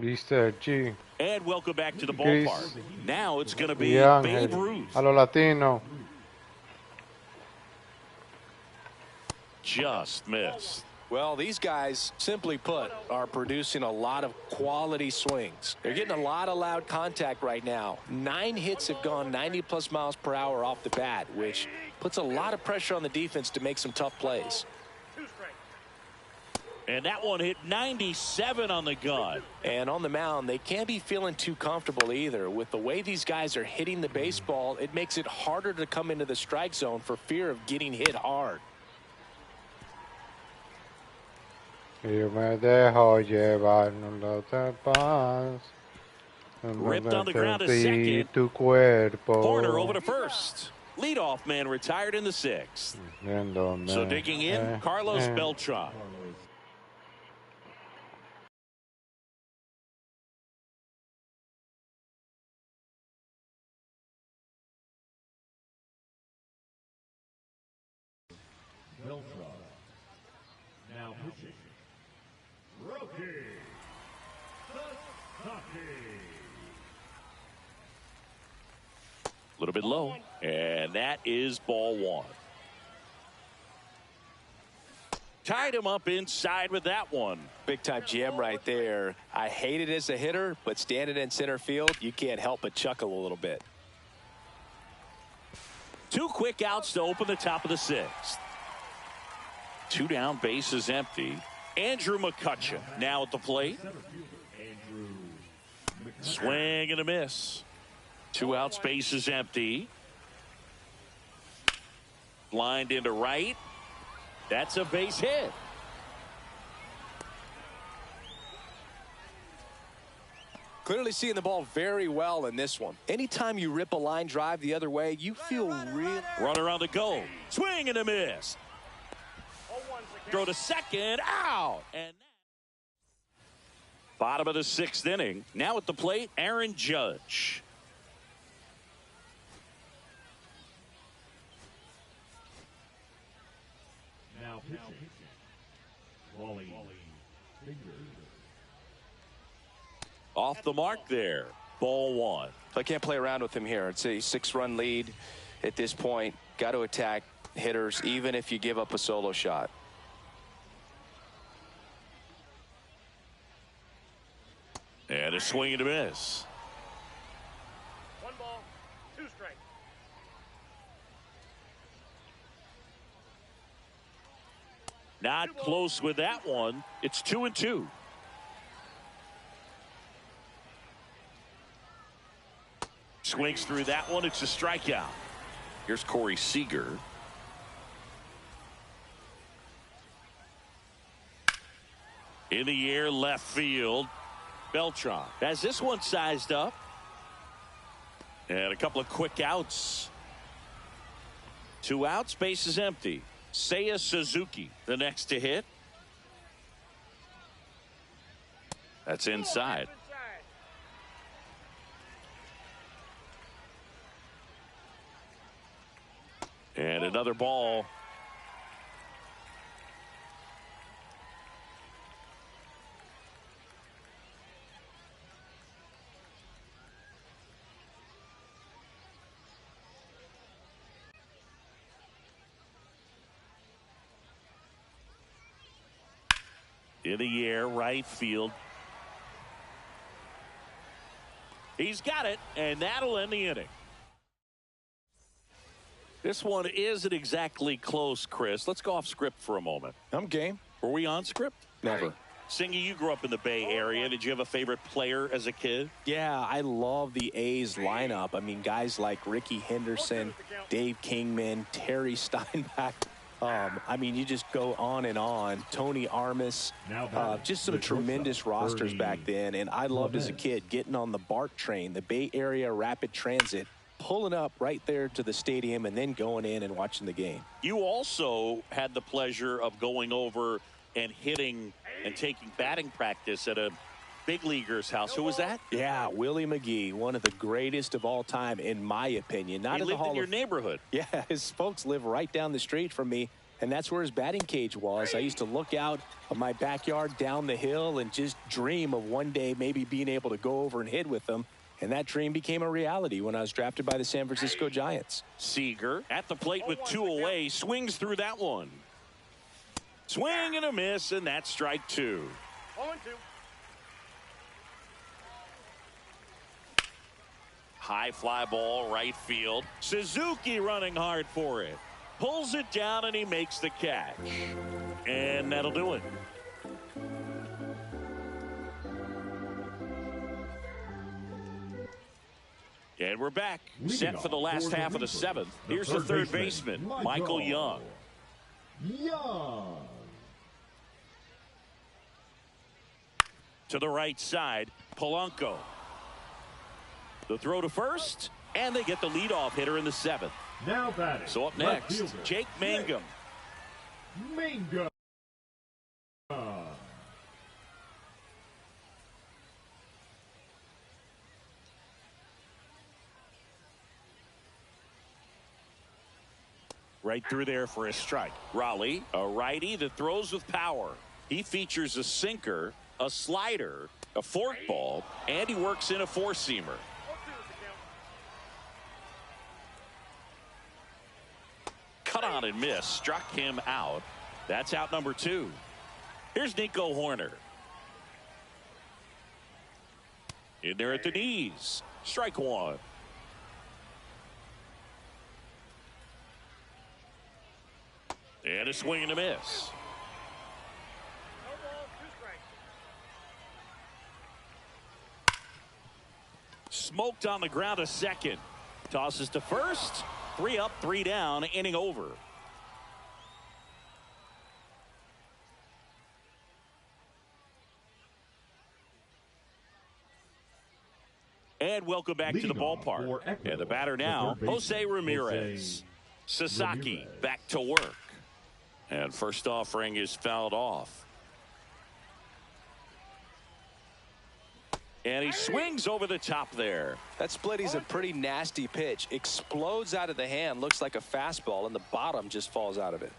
Listo, G. And welcome back to the ballpark. Now it's going to be Babe Ruth. A lo latino. Just missed. Well, these guys, simply put, are producing a lot of quality swings. They're getting a lot of loud contact right now. 9 hits have gone 90+ miles per hour off the bat, which puts a lot of pressure on the defense to make some tough plays. And that one hit 97 on the gun. And on the mound, they can't be feeling too comfortable either. With the way these guys are hitting the baseball, it makes it harder to come into the strike zone for fear of getting hit hard. Ripped on the ground to second. Corner over to first. Leadoff man retired in the 6th. So digging in, Carlos Beltran. Now pitching. A little bit low, and that is ball 1. Tied him up inside with that one. Big time GM right there. I hate it as a hitter, but standing in center field, you can't help but chuckle a little bit. 2 quick outs to open the top of the 6th. 2 down, bases empty. Andrew McCutcheon now at the plate. Swing and a miss. 2 outs, bases empty. Lined into right. That's a base hit. Clearly seeing the ball very well in this one. Anytime you rip a line drive the other way, you feel real. Runner on the go. Swing and a miss. Throw to second, out. And bottom of the 6th inning. Now at the plate, Aaron Judge. Now pitching. Wally. Off the mark there. Ball 1. I can't play around with him here. It's a 6-run lead at this point. Got to attack hitters even if you give up a solo shot. And a swing and a miss. 1 ball, 2 strikes. Not close with that one. It's 2-2. Swings through that one. It's a strikeout. Here's Corey Seager. In the air, left field. Beltran has this one sized up. And a couple of quick outs. 2 outs, base is empty. Seiya Suzuki, the next to hit. That's inside. And another ball. In the air, right field. He's got it, and that'll end the inning. This one isn't exactly close, Chris. Let's go off script for a moment. I'm game. Were we on script? Never. Singy, you grew up in the Bay Area. Did you have a favorite player as a kid? Yeah, I love the A's lineup. I mean, guys like Ricky Henderson, Dave Kingman, Terry Steinbach. I mean, you just go on and on. Tony Armas, just some tremendous rosters back then. And I loved as a kid getting on the BART train, the Bay Area Rapid Transit, pulling up right there to the stadium and then going in and watching the game. You also had the pleasure of going over and hitting and taking batting practice at a big leaguer's house. Who was that? Yeah, Willie McGee, one of the greatest of all time, in my opinion. Not he lived in your neighborhood. Yeah, his folks live right down the street from me, and that's where his batting cage was. I used to look out of my backyard down the hill and just dream of one day maybe being able to go over and hit with them. And that dream became a reality when I was drafted by the San Francisco Giants. Seager at the plate with 2 away, swings through that one. Swing and a miss, and that's strike 2. 0-2. High fly ball, right field. Suzuki running hard for it. Pulls it down, and he makes the catch. And that'll do it. And we're back, set for the last half of the 7th. Here's the third baseman, Michael Young. To the right side, Polanco. The throw to first, and they get the leadoff hitter in the 7th. Now batting. So up next, Jake Mangum. Right through there for a strike. Raleigh, a righty that throws with power. He features a sinker, a slider, a forkball, and he works in a four-seamer. Cut on and miss, struck him out. That's out number 2. Here's Nico Horner. In there at the knees. Strike 1. And a swing and a miss. Smoked on the ground a second. Tosses to first. 3 up, 3 down, inning over. And welcome back to the ballpark. And the batter now, Jose Ramirez. Sasaki back to work. And first offering is fouled off. And he swings over the top there. That split is a pretty nasty pitch. Explodes out of the hand. Looks like a fastball, and the bottom just falls out of it.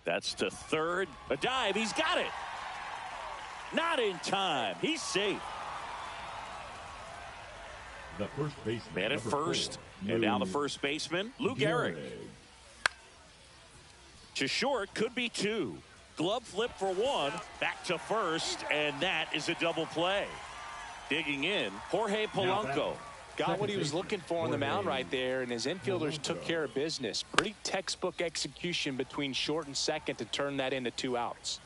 That's to third. A dive. He's got it. Not in time. He's safe. The first baseman. Man at first. And now the first baseman, Lou Gehrig. To short, could be 2. Glove flip for 1. Back to first, and that is a double play. Digging in, Jorge Polanco. Got what he was looking for on the mound right there, and his infielders took care of business. Pretty textbook execution between short and second to turn that into 2 outs.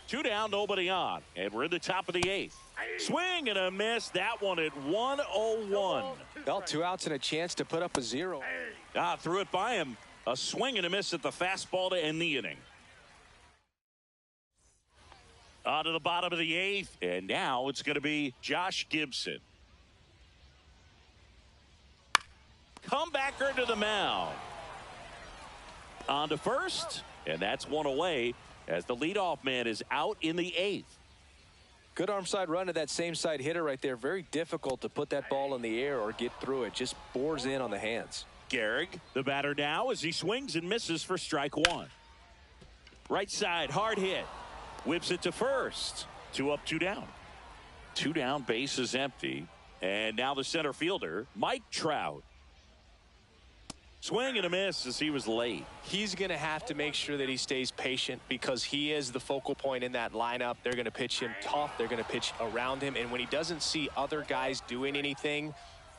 2 down, nobody on, and we're in the top of the 8th. Swing and a miss. That one at 1-0-1. Well, 2 outs and a chance to put up a 0. Threw it by him. A swing and a miss at the fastball to end the inning. On to the bottom of the 8th, and now it's going to be Josh Gibson. Comebacker to the mound. On to first, and that's 1 away as the leadoff man is out in the 8th. Good arm side run to that same side hitter right there. Very difficult to put that ball in the air or get through it. Just bores in on the hands. Gehrig, the batter now, as he swings and misses for strike 1. Right side, hard hit. Whips it to first. 2 up, 2 down. 2 down, base is empty. And now the center fielder, Mike Trout. Swing and a miss as he was late. He's going to have to make sure that he stays patient because he is the focal point in that lineup. They're going to pitch him tough. They're going to pitch around him. And when he doesn't see other guys doing anything,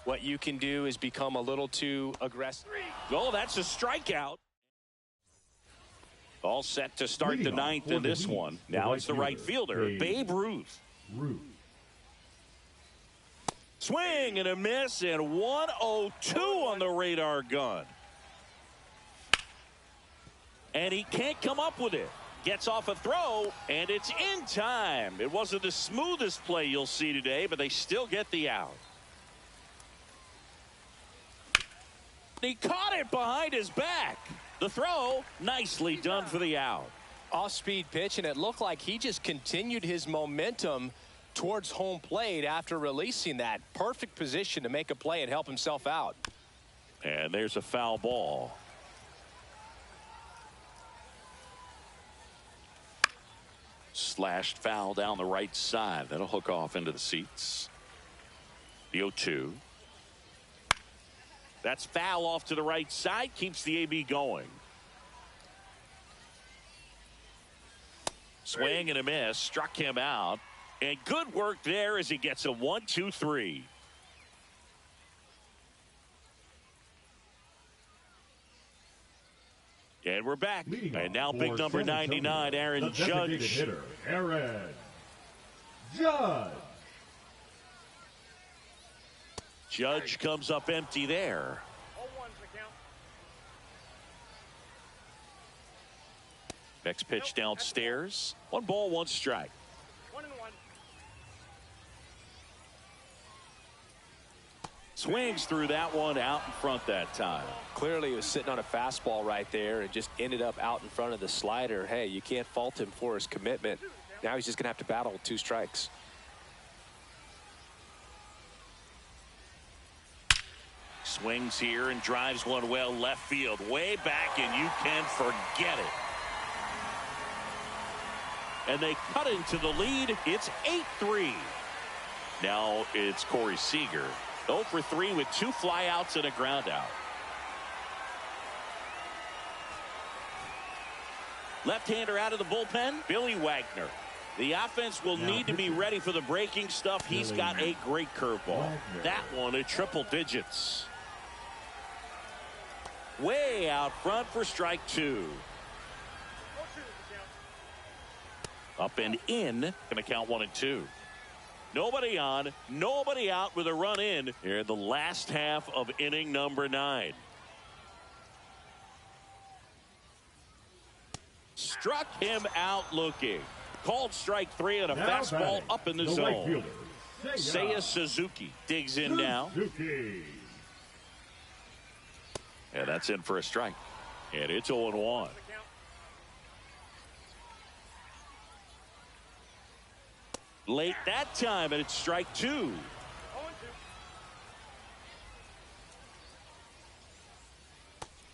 what you can do is become a little too aggressive. Oh, that's a strikeout. All set to start the ninth in this one. Now it's the right fielder, Babe Ruth. Swing and a miss, and 102 on the radar gun. And he can't come up with it. Gets off a throw, and it's in time. It wasn't the smoothest play you'll see today, but they still get the out. He caught it behind his back. The throw, nicely done for the out. Off-speed pitch, and it looked like he just continued his momentum towards home plate after releasing that. Perfect position to make a play and help himself out. And there's a foul ball. Slashed foul down the right side. That'll hook off into the seats. The 0-2. That's foul off to the right side. Keeps the AB going. Swing and a miss. Struck him out. And good work there as he gets a 1-2-3. And we're back. And now big number 99, Aaron Judge. Hitter, Aaron Judge. Judge comes up empty there. Next pitch downstairs. 1 ball, 1 strike. 1-1. Swings through that one, out in front that time. Clearly he was sitting on a fastball right there and just ended up out in front of the slider. Hey, you can't fault him for his commitment. Now he's just going to have to battle with 2 strikes. Swings here and drives one well left field. Way back, and you can forget it. And they cut into the lead. It's 8-3. Now it's Corey Seager. 0 for 3 with 2 flyouts and a ground out. Left-hander out of the bullpen, Billy Wagner. The offense will need to be ready for the breaking stuff. He's got a great curveball. That one at triple digits. Way out front for strike 2. Up and in. Going to count 1 and 2. Nobody on, nobody out with a run in here in the last half of inning number 9. Struck him out looking. Called strike 3 on a fastball up in the zone. Seiya Suzuki digs in now. And that's in for a strike. And it's 0-1. Late that time, and it's strike 2.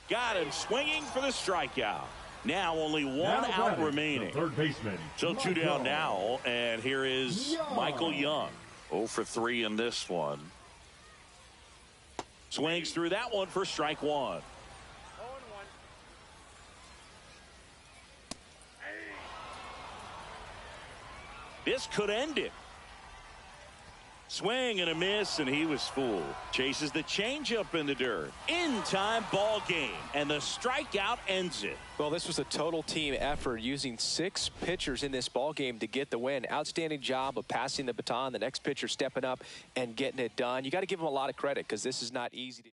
Got him swinging for the strikeout. Now only 1 out remaining. Third baseman. So 2 down now, and here is Michael Young. 0 for 3 in this one. Swings through that one for strike 1. This could end it. Swing and a miss, and he was fooled. Chases the changeup in the dirt. In time ball game, and the strikeout ends it. Well, this was a total team effort, using 6 pitchers in this ball game to get the win. Outstanding job of passing the baton. The next pitcher stepping up and getting it done. You got to give him a lot of credit because this is not easy to